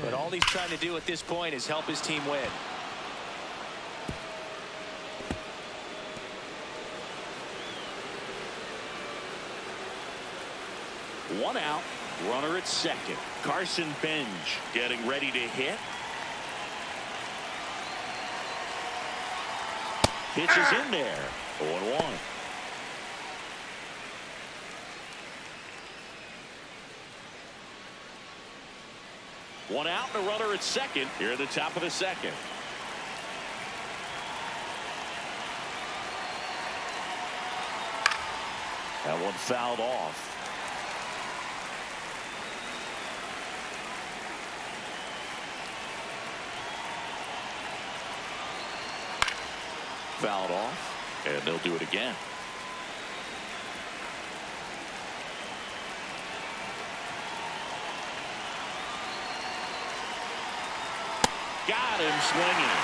but all he's trying to do at this point is help his team win. One out. Runner at second. Carson Benj getting ready to hit. Pitch is in there. 0-1. One out and a runner at second here at the top of the second. That one fouled off. Fouled off, and they'll do it again. Got him swinging.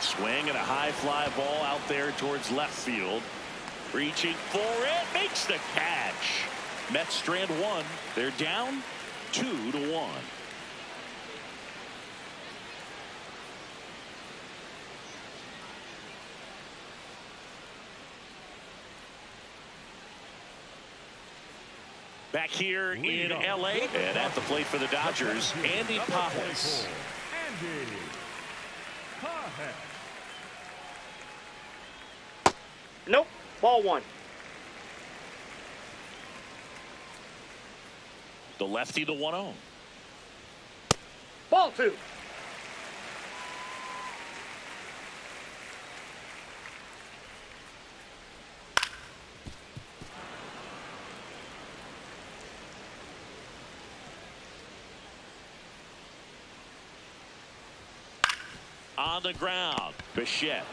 Swing and a high fly ball out there towards left field. Reaching for it, makes the catch. Mets strand one. They're down 2-1. Back here in LA and at the plate for the Dodgers, Andy Pajes. Andy Pajes. Nope. Ball one. The lefty, the 1-0. Ball two. On the ground, Bichette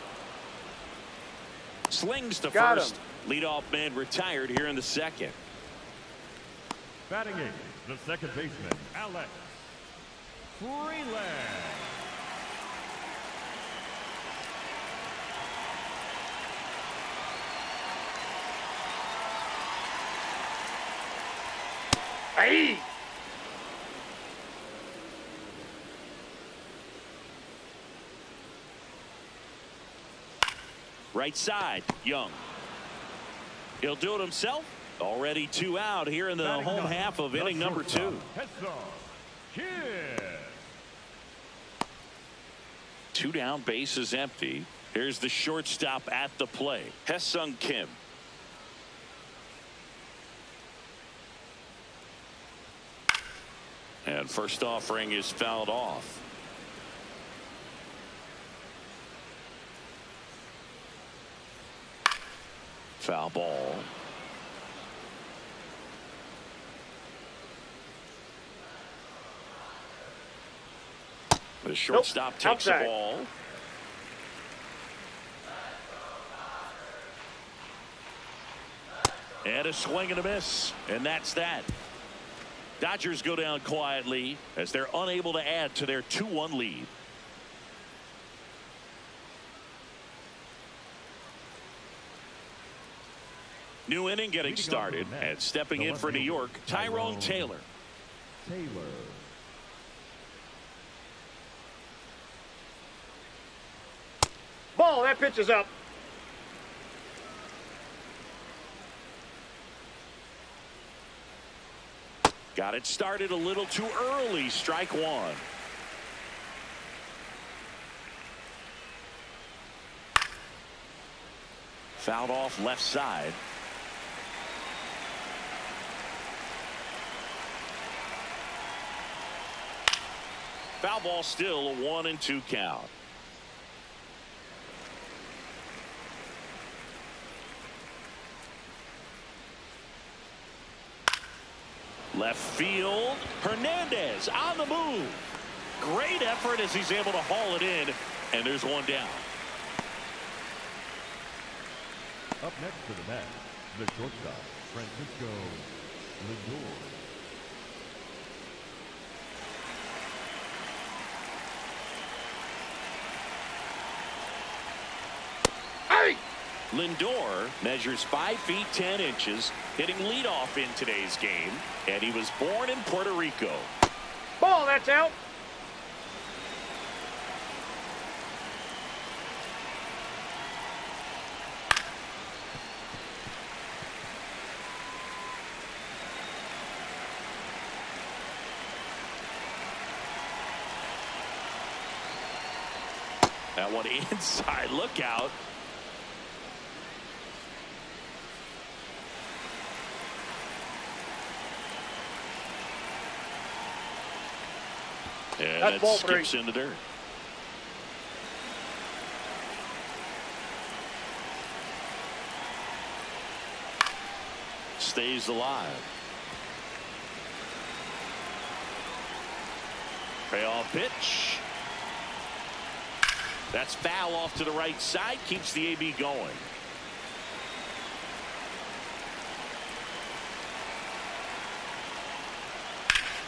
slings to Got first. him. Leadoff man retired here in the second. Batting eighth, the second baseman, Alex Freeland. Hey. Right side, Young. He'll do it himself. Already 2 out here in the home half of inning number 2. 2 down, bases empty. Here's the shortstop at the plate, Hae-Sung Kim. And first offering is fouled off. Foul ball. The shortstop takes the ball. And a swing and a miss. And that's that. Dodgers go down quietly as they're unable to add to their 2-1 lead. New inning getting started, and stepping in for New York, Tyrone Taylor. Ball, that pitch is up. Got it started a little too early. Strike one. Fouled off left side. Foul ball, still a 1-2 count. Left field, Hernandez on the move. Great effort as he's able to haul it in, and there's one down. Up next to the bat, the shortstop, Francisco Lindor. Lindor measures 5 feet 10 inches, hitting leadoff in today's game, and he was born in Puerto Rico. Ball, that's out. That one inside, look out. And that's ball skips 3. in the dirt. Stays alive. Payoff pitch. That's foul off to the right side. Keeps the AB going.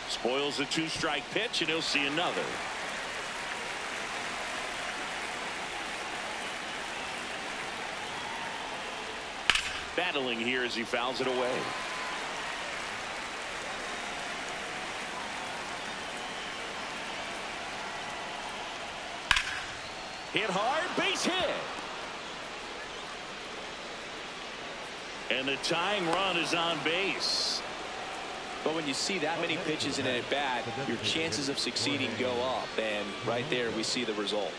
Spoils a 2-strike pitch, and he'll see another. Battling here as he fouls it away. Hit hard, base hit. And the tying run is on base. But when you see that many pitches in an at-bat, your chances of succeeding go up, and right there we see the result.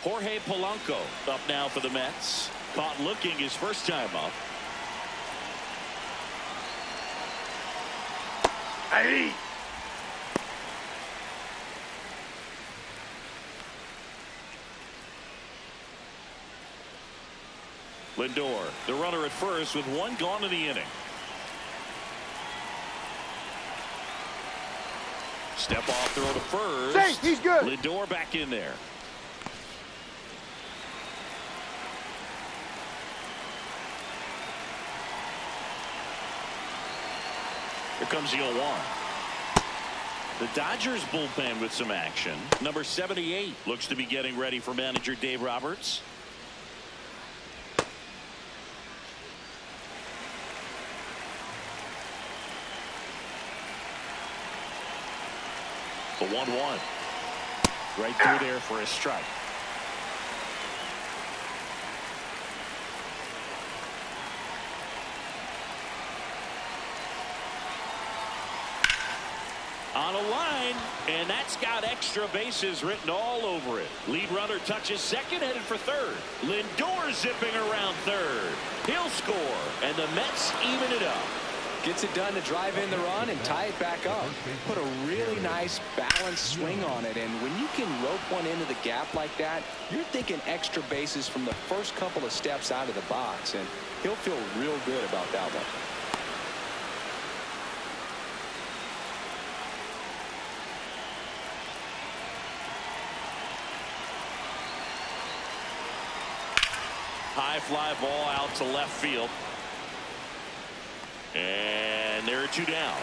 Jorge Polanco up now for the Mets. Caught looking his first time up. Hey! Lindor, the runner at first with 1 gone in the inning. Step off throw to first. Safe, he's good. Lindor back in there. Here comes the 0-1. The Dodgers bullpen with some action. Number 78 looks to be getting ready for manager Dave Roberts. The 1-1. Right through there for a strike. on a line, and that's got extra bases written all over it. Lead runner touches second, headed for third. Lindor zipping around third. He'll score, and the Mets even it up. Gets it done to drive in the run and tie it back up. Put a really nice balanced swing on it, and when you can rope one into the gap like that, you're thinking extra bases from the first couple of steps out of the box, and he'll feel real good about that one. High fly ball out to left field. And there are two down.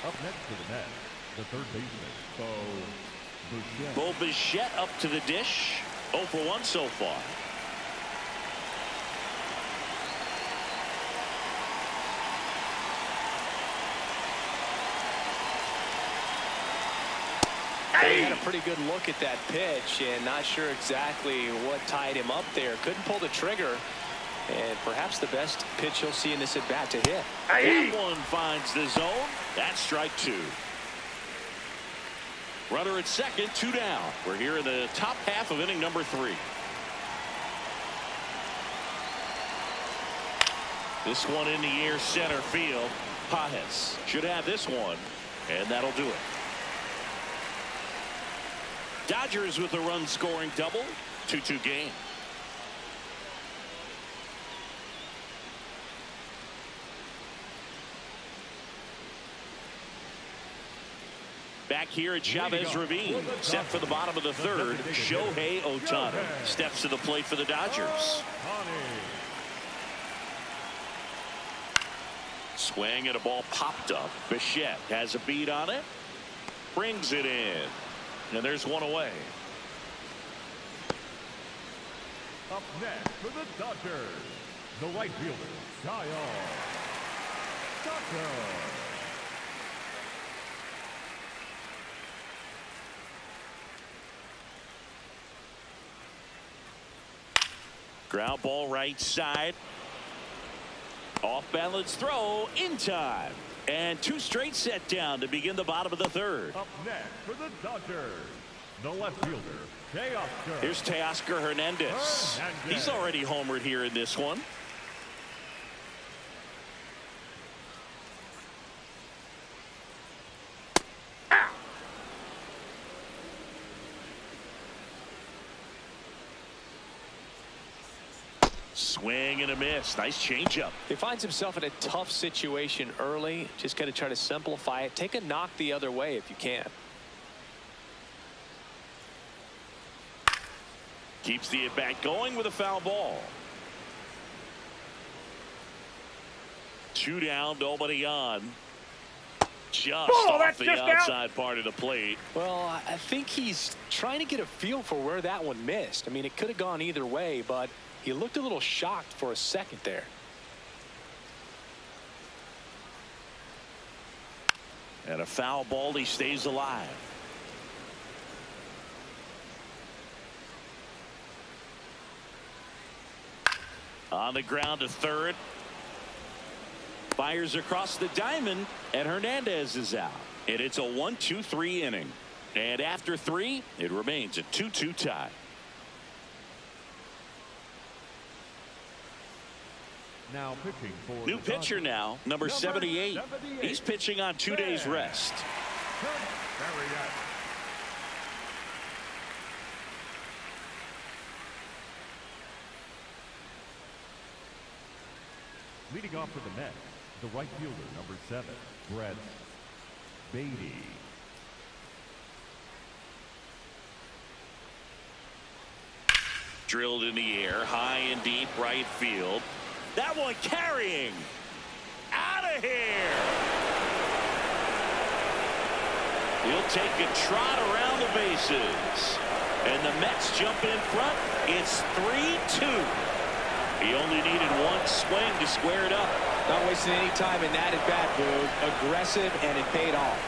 Up next to the net, the third baseman, Bo Bichette up to the dish. 0 for 1 so far. They had a pretty good look at that pitch and not sure exactly what tied him up there. Couldn't pull the trigger, and perhaps the best pitch he'll see in this at bat to hit. That one finds the zone. That's strike two. Runner at second, 2 down. We're here in the top half of inning number 3. This one in the air, center field. Pajes should have this one, and that'll do it. Dodgers with a run scoring double. 2-2 game. Back here at Chavez Ravine, set for the bottom of the third. Shohei Ohtani steps to the plate for the Dodgers. Swing and a ball popped up. Bichette has a beat on it. Brings it in. And there's one away. Up next for the Dodgers, the right fielder, Kyle Tucker. Ground ball right side. Off balance throw in time. And 2 straight set down to begin the bottom of the third. Up next for the Dodgers, the left fielder, Teoscar. Here's Teoscar Hernandez. He's already homered here in this one. Swing and a miss. Nice changeup. He finds himself in a tough situation early. Just got to try to simplify it. Take a knock the other way if you can. Keeps the at bat going with a foul ball. 2 down, nobody on. Just off the outside part of the plate. Well, I think he's trying to get a feel for where that one missed. I mean, it could have gone either way, but he looked a little shocked for a second there. And a foul ball, he stays alive. On the ground to third. Fires across the diamond, and Hernandez is out. And it's a 1-2-3 inning. And after 3, it remains a 2-2 tie. Now pitching for new pitcher now, number 78. He's pitching on 2 days rest. Leading off for the Mets, the right fielder, number 7, Brett Beatty. Drilled in the air, high and deep right field. That one carrying. Out of here. He'll take a trot around the bases. And the Mets jump in front. It's 3-2. He only needed one swing to square it up. Not wasting any time in that at bat, Boog. Aggressive, and it paid off.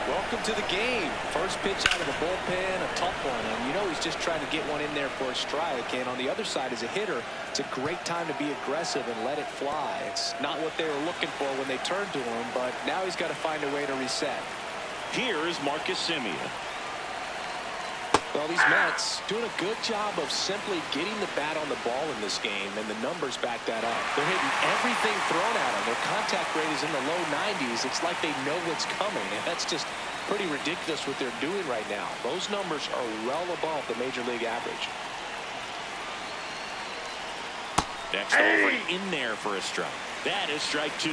Welcome to the game. First pitch out of the bullpen, a tough one. And you know he's just trying to get one in there for a strike. And on the other side, as a hitter, it's a great time to be aggressive and let it fly. It's not what they were looking for when they turned to him, but now he's got to find a way to reset. Here is Marcus Semien. Well, these Mets doing a good job of simply getting the bat on the ball in this game, and the numbers back that up. They're hitting everything thrown at them. Their contact rate is in the low 90s. It's like they know what's coming, and that's just pretty ridiculous what they're doing right now. Those numbers are well above the major league average. Next over in there for a strike. That is strike 2.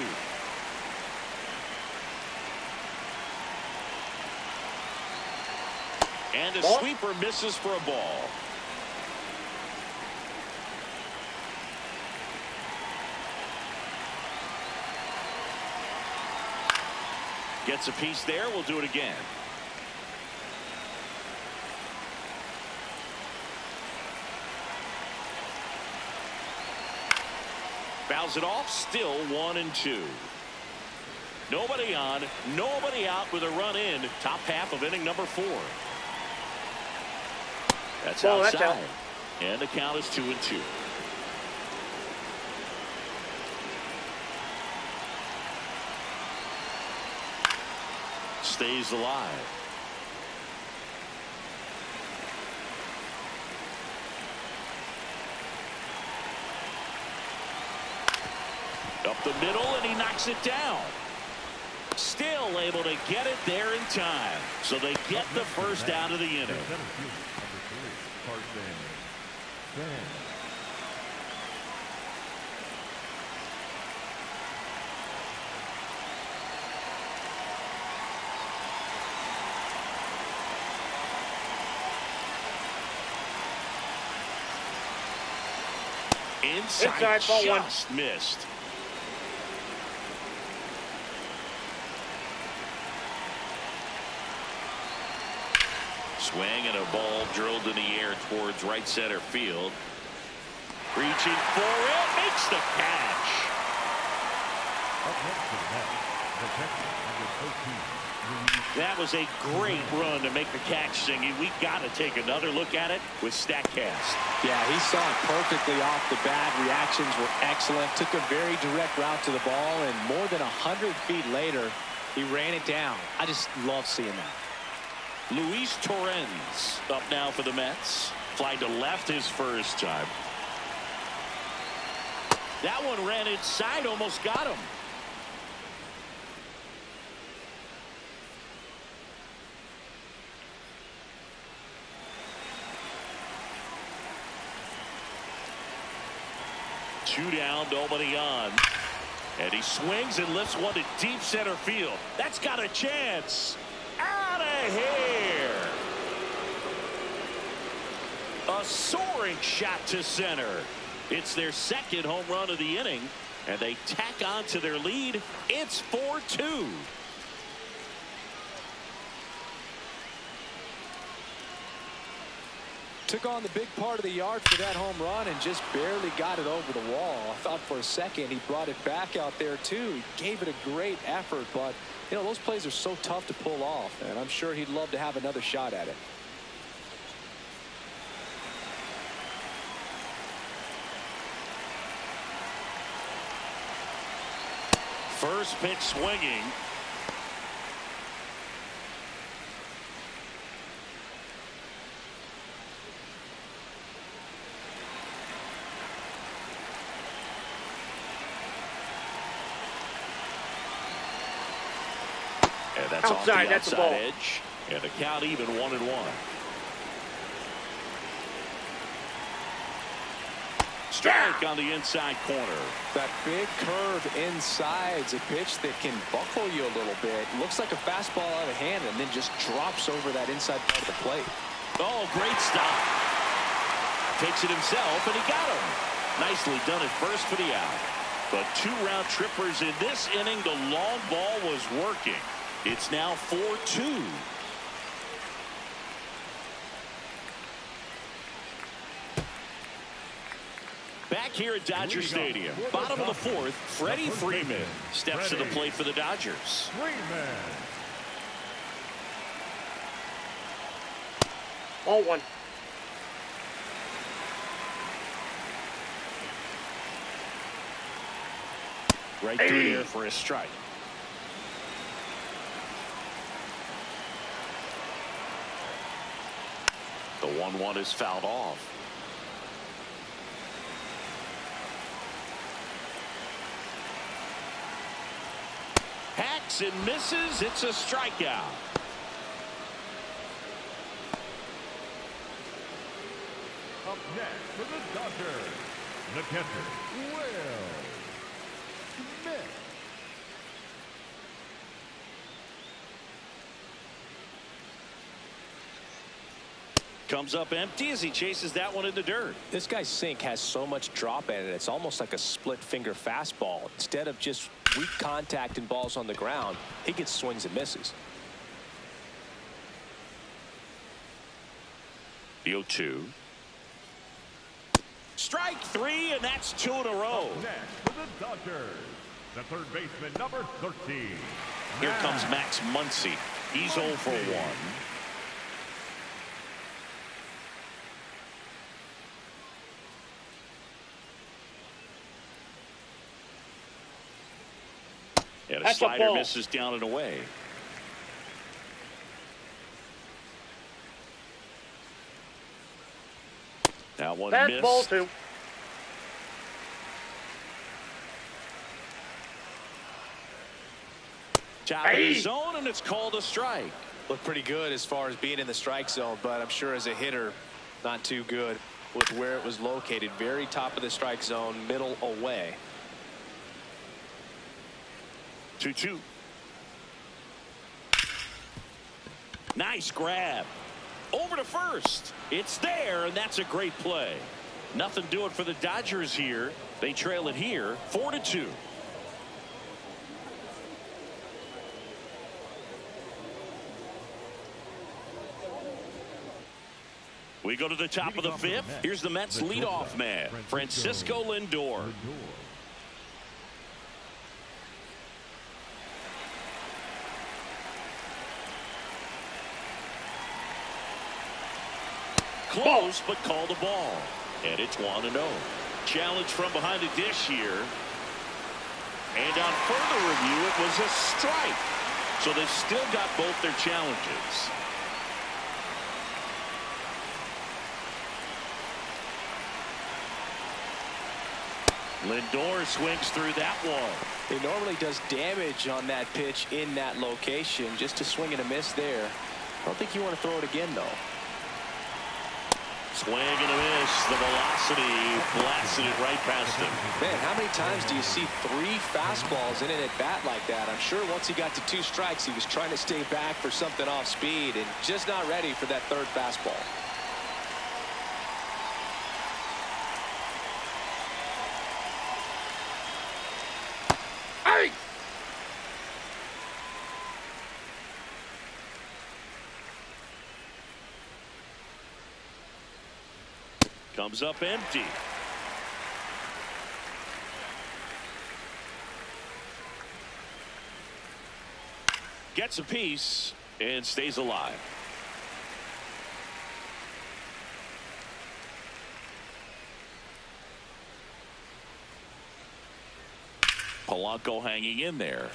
And a sweeper misses for a ball. Gets a piece there. We'll do it again. Fouls it off. Still 1-2. Nobody on, nobody out with a run in. Top half of inning number 4. That's outside. That's out. And the count is 2-2. Stays alive. Up the middle, and he knocks it down. Still able to get it there in time. So they get the first out of the inning. Inside just missed. Swing and a ball drilled in the air towards right center field. Reaching for it, makes the catch. That was a great run to make the catch, Singy. We got to take another look at it with StatCast. Yeah, he saw it perfectly off the bat. Reactions were excellent. Took a very direct route to the ball, and more than 100 feet later, he ran it down. I just love seeing that. Luis Torrens up now for the Mets. Fly to left his first time. That one ran inside, almost got him. Two down, nobody on. And he swings and lifts one to deep center field. That's got a chance. Out of here. A soaring shot to center. It's their second home run of the inning, and they tack on to their lead. It's 4-2. Took on the big part of the yard for that home run and just barely got it over the wall. I thought for a second he brought it back out there too. He gave it a great effort, but you know those plays are so tough to pull off, and I'm sure he'd love to have another shot at it. First pitch swinging. And that's outside, off the outside edge. And the count even 1-1. Strike on the inside corner. That big curve inside's a pitch that can buckle you a little bit. Looks like a fastball out of hand and then just drops over that inside part of the plate. Oh, great stop. Takes it himself, and he got him. Nicely done at first for the out. But 2 round trippers in this inning. The long ball was working. It's now 4-2. Back here at Dodger Stadium, bottom of the 4th, Freddie Freeman steps to the plate for the Dodgers. Ball one. Right through there for a strike. The 1-1 is fouled off. Hacks and misses. It's a strikeout. Up next for the Dodgers, the catcher, Will Smith. Comes up empty as he chases that one in the dirt. This guy's sink has so much drop in it. It's almost like a split finger fastball. Instead of just weak contact and balls on the ground, he gets swings and misses. The 0-2. Strike three, and that's 2 in a row. Up next for the Dodgers, the third baseman, number 13. Here comes Max Muncy. He's 0 for 1. And a slider misses down and away. That one That's missed. ball two. Top of the zone, and it's called a strike. Looked pretty good as far as being in the strike zone, but I'm sure as a hitter, not too good with where it was located. Very top of the strike zone, middle away. 2-2. Nice grab. Over to first. It's there, and that's a great play. Nothing doing for the Dodgers here. They trail it here, 4-2. We go to the top of the fifth. Here's the Mets leadoff man, Francisco Lindor. Close, but called a ball. And it's 1-0. Challenge from behind the dish here. And on further review, it was a strike. So they've still got both their challenges. Lindor swings through that one. He normally does damage on that pitch in that location. Just a swing and a miss there. I don't think you want to throw it again, though. Swing and a miss. The velocity blasted it right past him. Man, how many times do you see 3 fastballs in an at-bat like that? I'm sure once he got to 2 strikes, he was trying to stay back for something off speed and just not ready for that 3rd fastball. Hey! Comes up empty. Gets a piece and stays alive. Polanco hanging in there.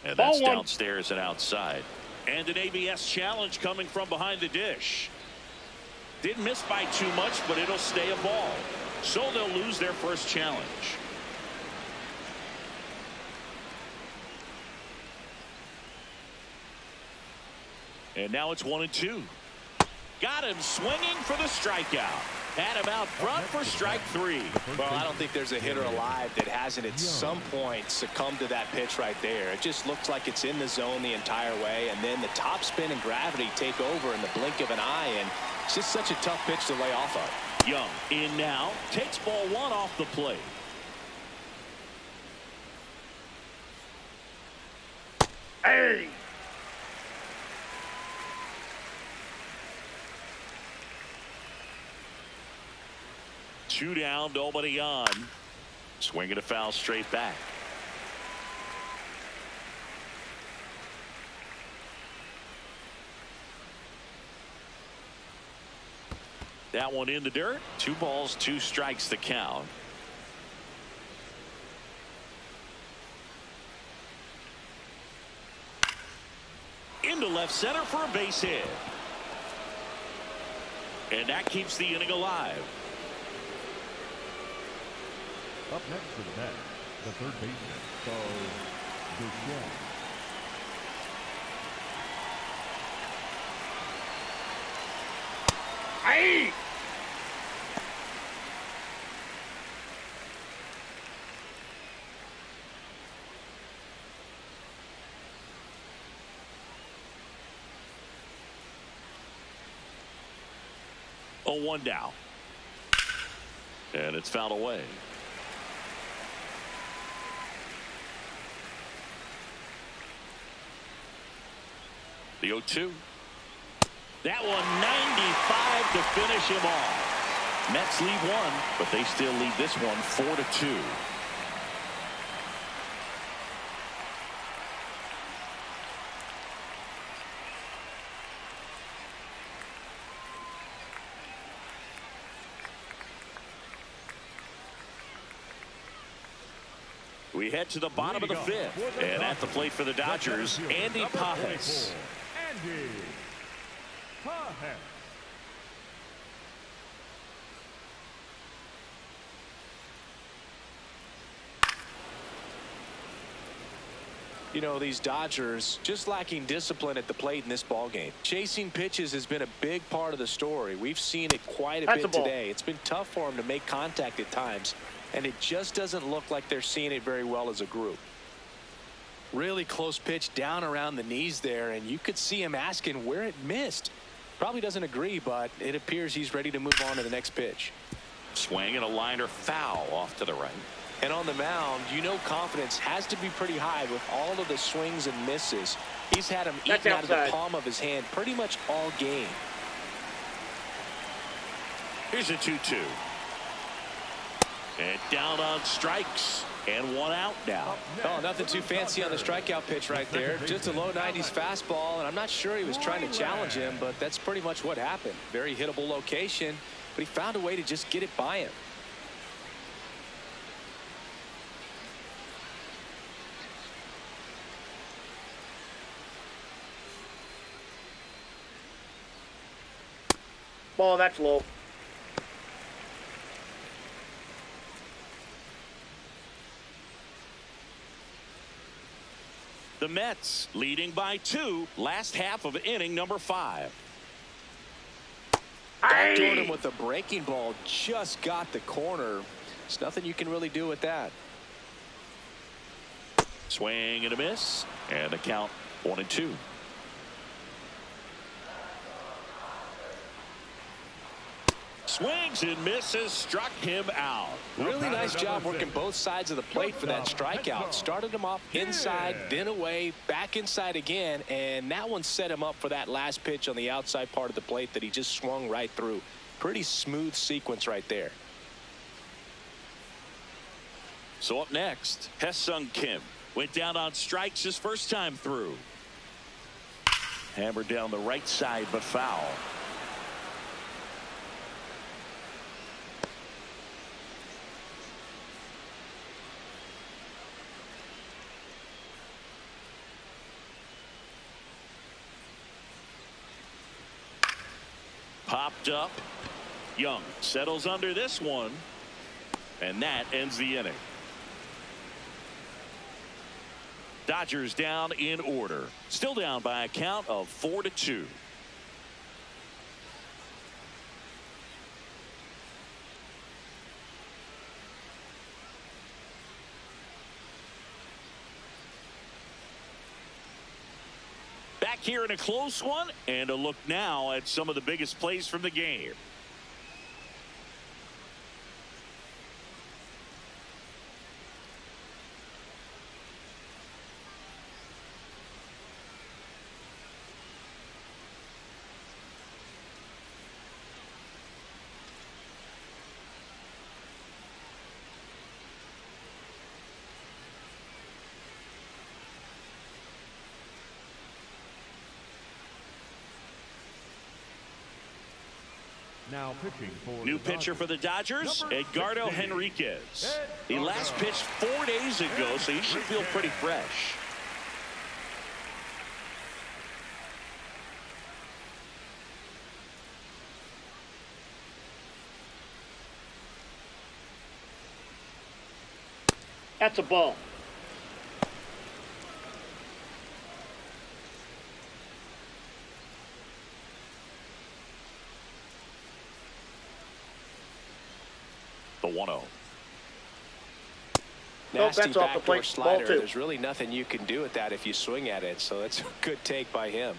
And that's downstairs and outside. And an ABS challenge coming from behind the dish. Didn't miss by too much, but it'll stay a ball. So they'll lose their first challenge. And now it's 1-2. Got him swinging for the strikeout. Had him out front for strike 3. Well, I don't think there's a hitter alive that hasn't at some point succumbed to that pitch right there. It just looks like it's in the zone the entire way, and then the top spin and gravity take over in the blink of an eye, and it's just such a tough pitch to lay off of. Young in now, takes ball 1 off the plate. Hey! Two down, nobody on. Swinging a foul straight back. That one in the dirt. 2 balls, 2 strikes, the count. Into left center for a base hit. And that keeps the inning alive. Up next for the Mets, the third baseman, The Show. Hey! Oh, 1 down. And it's fouled away. The 0-2. That one 95 to finish him off. Mets lead 1, but they still lead this one 4-2. We head to the bottom of the 5th, and at the plate for the Dodgers, Andy Pajes. Andy Pajes. You know, these Dodgers just lacking discipline at the plate in this ballgame. Chasing pitches has been a big part of the story. We've seen it quite a bit today. It's been tough for them to make contact at times, and it just doesn't look like they're seeing it very well as a group. Really close pitch down around the knees there, and you could see him asking where it missed. Probably doesn't agree, but it appears he's ready to move on to the next pitch. Swing and a liner foul off to the right. And on the mound, you know confidence has to be pretty high with all of the swings and misses. He's had them eaten out of the palm of his hand pretty much all game. Here's a 2-2. And down on strikes. And 1 out now. Oh, nothing too fancy on the strikeout pitch right there. Just a low 90s fastball, and I'm not sure he was trying to challenge him, but that's pretty much what happened. Very hittable location, but he found a way to just get it by him. Ball, that's low. The Mets leading by 2, last half of inning number 5. Backdoored him with a breaking ball, just got the corner. There's nothing you can really do with that. Swing and a miss, and the count 1-2. Swings and misses, struck him out. Really nice job working both sides of the plate for that strikeout. Started him off inside, then away, back inside again, and that one set him up for that last pitch on the outside part of the plate that he just swung right through. Pretty smooth sequence right there. So up next, Hesung Kim went down on strikes his first time through. Hammered down the right side, but foul. Popped up. Young settles under this one, and that ends the inning. Dodgers down in order, still down by a count of 4-2. Back here in a close one, and a look now at some of the biggest plays from the game. Now pitching for New the pitcher for the Dodgers, Number Edgardo 16, Henriquez. He Edgardo. last pitched 4 days ago, so he should feel pretty fresh. That's a ball. The 1-0. Nasty that's off the backdoor plate. slider. Ball two. There's really nothing you can do with that if you swing at it. So that's a good take by him.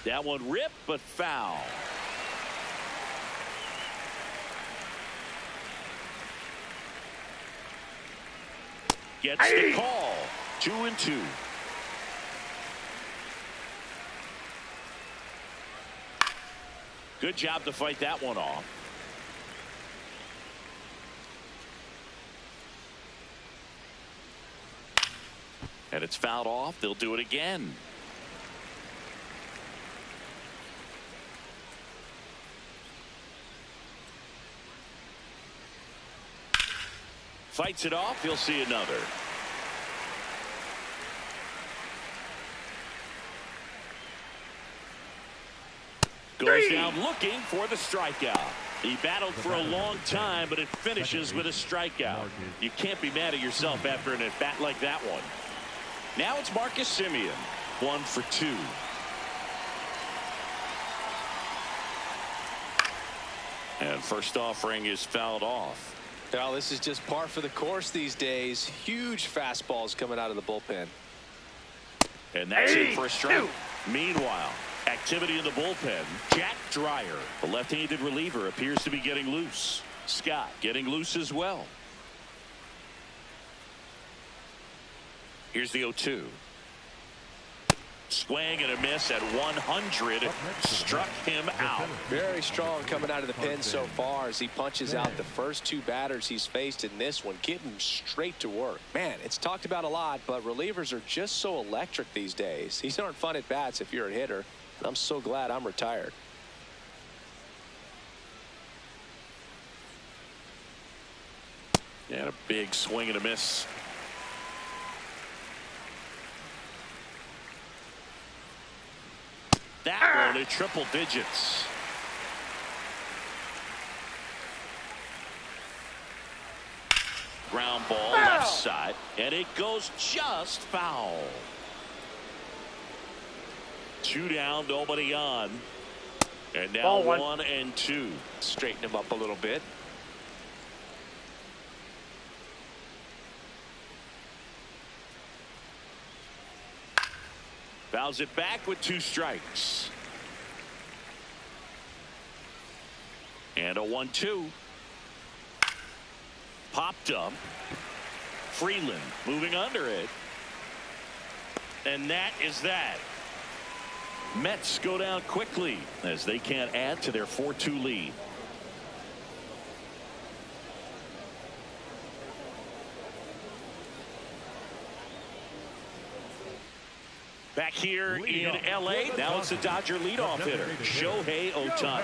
That one ripped, but foul. Gets the call. 2-2. Good job to fight that one off. And it's fouled off. They'll do it again. Fights it off. He'll see another. Goes down looking for the strikeout. He battled for a long time, but it finishes with a strikeout. You can't be mad at yourself after an at-bat like that one. Now it's Marcus Semien, 1 for 2. And first offering is fouled off. Well, this is just par for the course these days. Huge fastballs coming out of the bullpen. And that's it for a strike. Meanwhile, activity in the bullpen. Jack Dreyer, the left-handed reliever, appears to be getting loose. Scott getting loose as well. Here's the 0-2. Swing and a miss at 100. Struck him out. Very strong coming out of the pen so far as he punches out the first 2 batters he's faced in this one, getting straight to work. Man, it's talked about a lot, but relievers are just so electric these days. These aren't fun at bats if you're a hitter. And I'm so glad I'm retired. And a big swing and a miss. That one at triple digits. Ground ball left side, and it goes just foul. 2 down, nobody on. And now 1 and 2. Straighten him up a little bit. Fouls it back with 2 strikes. And a 1-2. Popped up. Freeland moving under it. And that is that. Mets go down quickly as they can't add to their 4-2 lead. Back here in L.A., now it's the Dodger leadoff hitter, Shohei Ohtani.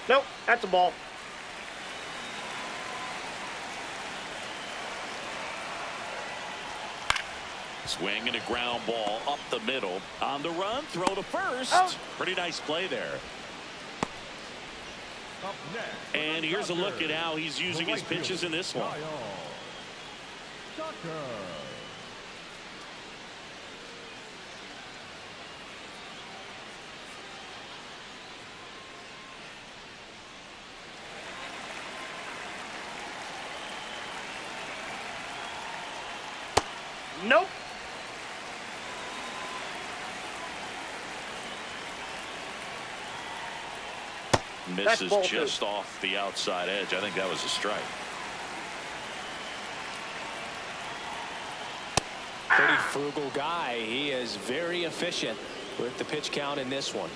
Nope, that's a ball. Swing and a ground ball up the middle. On the run, throw to first. Pretty nice play there. And here's a look at how he's using his pitches in this one. Nope. Misses just off the outside edge. I think that was a strike. Pretty frugal guy. He is very efficient with the pitch count in this one.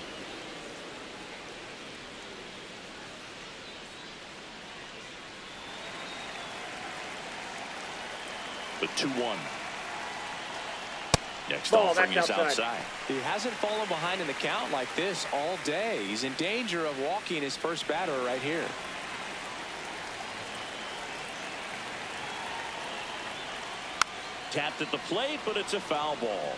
The 2-1. Next Ball, offering that's is outside. He hasn't fallen behind in the count like this all day. He's in danger of walking his first batter right here. Tapped at the plate, but it's a foul ball.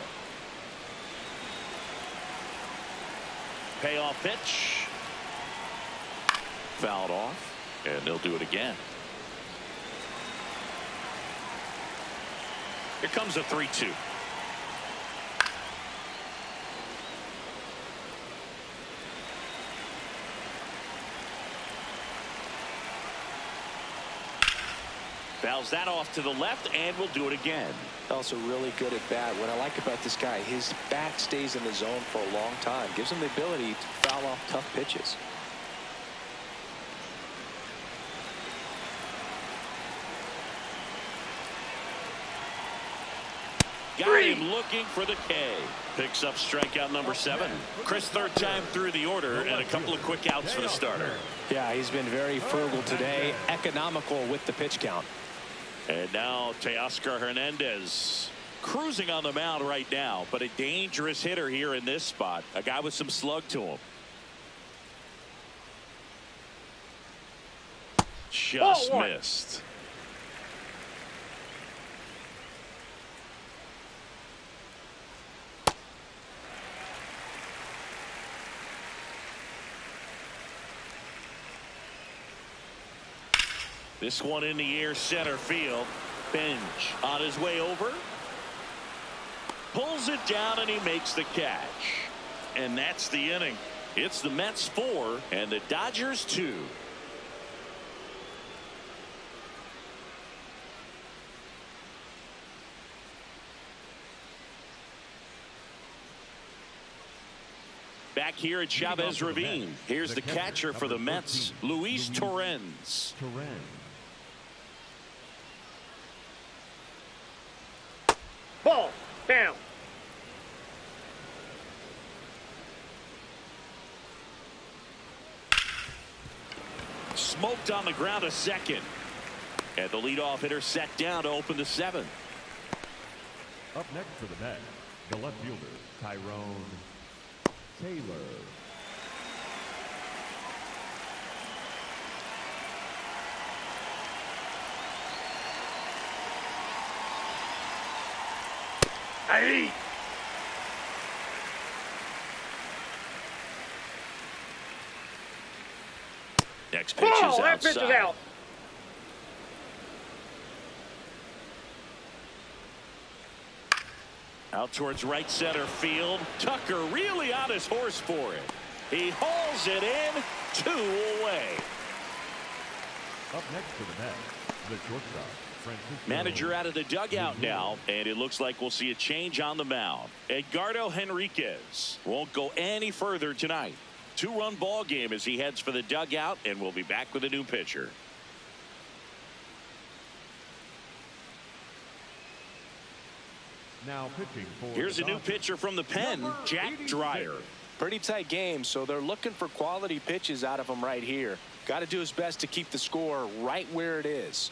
Payoff pitch. Fouled off, and they'll do it again. Here comes a 3-2. Fouls that off to the left, and we'll do it again. Also really good at bat. What I like about this guy, his bat stays in the zone for a long time. Gives him the ability to foul off tough pitches. Got him looking for the K. Picks up strikeout number 7. Chris, third time through the order, and a couple of quick outs for the starter. Yeah, he's been very frugal today, economical with the pitch count. And now Teoscar Hernandez cruising on the mound right now, but a dangerous hitter here in this spot. A guy with some slug to him. Just missed. This one in the air, center field. Bench on his way over. Pulls it down, and he makes the catch. And that's the inning. It's the Mets 4 and the Dodgers 2. Back here at Chavez Ravine. Here's the catcher for the Mets, Luis Torrens. Ball. Down. Smoked on the ground a second. And the leadoff hitter set down to open the 7th. Up next for the Mets, the left fielder, Tyrone Taylor. Hey. Next pitch is Ball. That outside. pitch is out. Out towards right center field. Tucker really on his horse for it. He hauls it in, 2 away. Up next for the Mets, the shortstop, Francisco. Manager out of the dugout now, and it looks like we'll see a change on the mound. Edgardo Henriquez won't go any further tonight. 2-run ball game as he heads for the dugout, and we'll be back with a new pitcher. Now pitching for Here's a new pitcher from the pen, Jack Dreyer. Pretty tight game, so they're looking for quality pitches out of him right here. Got to do his best to keep the score right where it is.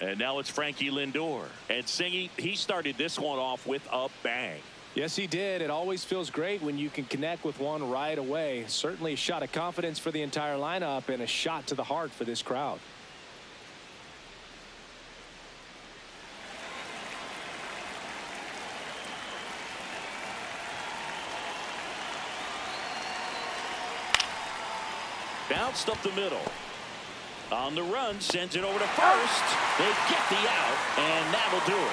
And now it's Frankie Lindor. And Singy, he started this one off with a bang. Yes, he did. It always feels great when you can connect with one right away. Certainly a shot of confidence for the entire lineup and a shot to the heart for this crowd. Bounced up the middle. On the run, sends it over to first. They get the out, and that'll do it.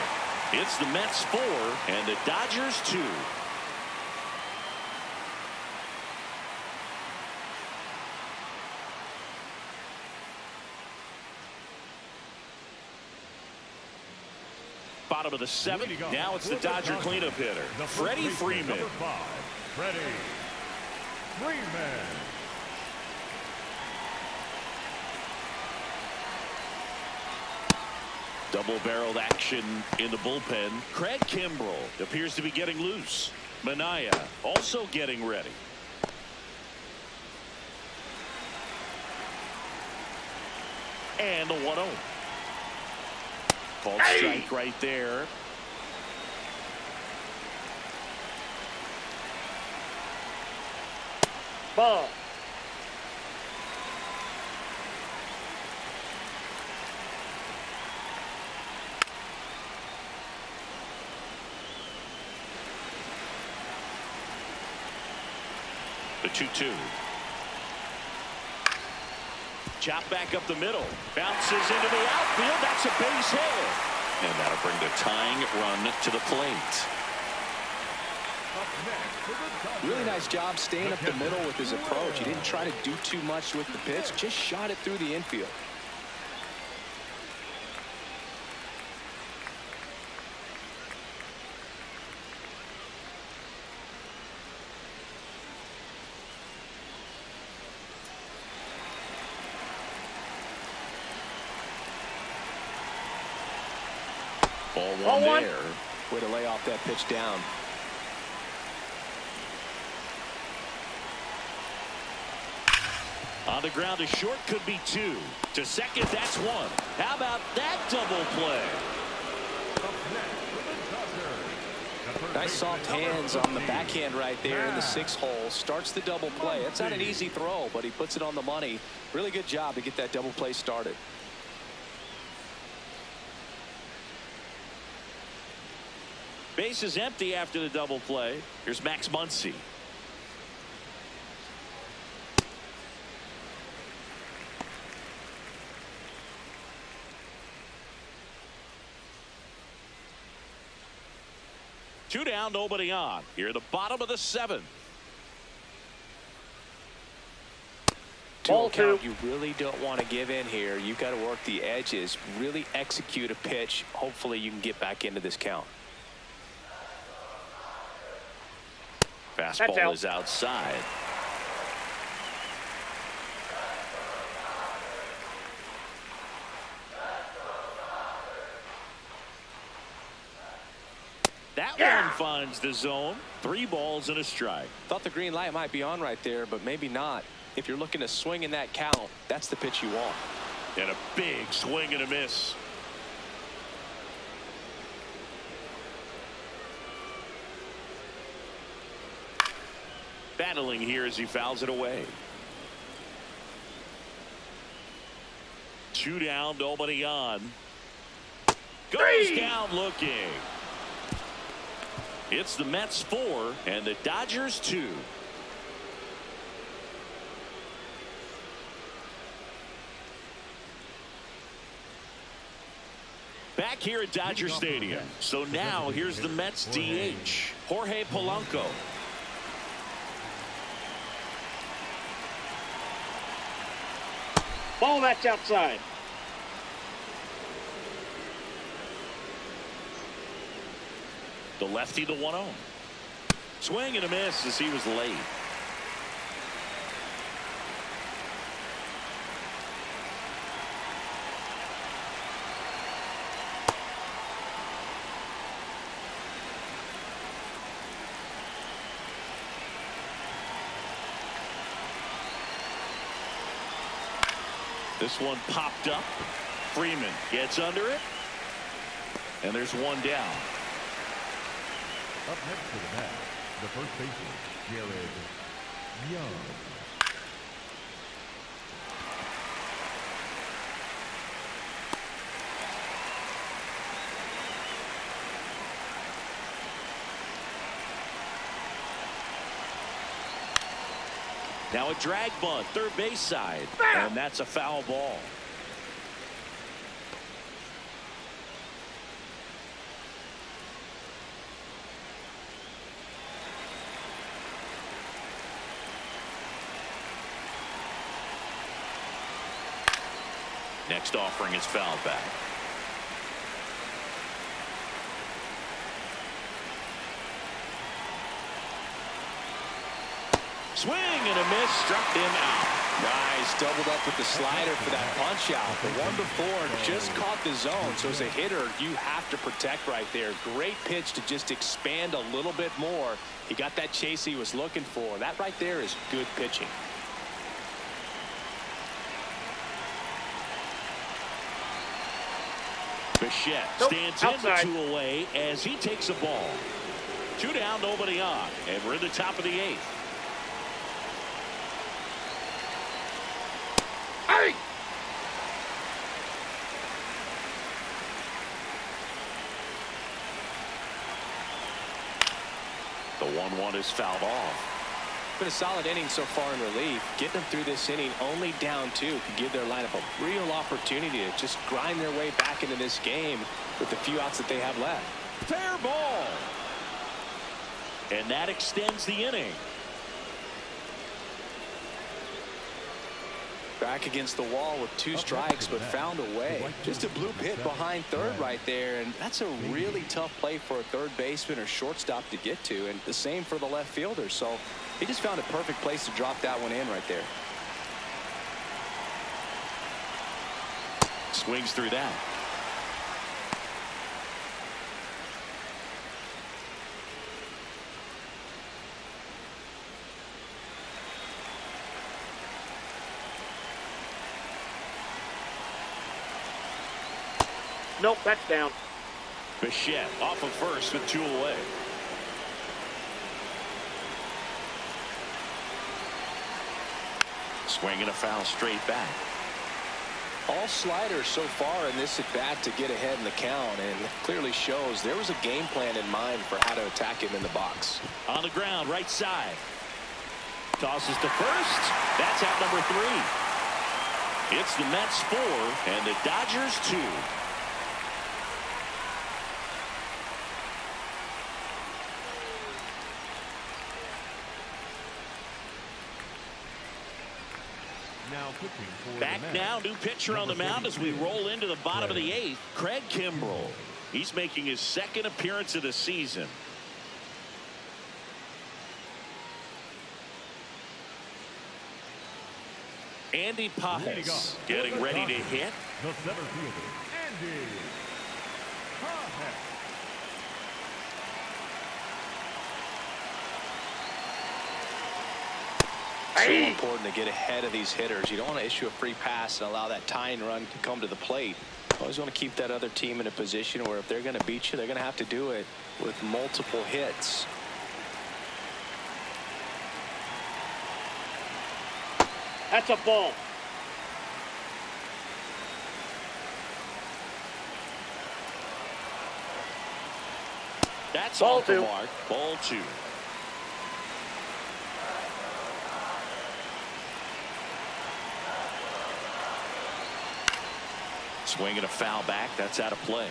It's the Mets 4 and the Dodgers 2. Bottom of the 7th. Now it's the Dodger cleanup hitter, Freddie Freeman. Number 5, Freddie Freeman. Double-barreled action in the bullpen. Craig Kimbrell appears to be getting loose. Minaya also getting ready. And the 1-0. Called strike right there. Ball. The 2-2. Chop back up the middle. Bounces into the outfield. That's a base hit. And that'll bring the tying run to the plate. Really nice job staying up the middle with his approach. He didn't try to do too much with the pitch. Just shot it through the infield. Ball one there. Way to lay off that pitch down. On the ground to short, could be 2. To second, that's 1. How about that double play? Nice soft hands on the backhand right there in the 6th hole. Starts the double play. It's not an easy throw, but he puts it on the money. Really good job to get that double play started. Base is empty after the double play. Here's Max Muncy. Two down, nobody on. Here at the bottom of the 7th. Ball count, you really don't want to give in here. You've got to work the edges, really execute a pitch. Hopefully you can get back into this count. Fastball is outside. That one finds the zone. 3 balls and a strike. Thought the green light might be on right there, but maybe not. If you're looking to swing in that count, that's the pitch you want. And a big swing and a miss. Battling here as he fouls it away. 2 down, nobody on. Goes down looking. It's the Mets 4 and the Dodgers 2. Back here at Dodger Stadium. So now here's the Mets DH, Jorge Polanco. Ball, that's outside. The lefty, the 1-0. Swing and a miss as he was late. This one popped up. Freeman gets under it. And there's 1 down. Up next to the bat, the first baseman, Jared Young. Now a drag bunt, third base side. And that's a foul ball. Next offering is fouled back. Swing and a miss, struck him out. Nice, doubled up with the slider for that punch out. The 1 before just caught the zone. So as a hitter, you have to protect right there. Great pitch to just expand a little bit more. He got that chase he was looking for. That right there is good pitching. Bichette Nope, stands outside. in the 2 away as he takes a ball. 2 down, nobody on, and we're in the top of the 8th. Hey! The 1-1 is fouled off. Been a solid inning so far in relief. Getting them through this inning only down 2 could give their lineup a real opportunity to just grind their way back into this game with the few outs that they have left. Fair ball. And that extends the inning. Back against the wall with 2 strikes, but found a way. Just a bloop hit behind third right there, and that's a really tough play for a third baseman or shortstop to get to, and the same for the left fielder. So he just found a perfect place to drop that one in right there. Swings through that. Nope, that's down. Bichette off of first with 2 away. Swinging a foul straight back. All sliders so far in this at bat to get ahead in the count, and it clearly shows there was a game plan in mind for how to attack him in the box. On the ground, right side. Tosses to first. That's out number 3. It's the Mets 4 and the Dodgers 2. Back now, new pitcher on the mound as we roll into the bottom of the 8th. Craig Kimbrell. He's making his 2nd appearance of the season. Andy Pajes getting ready to hit. The center fielder, Andy Pajes. So important to get ahead of these hitters. You don't want to issue a free pass and allow that tying run to come to the plate. Always want to keep that other team in a position where if they're going to beat you, they're going to have to do it with multiple hits. That's a ball. That's Ball off the 2. mark. Ball 2. Swinging a foul back. That's out of play.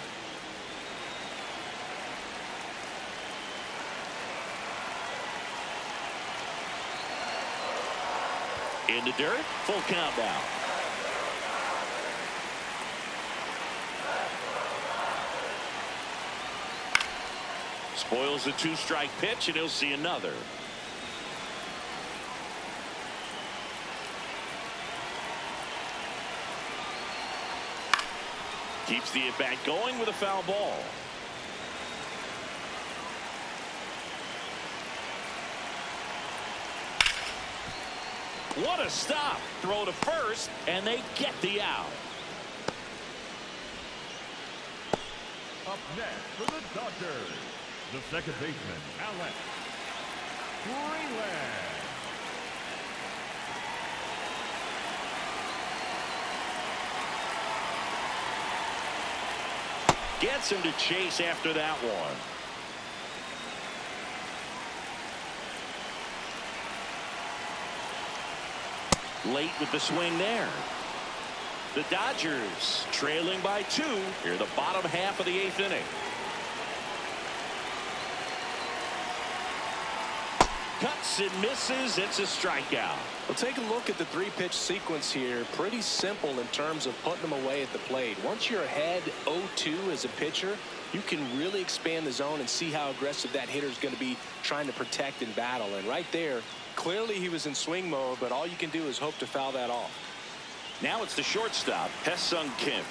In the dirt. Full count now. Spoils the 2-strike pitch, and he'll see another. Keeps the at-bat going with a foul ball. What a stop. Throw to first, and they get the out. Up next for the Dodgers, the second baseman, Alex Freeland. Gets him to chase after that one. Late with the swing there. The Dodgers trailing by 2 here the bottom half of the 8th inning. Cuts and misses. It's a strikeout. Well, take a look at the 3-pitch sequence here. Pretty simple in terms of putting them away at the plate. Once you're ahead 0-2 as a pitcher, you can really expand the zone and see how aggressive that hitter is going to be trying to protect and battle. And right there, clearly he was in swing mode, but all you can do is hope to foul that off. Now it's the shortstop, Hesung Kim.